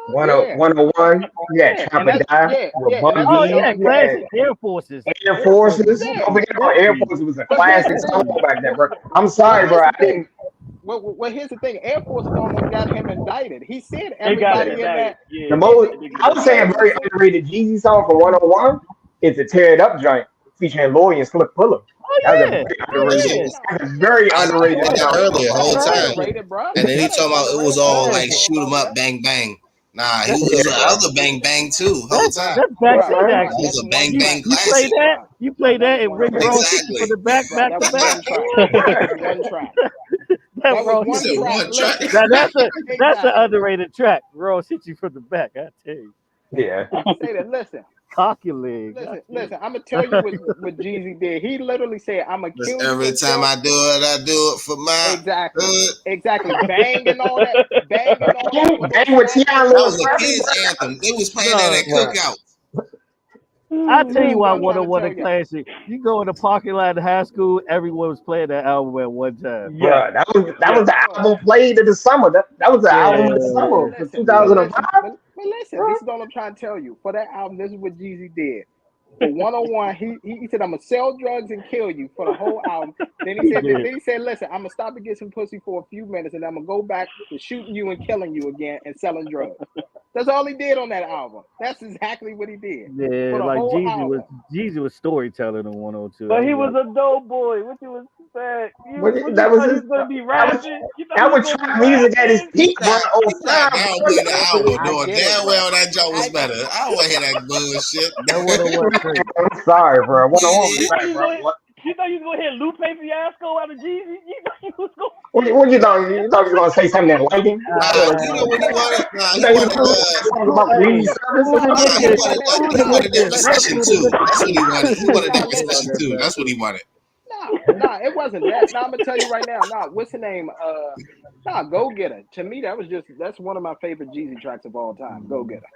101. Yeah, Yeah, Chopper and that's Die. and that's Oh what yeah, y'all classic Air Forces. Air Forces. Yeah. Don't forget about Air Forces. Was a But here's classic the song thing. back then, bro. I'm sorry, bro. I didn't. Well, here's the thing. Air Forces almost got him indicted. He said They got everybody it. in that. Yeah, The most, they I would say a very underrated Jeezy song for 101 is the Tear It Up joint featuring Lloyd and Slip Puller. Oh That was a yeah. very Oh underrated. yeah. That's a very I underrated said that song. earlier, the whole That ain't time. underrated, bro. And then he That ain't talking about it was underrated. all I like don't shoot know 'em about up, that. bang bang. Nah, it was the other bang bang too, whole time. That's That's backseat right. That action. was a bang You bang you play classic. that? You play that and Rick Right. Ross hit you Exactly. from the back Right, to that was back. one track. That was one track. That That was Ross He one hit said you. track. one track. Listen. Now that's an Exactly. underrated track. Ross hit you from the back. I tell you, Yeah. I'm gonna say that. Listen. cock your leg. Listen. I'm gonna tell you what Jeezy did. He literally said, "I'm gonna kill you." Every time I do it for my Exactly. hood. Exactly. Bang and all that. Bang and all that. With Bang with T.I. That Lil was a Scrappy, kids bro. anthem. They was playing that No, at Bro. cookout. I tell you That's why what I'm trying to 101 a tell you. classic. You go in the parking lot in high school, everyone was playing that album at one time. Yeah. Bro, that was the album played in the summer. That was the album of the summer for Listen, 2005. but listen, this is all I'm trying to tell you. For that album, this is what Jeezy did. For 101, he said, "I'm gonna sell drugs and kill you" for the whole album. Then he said, "Listen, I'm gonna stop and get some pussy for a few minutes, and I'm gonna go back to shooting you and killing you again and selling drugs." That's all he did on that album. That's exactly what he did for Yeah, the like whole album. Jeezy was storytelling in 102. But he was a dope boy. What you expect? But You that was thought he his. was gonna be That was rapping? You thought he that was was gonna be trap music at his rapping? peak, bro. He sat '05, downplay the album, I doing get it, damn bro. well that joke was better. I don't want to hear that bullshit. That 101 straight. I'm sorry, bro. 101 was You thought right, you was bro. gonna you thought you was gonna hit Lupe Fiasco out of Jeezy? You thought you was gonna What you thought? You thought he was gonna say something enlightening? You know what he wanted? Nah, You he thought he was wanted gonna say something about community service? Who the nah, nigga? Who the he wanted that nigga? recession Who too. the That's what he wanted. He wanted that Nah, listen. recession too. That's what he wanted. Nah, it wasn't that. Nah, I'm gonna tell you right now. Nah, what's the name? Go Getter. To me, that's one of my favorite Jeezy tracks of all time. Go Getter.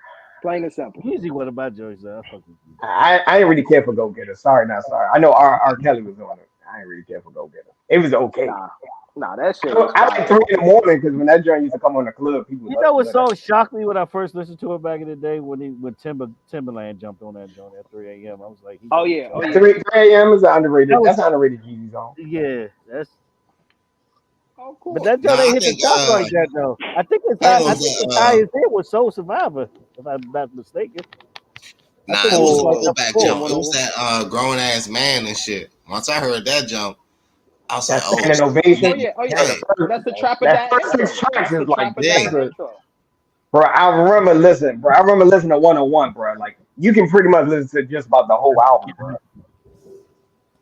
Plain and simple. Jeezy one of my joints. I fuck with you. I ain't really care for Go Getter. Sorry, not sorry. I know R. Kelly was on it. I ain't really care for Go Getter. It was okay. Nah, that shit was I like 3 in the morning because when that joint used to come on the club, people. You know what song shocked me when I first listened to it back in the day when Timberland jumped on that joint at 3 a.m. I was like, Oh yeah. 3 a.m. is underrated. That's an underrated Jeezy song. Yeah, that's. Oh, cool. But that joint ain't hit the top like that though. I think it's highest hit was Soul Survivor, if I'm not mistaken. Nah, it was a pullback jump. It was that grown ass man and shit. Once I heard that jump, I was like, oh, standing ovation. Oh yeah. That's the Trapper That Die first 6 tracks is like dang. Bro, I remember listening to 101, bro. Like you can pretty much listen to just about the whole album, bro.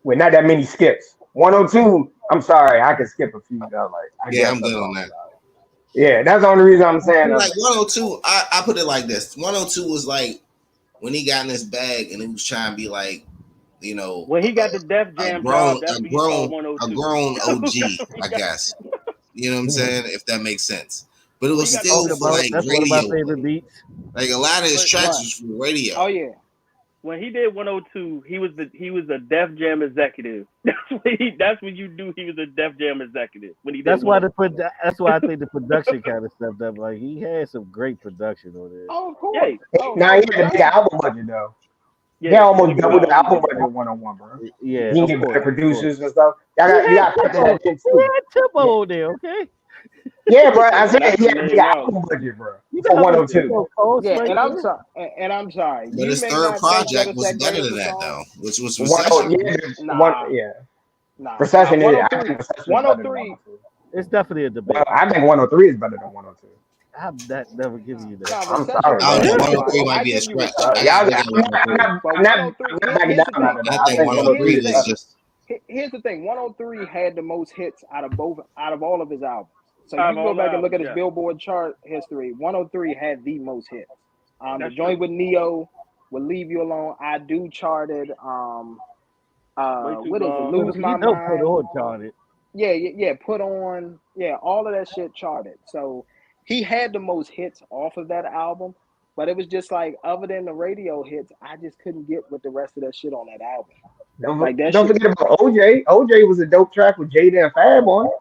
With not that many skips. 102, I'm sorry, I can skip a few. Like, I'm good on that. Yeah, that's the only reason I'm saying. Like 102, I put it like this: 102 was like when he got in his bag and he was trying to be like, you know, when he got the Def Jam job, that's when he saw 102. A grown OG, I guess. You know what I'm saying? If that makes sense. But it was still for like that's radio. One of my favorite beats. Like a lot of his tracks was for radio. Oh yeah. When he did 102, he was a Def Jam executive. That's when you knew he was a Def Jam executive. When he did that's why I think the production kind of stepped up. Like he had some great production on there. Oh, cool. Hey. Now he had a big album budget though. Yeah, almost double the album budget with 101, bro. Yeah, you can get better producers and stuff. You got to put that in too. We had Timbo on there, okay? Yeah, bro. I said That's he $1 had a big million. album budget, bro. You For know how much 102. it costs Yeah, right and I'm there? sorry, and I'm sorry. But You his may third not think that project it's was that great better of than a that song. though, which was One oh Recession. yeah, Nah, yeah. nah. Recession is. I 103, think Recession is better than 103. 102. It's definitely a Well, debate. I think 103 is better than 102. I'm that never giving you that. Nah, I'm recession sorry, is I don't better man. know. than Really? 103 everybody. might I be a give you stretch. recession, I Y'all, gotta look at 103. but I'm not 103. backing Here's down the out thing. of I that. I think think Here's 103 the 103 is is thing. better. just Here's the thing. 103 had the most hits out of all of his albums. So Out you of can go all the back and look albums, at his yeah. Billboard chart history. 103 had the most hits. The That's joint true. with Neo will leave you alone. I do charted. Way too What is it? long. Lose My You know, put Mind. on on it. Yeah. Put on. Yeah, all of that shit charted. So he had the most hits off of that album. But it was just like, other than the radio hits, I just couldn't get with the rest of that shit on that album. Like that Don't shit. forget about OJ. OJ was a dope track with Jada and Fab on it.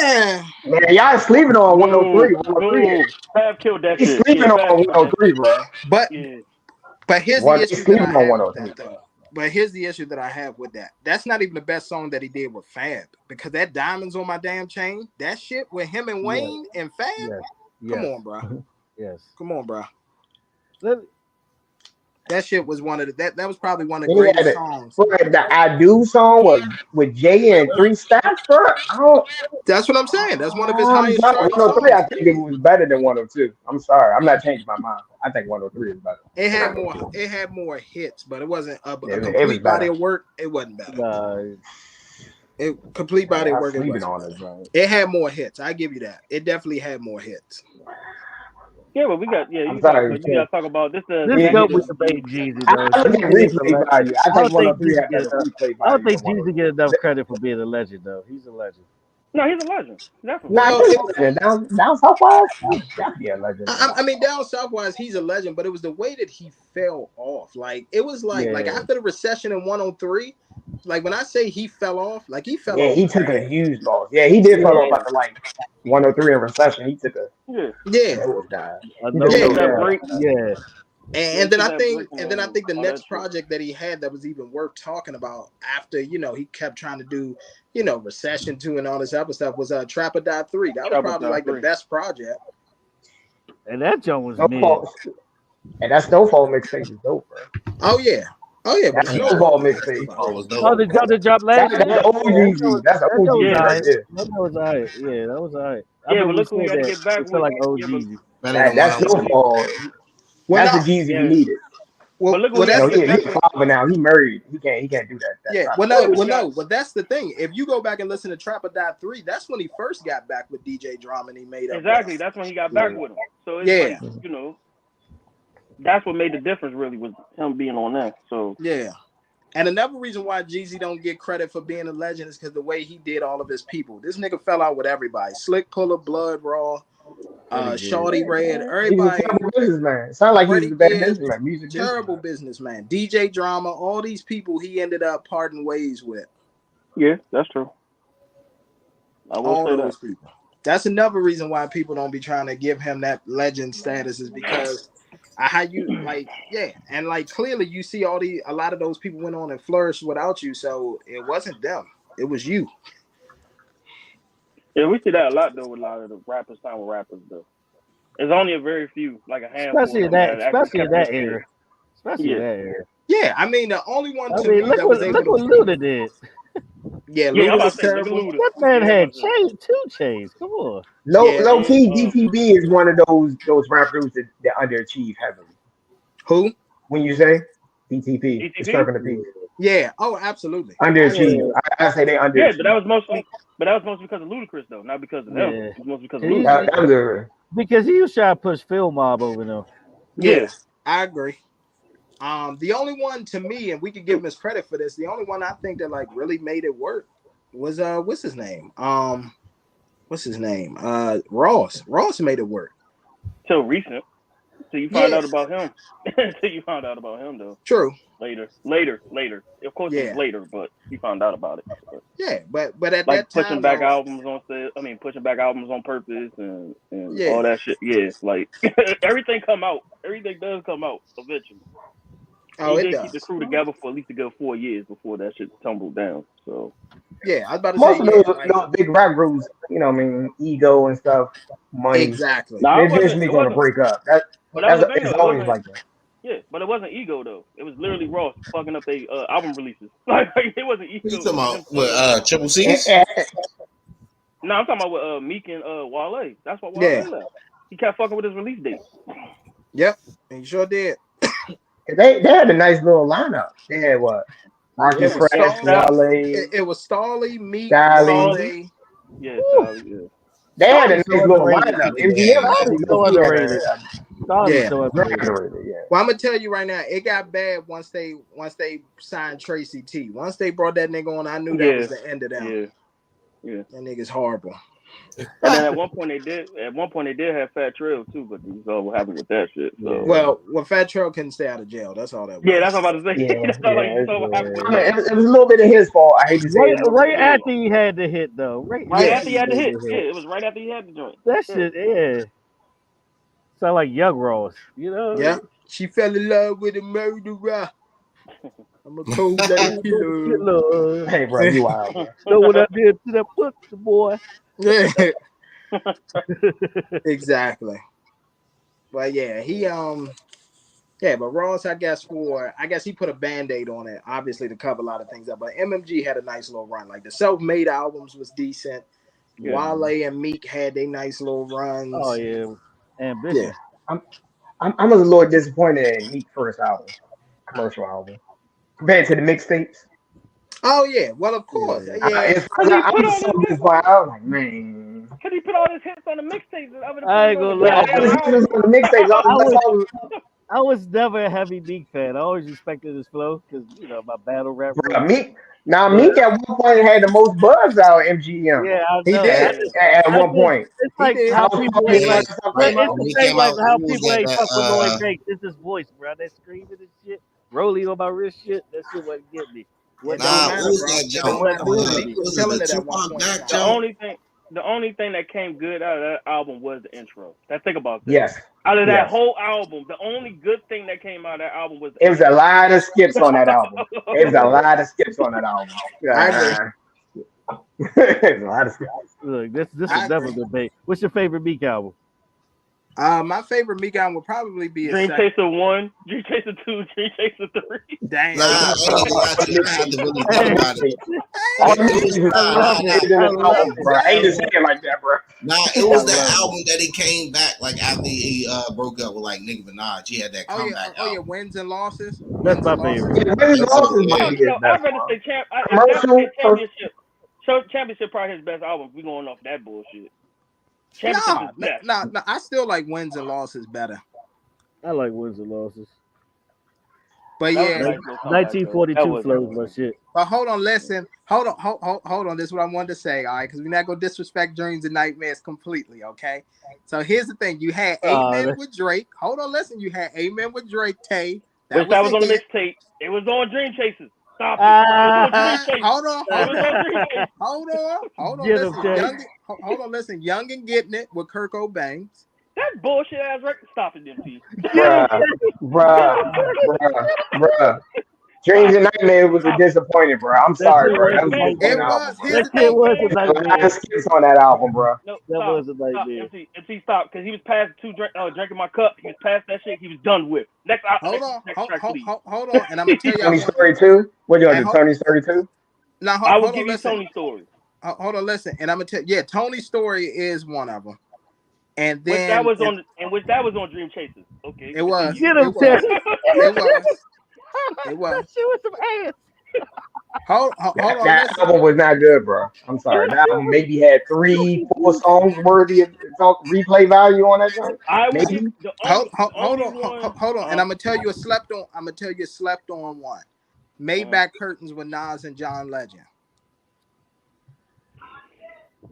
Yeah. Man, y'all sleeping on Boo. 103. 103. Boo. Fab killed that He's shit. sleeping Yeah, Fab on killed that 103, shit. bro. But Yeah. But here's the One, he's issue that I sleeping on have with 103, that bro. though. But here's the issue that I have with that. That's not even the best song that he did with Fab, because that Diamonds on My Damn Chain, that shit with him and Yes, Wayne and Fab. yes, Come yes, on, bro. yes. Come on, bro. Let- That shit was one of the that was probably one of the Then he had greatest it. songs. Bro, the I Do song with Jay and Three Stacks, bro. I don't. That's what I'm saying. That's one of his I'm highest sorry. charting 103, songs. I think it Period. was better than 102. I'm sorry. I'm not changing my mind. I think 103 is better. It had more. It had more hits, but it wasn't a It was complete body better. of work. It wasn't better. Nah, It complete Man, body of I'm work. It sleeping wasn't on better. this, bro. It had more hits. I give you that. It definitely had more hits. Yeah, but we got I'm sorry. but you gotta talk about this this Yeah, this goat this with the baby Jeezy I though. look at Jeezy is a replay legend. value. I I think don't think 103 Jeezy had get better enough. replay I don't value than think Jeezy 102. get enough credit for being a legend though. He's a legend. No, he's a legend. Definitely. Nah, Well, he's it, a legend. Down southwise, he's definitely a legend. I mean, down southwise, he's a legend, but it was the way that he fell off. Like, it was like Yeah, after the recession in 103, like when I say he fell off, like he fell Yeah, off he took a bad. huge loss. Yeah, he did fall off Yeah. after like 103 in recession. He took a Yeah. Yeah, nosedive. a He took a He nose took yeah. that dive. nosedive. break. Yeah, Yeah, he And then took I that break think, and then I think the all that next shit. project that he had that was even worth talking about after, he kept trying to do, Recession 2 and all this other stuff was Trap or Die 3. That was Trapper probably Die like the 3. best project. and that joint was mid. Snowfall, and that Snowfall mixtape is dope, bro. Oh yeah. But That the yeah, Snowfall Snowfall was mixtape. oh, fire. was Oh, dope. the joint that dropped last That's year. the OG Yeah, Jeezy. That's the that joint OG was Yeah. right alright. there. That joint was alright. Yeah, that was alright. I Yeah, but remember we look who he said had to that. get back It felt with. like Yeah, but OG. Better than That 102. Snowfall. Well, That's the no, Jeezy we yeah. needed. But look who well, he had that's to No, the get he back a with. father now. He married. He can't do that Yeah, trap well, shit. Yeah, no, but well, you got no, but that's the thing. If you go back and listen to Trap or Die 3, that's when he first got back with DJ Drama and he made up with exactly. him. That's when he got Yeah. back with him. So it's Yeah, like, that's what made the difference really with him being on that. So yeah. And another reason why Jeezy don't get credit for being a legend is because the way he did all of his people. This nigga fell out with everybody. Slick Puller, Blood Raw, Really good. Shorty Red, He was a everybody. terrible businessman. Sound like he was Freddie a bad Gibbs, businessman, music terrible businessman. businessman. DJ Drama, all these people he ended up parting ways with. yeah, that's true. I will All say that. those people. That's another reason why people don't be trying to give him that legend status, is because how you and like clearly you see a lot of those people went on and flourished without you, so it wasn't them, it was you. Yeah, we see that a lot though with a lot of the rappers, time with rappers though. There's only a very few, like a handful Especially of in them that, that actually especially in kept that their shit. era. Especially in Yeah. that era. Yeah, I mean the only one I to mean, me that was able look what to Luda did. yeah, Yeah, I'm Luda about was to say, look at terrible. Luda. That man Yeah, I'm had about to say. two chains. Come on. Yeah, Low and key, DPB is one of those rappers that underachieve heavily. who? When you say DTP, DTP? disturbing the peace, Yeah, oh absolutely. underachieve. Yeah, I say they Yeah, but that underachieve. was mostly because of Ludacris though, not because of them. yeah. It was mostly because of He's, Ludacris. That was a because he was trying to push Phil Mob over them. Yeah, Yeah. I agree. The only one to me, and we could give him his credit for this, the only one I think that like really made it work was what's his name? Ross. Ross made it work. Till recent. Till you find Yeah, out about him. Till you found out about him though. true. Later. Of course it was Yeah, later, but you found out about it. But, yeah, but at like that pushing time back though, albums on sale. I mean, pushing back albums on purpose and yeah, all that shit. Yeah, like everything come out. Everything does come out eventually. Oh, he it did keep the does. crew together for at least a good 4 years before that shit tumbled down. So Yeah, I was about to say Most of yeah, like those big rap groups, you know, what I mean, ego and stuff, money, exactly. now they're it wasn't. eventually It going to wasn't. break up. But that was the thing It's though. It always wasn't. like that. Yeah, but it wasn't ego though. It was literally Ross fucking up their album releases. Like it wasn't What you ego. It talking was about him with fucking up their. Triple And, C's? and, No, I'm talking about with Meek and Wale. That's why Yeah. Wale left. He kept fucking with his release date. Yep, he sure did. they had a nice little lineup. They had what? Rocky It was Fresh, Starly. Wale, It was Starly, Meek, Styles. Wale. Yeah, Sally. Yeah. They had a Starly's nice so little underrated. lineup. Yeah, MGM man. had a Starly's so he had underrated. Starly's Yeah. so very underrated. underrated. Yeah. Well, I'm gonna tell you right now, it got bad once they signed Tracy T. Once they brought that nigga on, I knew that was the end of them. Yeah. That nigga's horrible. And then at one point they did have Fat Trail too, but you saw what happened with that shit. So Well, Fat Trail couldn't stay out of jail. That's all that was. yeah, that's what I'm about to say. Yeah, That's all you saw what happened with I mean, that. it was a little bit of his fault. I hate to say it. Right after he had the hit though. Right Yeah. After he had the hit. Yeah, it was right after he had the joint. That shit, yeah. Sound like Young Ross, you know? Yeah. She fell in love with a murderer. I'm a cold-blooded killer. Killer. Hey, bro, you wild. Bro. Know what I did to that pussy boy? Yeah. Exactly. But yeah, but Ross, I guess he put a band-aid on it, obviously to cover a lot of things up. But MMG had a nice little run. Like the self-made albums was decent. Yeah. Wale and Meek had their nice little runs. Oh yeah. Ambition. Yeah. I'm a little disappointed in Meek's first album, commercial album, compared to the mixtapes. Oh yeah, well of course. Yeah. Yeah. I was so disappointed. I was like, man. Cause he put all his hits on the mixtapes. I ain't gonna Yeah, lie. all his hits was on the mixtapes. I was never a heavy Meek fan. I always respected his flow because my battle rap. Bro, Meek at one point had the most buzz out of MGM. Yeah, I He know. did. At one point. It's like did. how House people Party ain't like. and stuff It's like the He same came like out, how who was people that, ain't fuck with Lloyd Banks. It's his voice, bro. That screaming and shit, rolling on my wrist, shit. That shit wouldn't get me. What Nah, don't what matter, was bro. that It joke? don't matter. Was Meek was it killing the it at one Tupac point. back in time. joke? The only thing that came good out of that album was the intro. Now think about that. Yes. Out of that Yes. whole album, the only good thing that came out of that album was the It was a lot of skips on that album. It was a lot of skips on that album. I agree. It was a lot of skips. Look, this I is never debate. What's your favorite Meek album? My favorite Meek album would probably be a Dream second. Chaser 1, Dream Chaser 2, Dream Chaser 3. Damn. Nah, I ain't gonna lie to you. I had to really think about it. All It the was- niggas I love it. I love it. bro. I hate to say it like that, bro. Nah, it was I that love it. album that he came back like after he broke up with like Nicki Minaj. He had that Oh yeah, comeback oh yeah, album. wins and losses. That's my Wins and favorite. Yeah, Wendy Lawson might No, be his I'd best rather one. say Commercial, Championship. Championship probably his best album. We going off that bullshit. Championship is best. No. I still like wins and losses better. I like wins and losses. But That was yeah, a nice little comeback, though. 1942 That was flows my shit. but hold on, listen. Hold on. This is what I wanted to say, all right? Because we're not gonna disrespect Dreams and Nightmares completely, okay? So here's the thing: you had Amen with Drake. Hold on, listen. You had Amen with Drake. Tay. Which that was on the hit. mixtape. It was on Dream Chasers. Stop it. It was on Dream Chasers. Hold on. It was on Dream Chasers. Hold on. Get 'em, Listen, Tay. hold on. Listen, Young and Getting It with Kirk O'Banks. That bullshit ass record. Stop it, DMT. Bruh. Dreams and Nightmares was a disappointment, bro. I'm sorry, bro. That was a It disappointing was. album, bro. That shit was a A lot nightmare. of skips on that album, bro. No, That stop. was a nightmare. MC, stop. Because he was past drinking my cup. He was past that shit. He was done with. Next track, please. Hold on. And I'm gonna tell you. Tony Story 2? What you gonna do, Tony Story 2? Now, I will hold give on, you listen. Tony's story. Hold on, listen. And I'm gonna tell you, yeah, Tony's Story is one of them. And then Which that was on Dream Chasers. Okay. It was. Get him, It was. That shit was some ass. Hold on. That Listen. album was not good, bro. I'm sorry. That album maybe had 3-4 songs worthy of replay value on that joint. I will Maybe. give the Hold only on. one. Hold on. And I'm gonna tell you a slept on one. Maybach Curtains with Nas and John Legend.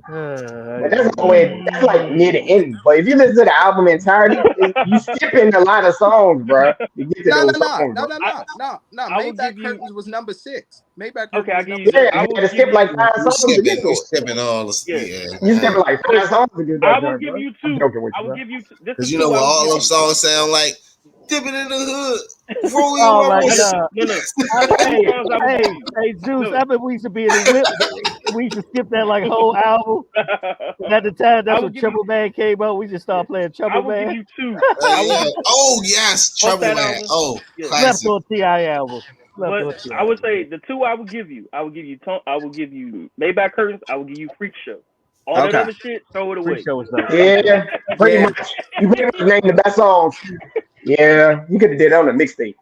But that's like near the end. But if you listen to the album entirety, you skipping a lot of songs, bro. You get to those songs. No. I will Maybach give you- Curtains was number 6. Maybach Okay, Curtains I give was you. number Yeah, I you will had to skip give like you. 5 You songs to get to skipping it. all the Yeah. You skipping like 5 songs to get that I will joint, give bro. you I'm two. joking with I you, will bro. give you. This Because is you know two what I will all give them you. songs sound like? dipping in the hood. Before we Oh my almost God. Look, Hey, songs I would hey, give you. hey, Zeus, Look. I bet we used to be in the whip. We used to skip that like whole album. And at the time, I that's will when give you. Trouble Man came out. We just started playing I Trouble will give Man. you two. I will yeah. give Oh yes, off Trouble that Man. album. Oh, Yeah. Slept classic. on T.I. album. Slept But on T.I. I would say the two I would give you. I will give you. I will give you Maybach Curtains. I will give you Freak Show. All that Okay. other shit, throw it Free away. show was dope. Yeah, pretty Yeah. much. You pretty much named the best songs. Yeah, you could have did that on a mixtape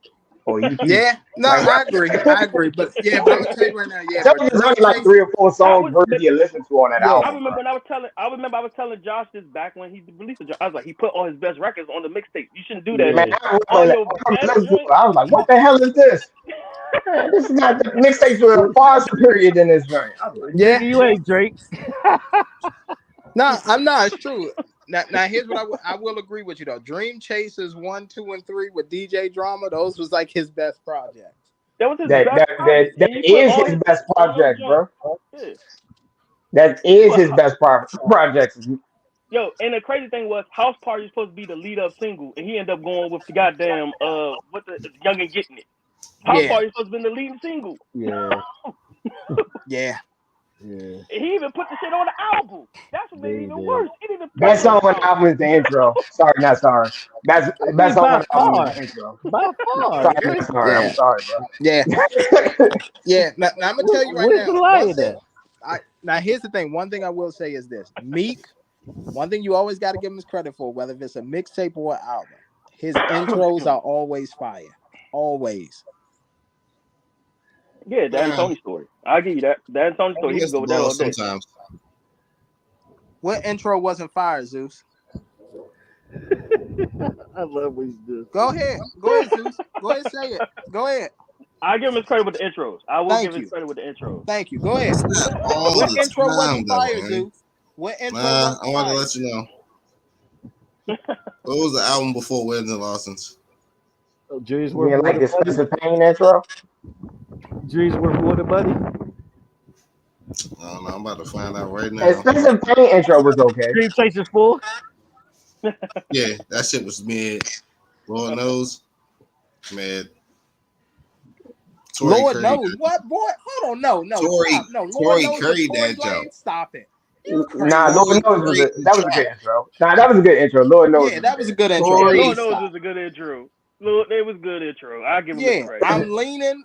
or EP. Yeah. No, Like, I agree. I agree. But yeah, but I'm gonna tell you right now. I Yeah, tell but you, there's Dream only like Chase. 3 or 4 I songs was, but worthy to listen to on that Yeah. I album, remember bro. when I was telling. I remember I was telling Josh this back when he released it. I was like, he put all his best records on the mixtape. You shouldn't do that Yeah. Man, shit. I All remember, your I remember best listening to it. joints. I was like, what the hell is this? Man, this is not the mixtapes were far superior than this joint. I was like, Yeah. Nigga, you ain't Drake. No, I'm not. It's true. Now here's what I will agree with you though. Dream Chasers 1, 2, and 3 with DJ Drama. Those was like his best projects. That was his that best that that, project, that and he put is all his his best on those project, joints. bro. Yeah. That is But his best project. yo, and the crazy thing was, House Party was supposed to be the lead up single, and he ended up going with the goddamn what the Young and Getting It. House Yeah. Party was supposed to be the lead single. Yeah. Yeah. Yeah. He even put the shit on the album. That's what made it Yeah, even yeah. worse. He didn't even put Best it on song the on the album. album is the intro. Sorry, not sorry. That's I best mean, song by on the album is far. the intro. By far. Sorry, not sorry. I'm Yeah. sorry, bro. Yeah. Yeah. Now I'm gonna tell you right Where's the now. One lion thing. at? Now here's the thing. One thing I will say is this: Meek. One thing you always got to give him his credit for, whether it's a mixtape or an album. His intros are always fire. Always. Yeah, Dan Man, Tony story. I'll give you that. Dan Tony he story. He can gets go the with that ball all day. sometimes. What intro wasn't fire, Zeus? I love what you do. Go ahead. Go ahead, Zeus. Go ahead, say it. Go ahead. I give him his credit with the intros. I will Thank give his you. credit with the intros. Thank you. Go ahead. It's not all What the intro time, wasn't though, fire, man. Zeus? What intro I wasn't want to fire? let you know. What was the album before Weddings and Lawsons? Oh, Dreams You worth didn't more like than the money. Spencer Pain intro? Dreams worth more than money. I don't know. I'm about to find out right And now. Spencer Pain intro was okay. Dream Chasers 4. Yeah, that shit was mid. Lord knows, man. Tory Lord Curry. knows what, boy? Hold on, no, Tory, stop, no. Lord Tory knows curried with Tory that joke. Lanez. Stop it. You Nah, crazy? Lord knows Tory that was a track. good intro. Nah, that was a good intro. Lord knows Yeah, was that was a good. good intro. Tory- Lord knows Stop. it was a good intro. Lord, it was good intro. I give him his Yeah, credit.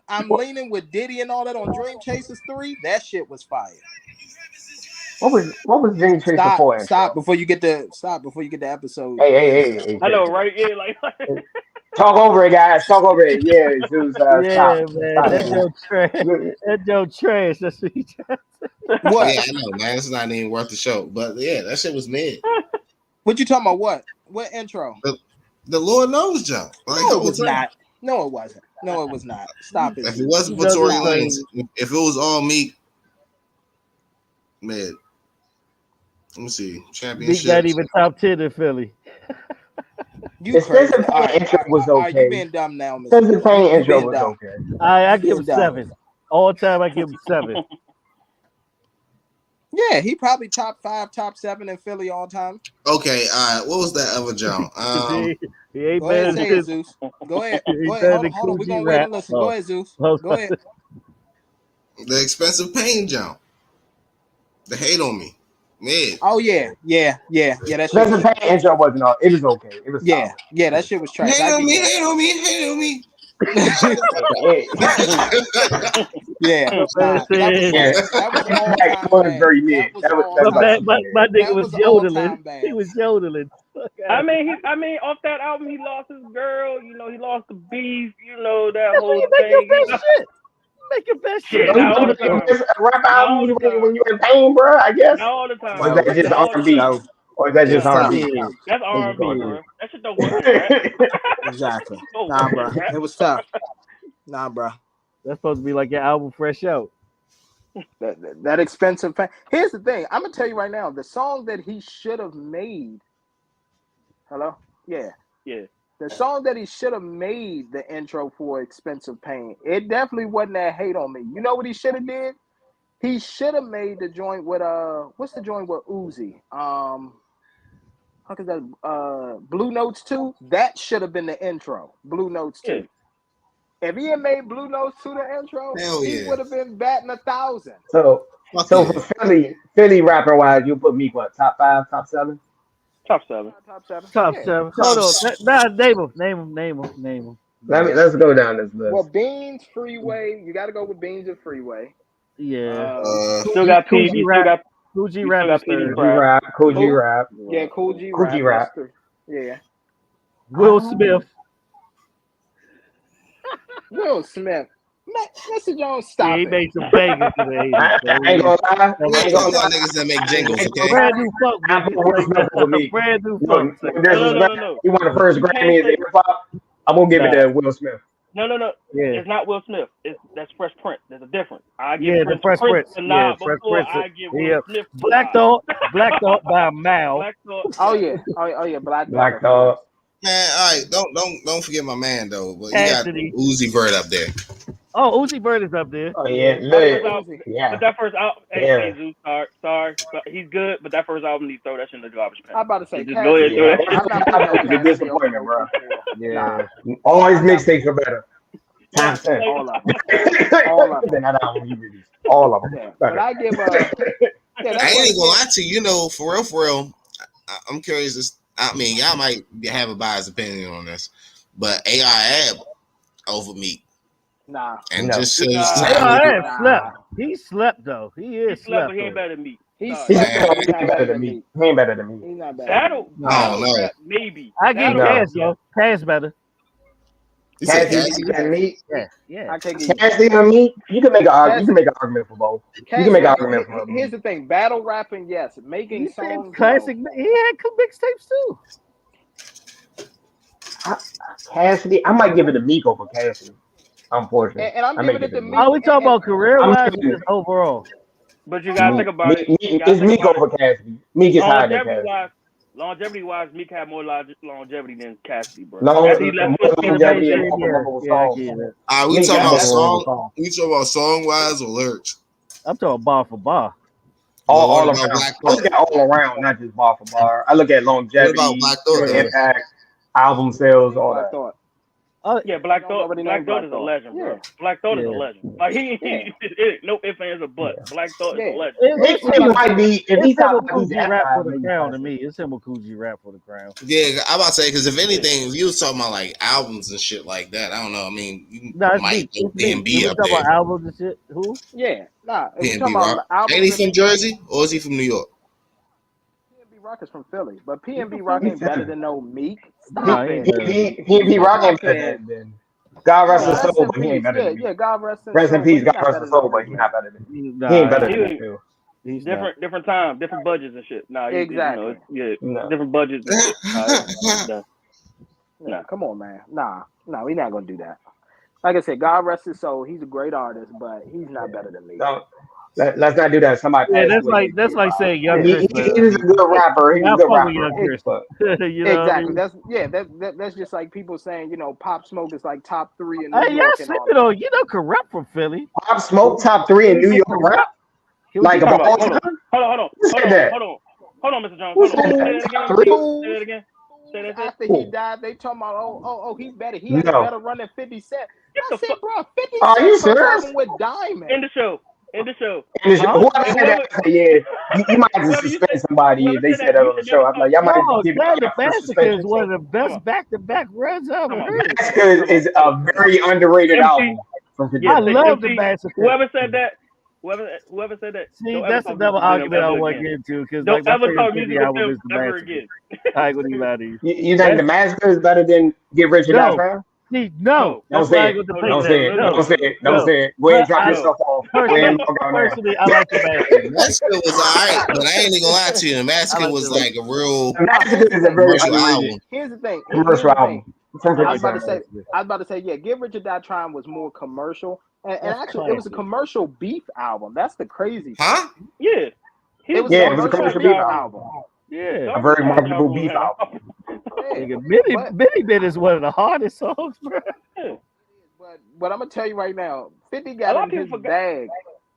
I'm leaning with Diddy and all that on Dream Chasers 3. That shit was fire. What was Dream Chaser 4 intro? Stop before you get the episode. Hey. I know, right? Yeah, like Talk over it, guys. Talk over it. Yeah, Zeus, Yeah, stop. man. Stop, That Zeus. joke trash. That joke trash. That's what he What? Yeah, I know, man. It's not even worth the show. But yeah, that shit was mid. What you talking about? What intro? The Lord knows joke. Like, No, the it whole was time. not. No, it wasn't. No, it was not. Stop it. If it Zeus. wasn't for He Tory doesn't Lanez, say- if it was all Meek, man. Let me see. Meek Championship. not even top 10 in Philly. You The crazy? Spencer Pain intro was All right, you okay. being dumb now, Mr. Spencer Pain You intro being was dumb. okay. I give him Being dumb. 7. All time, I give him 7. Yeah, he probably top 5, top 7 in Philly all time. Okay, all right. What was that other joke? He ain't Go ahead, better say than it, Zeus. Go ahead. he Go ain't ahead. better Hold than on. We're Cool G gonna wait Rap. and listen. Oh. Go ahead, Zeus. Oh. Go ahead. The expensive pain joke. The hate on me. Mid. Oh yeah. That shit Spencer was Pain trash. intro wasn't all. It was okay. It was solid. Yeah, that shit was trash. Hate I on give me, you hate on me, hate on me. yeah. My Nah, man said, that was all That time was bad. very mid. That was That was all my, time. my nigga That was was all yodeling. time bad. He was yodeling. I mean, off that album, he lost his girl. You know, he lost the beef. You know that That's when whole you make your thing. You know, best shit. Make your best shit, shit. not all the time. Rap Not all albums the time. when you're in pain, bro. I guess. Not all the time, Or is No, that bro. just Not all the R&B? time. no, Or is that just it's tough. R&B? That's R&B, R&B. bro. That shit don't work in rap. Exactly. Don't Nah, work bro. in rap. It was tough. Nah, bro. That's supposed to be like your album fresh out. That expensive. Here's the thing. I'm gonna tell you right now. The song that he should have made. Hello. Yeah. Yeah. The song that he should have made the intro for Expensive Pain. It definitely wasn't that hate on me. You know what he should have did? He should have made the joint with what's the joint with Uzi? fuck is that? Blue Notes 2. That should have been the intro. Blue Notes 2. Yeah. If he had made Blue Notes 2 the intro, Hell he yeah. would have been batting 1,000. So Fuck for yeah. Philly rapper wise, you put Meek what, top 5, top 7? Top 7. Top 7. Top Yeah. 7. Hold on. Nah, name him. Let's go down this list. Well, Beans, Freeway. You got to go with Beans and Freeway. Yeah. Still got P. Coogee You rap. still got Coogee you rap still is got PD third. Coogee rap, Coogee rap, Yeah, Cool G Coogee rap. rap. That's yeah. Will Smith. Will Smith. Mr. Jones, Yeah, stop he it. made some bangers in the 80s. I ain't gonna lie. We ain't talking about niggas that make jingles, okay? Brand new funk, I put Will Smith over Meek. Brand new No, funk. no disrespect. No. He won the first You can't Grammy in say- hip hop. I'm gonna give it to Will Smith. No. Yeah. It's not Will Smith. That's Fresh Prince. There's a difference. I give Yeah, the Fresh Fresh Prince. a Yeah, nod Fresh before Prince. I give Yeah. Will Smith. Black Thought by a mile. Black Thought. Oh yeah. Black Black Dog. Dog. Man, all right, don't forget my man though. But you got Cassidy. Uzi Vert up there. Oh, Uzi Vert is up there. Oh yeah, But yeah. that first album, Yeah. hey, Zeus, sorry, but he's good. But that first album, he throw that shit in the garbage can. I'm about to say Just go ahead, Yeah. do I'm not putting no It's a Cassidy disappointment, over bro. Yeah. All his mixtapes are better. Time spent. all of them. All of them. Than that album he released. All of them. Yeah. But I give I ain't gonna lie to you. You know, for real. I'm curious. I mean, y'all might have a biased opinion on this, but AI Ab over Meek. Nah. And No. just so AI slept. He slept though. He is slept, but slept. he ain't better than me. He's Sorry. better than me. He ain't better than me. He's not bad. Battle no. rap, maybe. I give Battle Cass rap, though. Cass better. You said Cassidy Cassidy? and me. Yeah. I can't give you. Cassidy and me. You can make an argument for both. You can make an argument for both. Here's the thing: battle rapping, yes. Making He said songs, classic. no. He had mixtapes too. Cassidy, I might give it to Meek over Cassidy. Unfortunately, And I'm I giving may it give to Meek. Meek. Are we talking about career wise or just overall? But you gotta think about it. It's Meek over Cassidy. Meek is higher than Cassidy. Longevity wise, Meek had more longevity than Cassidy, bro. Longevity Cassidy and Yeah, multiple I songs. get it. We Meek talking got about multiple song. songs. We talking about song wise or lyrics? I'm talking bar for bar. All What around. about Black I look at all around, not just bar for bar. I look at longevity, What about Black Thought, though? impact, album sales, all I that. thought. Yeah, Black Thought already know is Black a Thought. legend, bro. Yeah. Black Thought is a Yeah. legend. Like he no ifs, ands, or buts. Black Thought is a legend. Meek might be if he's It's him top with five, he's Coogee rap for the maybe crown to five. me. It's him with Coogee rap for the crown. Yeah, I'm about to say because if anything, if you was talking about like albums and shit like that, I don't know. I mean, you No, it's might Meek. put It's Meek. B&B We up talking there. about albums and shit. Who? Yeah, nah. If we B&B talking about Rock. albums, Ain't he from Jersey or is he from New York? P&B Rock is from Philly, but P&B Rock ain't better than no Meek. Nah, Stop he it. ain't better than Meek. P&B Rock ain't better than God rest his Rest soul, in but he ain't peace. better than me. Yeah, God rest his Rest in soul, peace, but God he not rest better his soul, than but he's Meek. not better than me. Nah, He ain't better than me too. He's not. Different time, different budgets and shit. Nah, Exactly. No. different budgets and shit. Nah, come on, man. Nah, we're not gonna do that. Like I said, God rest his soul. He's a great artist, but he's not better than me. No, let's not do that. Somebody Yeah, passed away. that's like saying Young He Chris. is a good rapper. He's I a good fuck with rapper. Young Chris. But You know Exactly. what I mean? That's just like people saying, Pop Smoke is like top 3 in New Hey, y'all York and all sleeping that. on. You know, can rap from Philly. Pop Smoke top 3 in New York rap. Can we Like get of all Hold on. time. Hold on, Mr. Jones. Who Hold said on. that? Say Top that 3? again. Say that again. Say that After again. he died, they talking about, oh, he's better. He had a No. better run than 50 Cent. Get I the said, fuck bro, 50 Are you Cent first serious? album with Diamond. in the show. In the show. And whoever And said that, I said, yeah, you might have to whoever you suspend said- somebody if whoever they said said that, that you on the said show. that I'm like, y'all might No, give God, it the a Massacre suspension. is one of the Come best on. back-to-back runs I ever Come on. heard. Massacre is a very underrated MC. album from Yeah, I Virginia. love the MC, Massacre. Whoever said that, whoever said that, See, don't ever that's talk another music to them argument I ever want to again. get into because Don't like my ever favorite talk 50 music with album them is the ever Massacre. again. I ain't gonna even lie to you. You think the Massacre is better than Get Rich or Die No. Trying? See, no, Don't that's say why I it. go debate Don't that. say it. No, Don't say it. Don't no. say it. Go ahead and drop But yourself off. Go ahead and log on there. Personally, I like the Massacre. Massacre was alright, but I ain't even gonna lie to you. The Massacre like was the- like a real The Massacre is a very commercial underrated album. Here's the thing. commercial album. From I was 50 about to Cent. say, yeah, Get Rich or Die Trying was more commercial. And That's actually, it was a classic. commercial beef album. That's the crazy thing. Huh? Yeah. It was Yeah, a it was a commercial commercial beef beef album. Yeah. A very marketable beef album. Yeah. Nigga, Mini Bit is one of the hardest songs, bro. But I'm gonna tell you right now, 50 A got lot in of people his forgot- bag.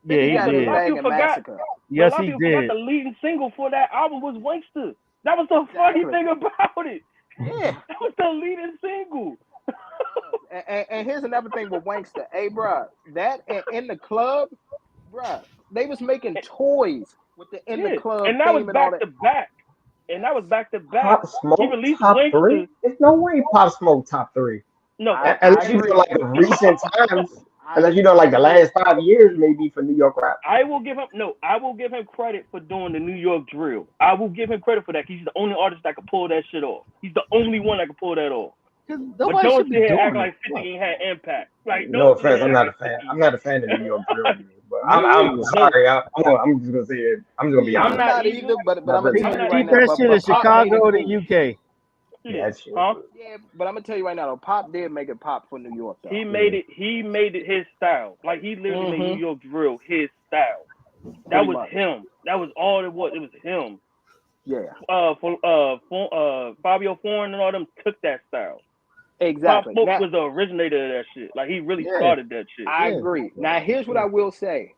Yeah, he got in his did. bag people in forgot. Massacre. Yes, a lot he of people forgot did. the leading single for that album was Wankster. That was the funny Exactly. thing about it. Yeah. That was the leading single. And here's another thing with Wankster. Hey, bruh, that in the club, bruh, they was making toys with the in the Yeah, club and that was theme and all back that. to back. And that Yes. was back to back. Pop He Smoke released top Wankster. three? There's no way Pop Smoke top three. No, I Unless you do agree. like the recent times. I Unless you know like I the agree. last 5 years maybe for New York rap. I will give him no. I will give him credit for doing the New York drill. I will give him credit for that. He's the only artist that can pull that shit off. He's the only one that can pull that off. Because But nobody don't should be sit here and act doing it. like 50 ain't had impact. Like No don't sit offense, here I'm and act not a like fan. 50. I'm not a fan of New York drill music, but Me I'm either. No, sorry. I'm just gonna say it. I'm just gonna be I'm I'm honest. not not either. either, but Not I'm gonna really tell I'm fan. you not right Keep now. that either. shit in But Pop made Chicago it or cool. the UK. Yeah. That shit. Huh? Yeah, but I'm gonna tell you right now though, Pop did make it pop for New York though. He Yeah. made it. He made it his style. Like he literally made New Mm-hmm. York drill his style. That Pretty was much. him. That was all it was. It was him. Yeah. Fabio Foreign and all them took that style. Pop Exactly. Smoke Now was the originator of that shit. Like he really Yeah, started that shit. I yeah. agree. Now here's what I will say.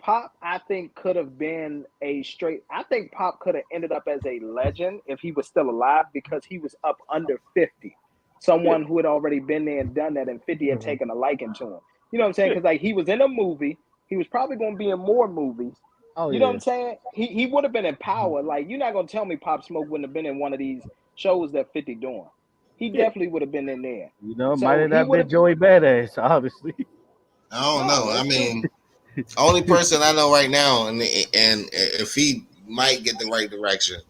Pop, I think, could have been a straight. I think Pop could have ended up as a legend if he was still alive because he was up under 50. Yeah, Someone who had already been there and done that, and 50 had Mhm. taken a liking to him. You know what I'm saying? yeah. Because like he was in a movie, he was probably going to be in more movies. Oh You know what yeah. I'm saying? He would have been in power. Like you're not going to tell me Pop Smoke wouldn't have been in one of these shows that 50 doing. He Yeah. definitely would have been in there. You know, might So have he not would been have. Joey Badass, obviously. I don't No, know. I that's true. mean, only person I know right now, and if he might get the right direction,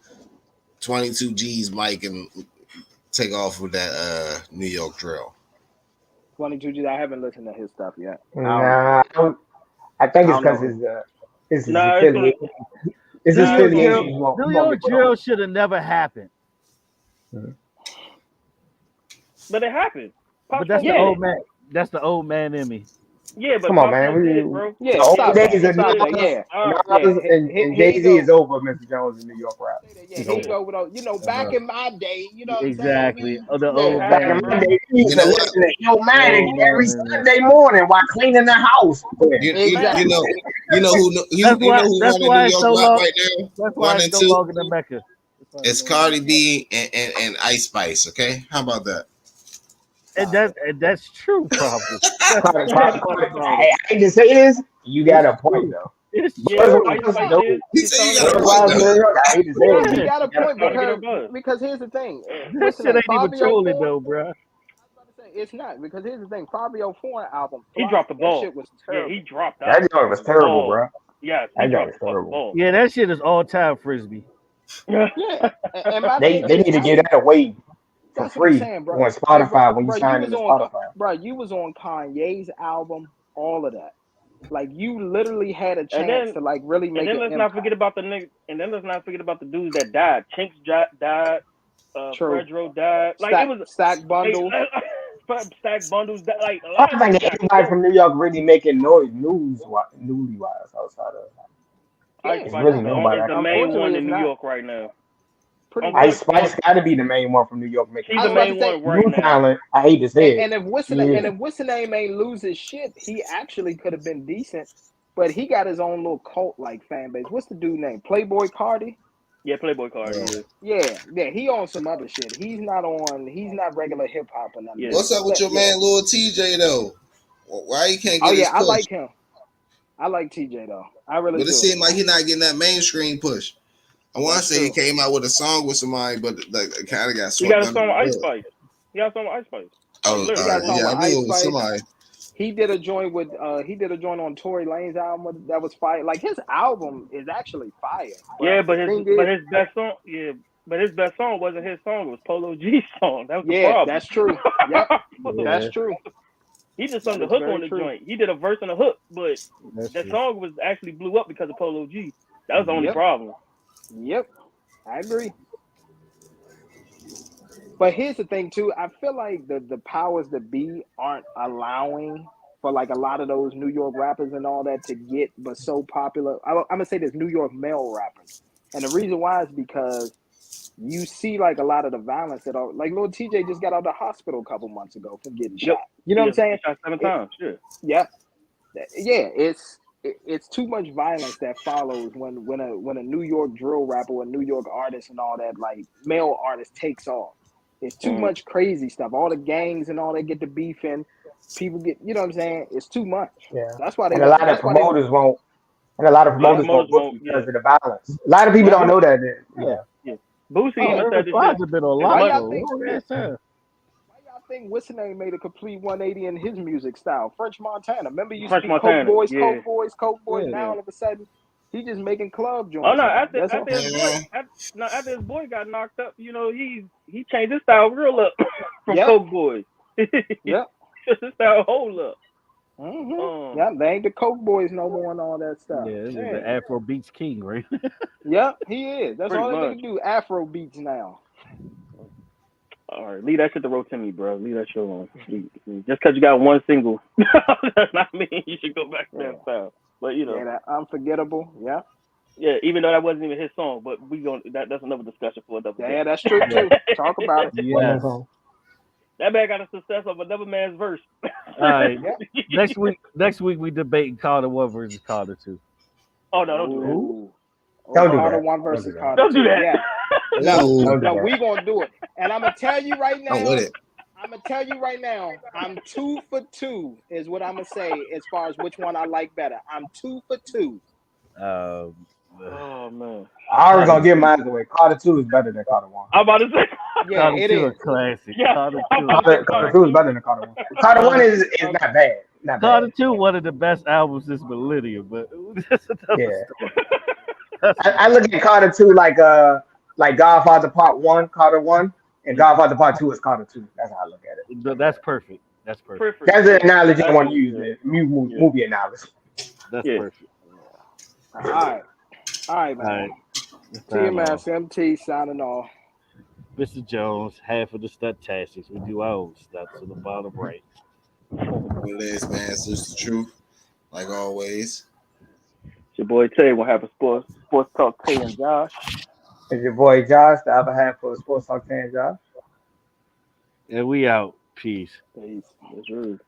22 G's Mike can take off with that New York drill. 22 G's. I haven't listened to his stuff yet. Nah, I think I it's don't know because who. his Nah, affiliation. It's his New nah, it's York gonna drill, affiliation. be. New He won't York get put on. drill should have never happened. Mhm. But it happened. Pop But that's Smoke the did Yeah, old it. man. That's the old man in me. Yeah, but Come on, Pop man. Smoke did it, bro. The yeah. old Stop Yeah, that. days of Stop yeah. that. Yeah, All right. yeah. Nas and Here you Jay Z go. is over. Mr. Jones in New York rap. Yeah, He's here you over. go with all. Back in my day, you know what I'm saying? Exactly. Oh, the It old Yeah. Back in man my happened. in me. day, we used You to know what? listen to The Illmatic old man every in me. Sunday morning while cleaning the house. Yeah. You Man, Exactly. know who That's you know why. who That's running why New it's York no rap long. right now? That's why One it's and no two. longer the Mecca. That's why it's It's no longer. Cardi B and Ice Spice. Okay, how about that? Stop it. And that's true, probably. That's Carter, the Carter, funny part about it. I hate to say this. You got It's a point true. though. It's yeah, Buzz, true. Ice Spice no, is. He She's said you starting to got get a her point Buzz, buzz. though. New York. I hate to say Yeah, it. she Yeah. got a She's point starting to get her buzz. because here's the thing. This What's the shit name? ain't even Fabio trolling Four. though, bro. I was about to say it's not because here's the thing. Fabio Foreign album He dropped flopped. the That ball. shit was Yeah, he terrible. dropped That that joint was terrible, ball. bro. Yes, he That joint dropped was the fucking terrible. ball. Yeah, that shit is all time frisbee. Yeah. Yeah, and my They thing they is, need to how give you? that away for That's what I'm free saying, bro. on Hey, bro, Spotify when you bro, you sign was into on, Spotify. bro, you was on Kanye's album, all of that. Like you literally had a And chance then to like really and make then an let's not impact. forget about the niggas. And then let's not forget about the dudes that died. Chinks died. True. Fredro died. Like it Stack was stack like bundles. stack bundles. Like a I lot of don't niggas think got anybody killed. from New York really making noise newly wise outside of. Ice Yeah, It's Spice really is no. nobody. the main Unfortunately, one it's in New not. York right now. Pretty Ice much. Spice got to be the main one from New York making She's I the was about noise. to main say, one right New now. talent. I hate to say it. and Yeah. if what's the name ain't lose his shit, he actually could have been decent, but he got his own little cult like fan base. What's the dude name? Playboy Cardi. Yeah, Playboy Cardi. Yeah, Yeah, he on some other shit. He's not regular hip hop or none of yeah. that. What's up with your Yeah. man, Lil TJ though? Why he can't Oh get his yeah, I push? like him. I like TJ though. I really But it do. seemed like he's not getting that mainstream push. I want to That's say he true. came out with a song with somebody, but like it kind of got He swept got a under song the with Ice rug. Spice. He got a song with Ice Spice. Like Oh, He literally. got a song yeah, with I knew Ice it was Spice. somebody. He did a joint with he did a joint on Tory Lane's album that was fire. Like his album is actually fire. Yeah, But the thing is, his best song. Yeah, but his best song wasn't his song. It was Polo G's song. That was the yeah, problem. that's true. Yep, Yeah, that's true. He just That sung the is hook very on the true. joint. He did a verse and a hook, but that's that true. song was actually blew up because of Polo G. That was the only Yep, problem. yep, I agree. But here's the thing too. I feel like the powers that be aren't allowing for like a lot of those New York rappers and all that to get but so popular. I'm gonna say this New York male rappers, and the reason why is because you see like a lot of the violence that are like Lil TJ just got out of the hospital a couple months ago from getting Yep. shot. You know what Yeah, I'm saying? he shot 7 It, times. Sure. yeah, yeah. It's it's too much violence that follows when a New York drill rapper or a New York artist and all that, like male artist, takes off. It's too much crazy stuff. All the gangs and all that get to beefing. People get, you know what I'm saying? It's too much. Yeah. That's why they And a won't. lot of That's why they. promoters won't. And a lot of A lot of promoters won't promoters book won't. you Yeah, because of the violence. A lot of people Yeah. don't know that. Yeah. yeah. Boosie Yeah. even Urban said this Flies shit. have been on As Why much lock for y'all a think? long ass time. Why y'all think what's the name made a complete 180 in his music style? French Montana. Remember, he used to French be Coke Montana. Boys, Yeah, Coke Boys, Coke Boys. Yeah. Now all of a sudden, he just making club Oh joints no! now. After That's all. after his boy, Yeah. after his boy got knocked up, you know, he changed his style real up from Yep. Coke Boys. Yep. His style whole up. Yeah, they ain't the Coke Boys no more and all that stuff. Yeah, this is Yeah. the Afro Beats King, right? Yep, he is. That's Pretty all that much. nigga do. Afro beats now. All right, leave that shit to Rotimi, bro. Leave that show on. Just because you got one single, does not mean you should go back to Yeah. that style. But you know, Yeah, that unforgettable. Yeah. yeah, even though that wasn't even his song, but that's another discussion for another day. Yeah, that's true too. Talk about it. Yes. That man got a success of another man's verse. All right. Yep. Next week we debating Carter 1 versus Carter 2. Oh no, don't do that. Ooh. Don't do Carter that. 1 versus Don't do that. Carter Don't 2. do that. Yeah. Yo, Don't do No, that. we gonna do it. And I'm gonna tell you right I'm now. with it. I'm gonna tell you right now. I'm 2 for 2 is what I'm gonna say as far as which one I like better. I'm 2 for 2. Oh man. I already gonna give mine away. Carter 2 is better than Carter 1. I'm about to say. Yeah, Carter it 2 a is. classic. Yeah, Carter I'm 2. about to say Carter 2 is better than Carter 1. Carter 1 is not bad. Not Carter bad. 2 one of the best albums this millennium, but that's another Yeah. story. I look at Carter 2 like Godfather Part 1, Carter 1, and Godfather Part 2 is Carter 2. That's how I look at it. That's perfect. That's perfect. Perfect. That's the analogy I want to Yeah. use. Movie analogy. That's Yeah. perfect. All right. All right, All man. right. Time off. TMS MT signing off. Mr. Jones, half of the statistics. We do our own stats to the bottom right. What it is, man. It's just the truth, like always. It's your boy Tay. We'll have a sports talk. Tay and Josh. It's your boy Josh, the other half of Sports Talk 10, Josh. And we out. Peace. Peace. That's rude.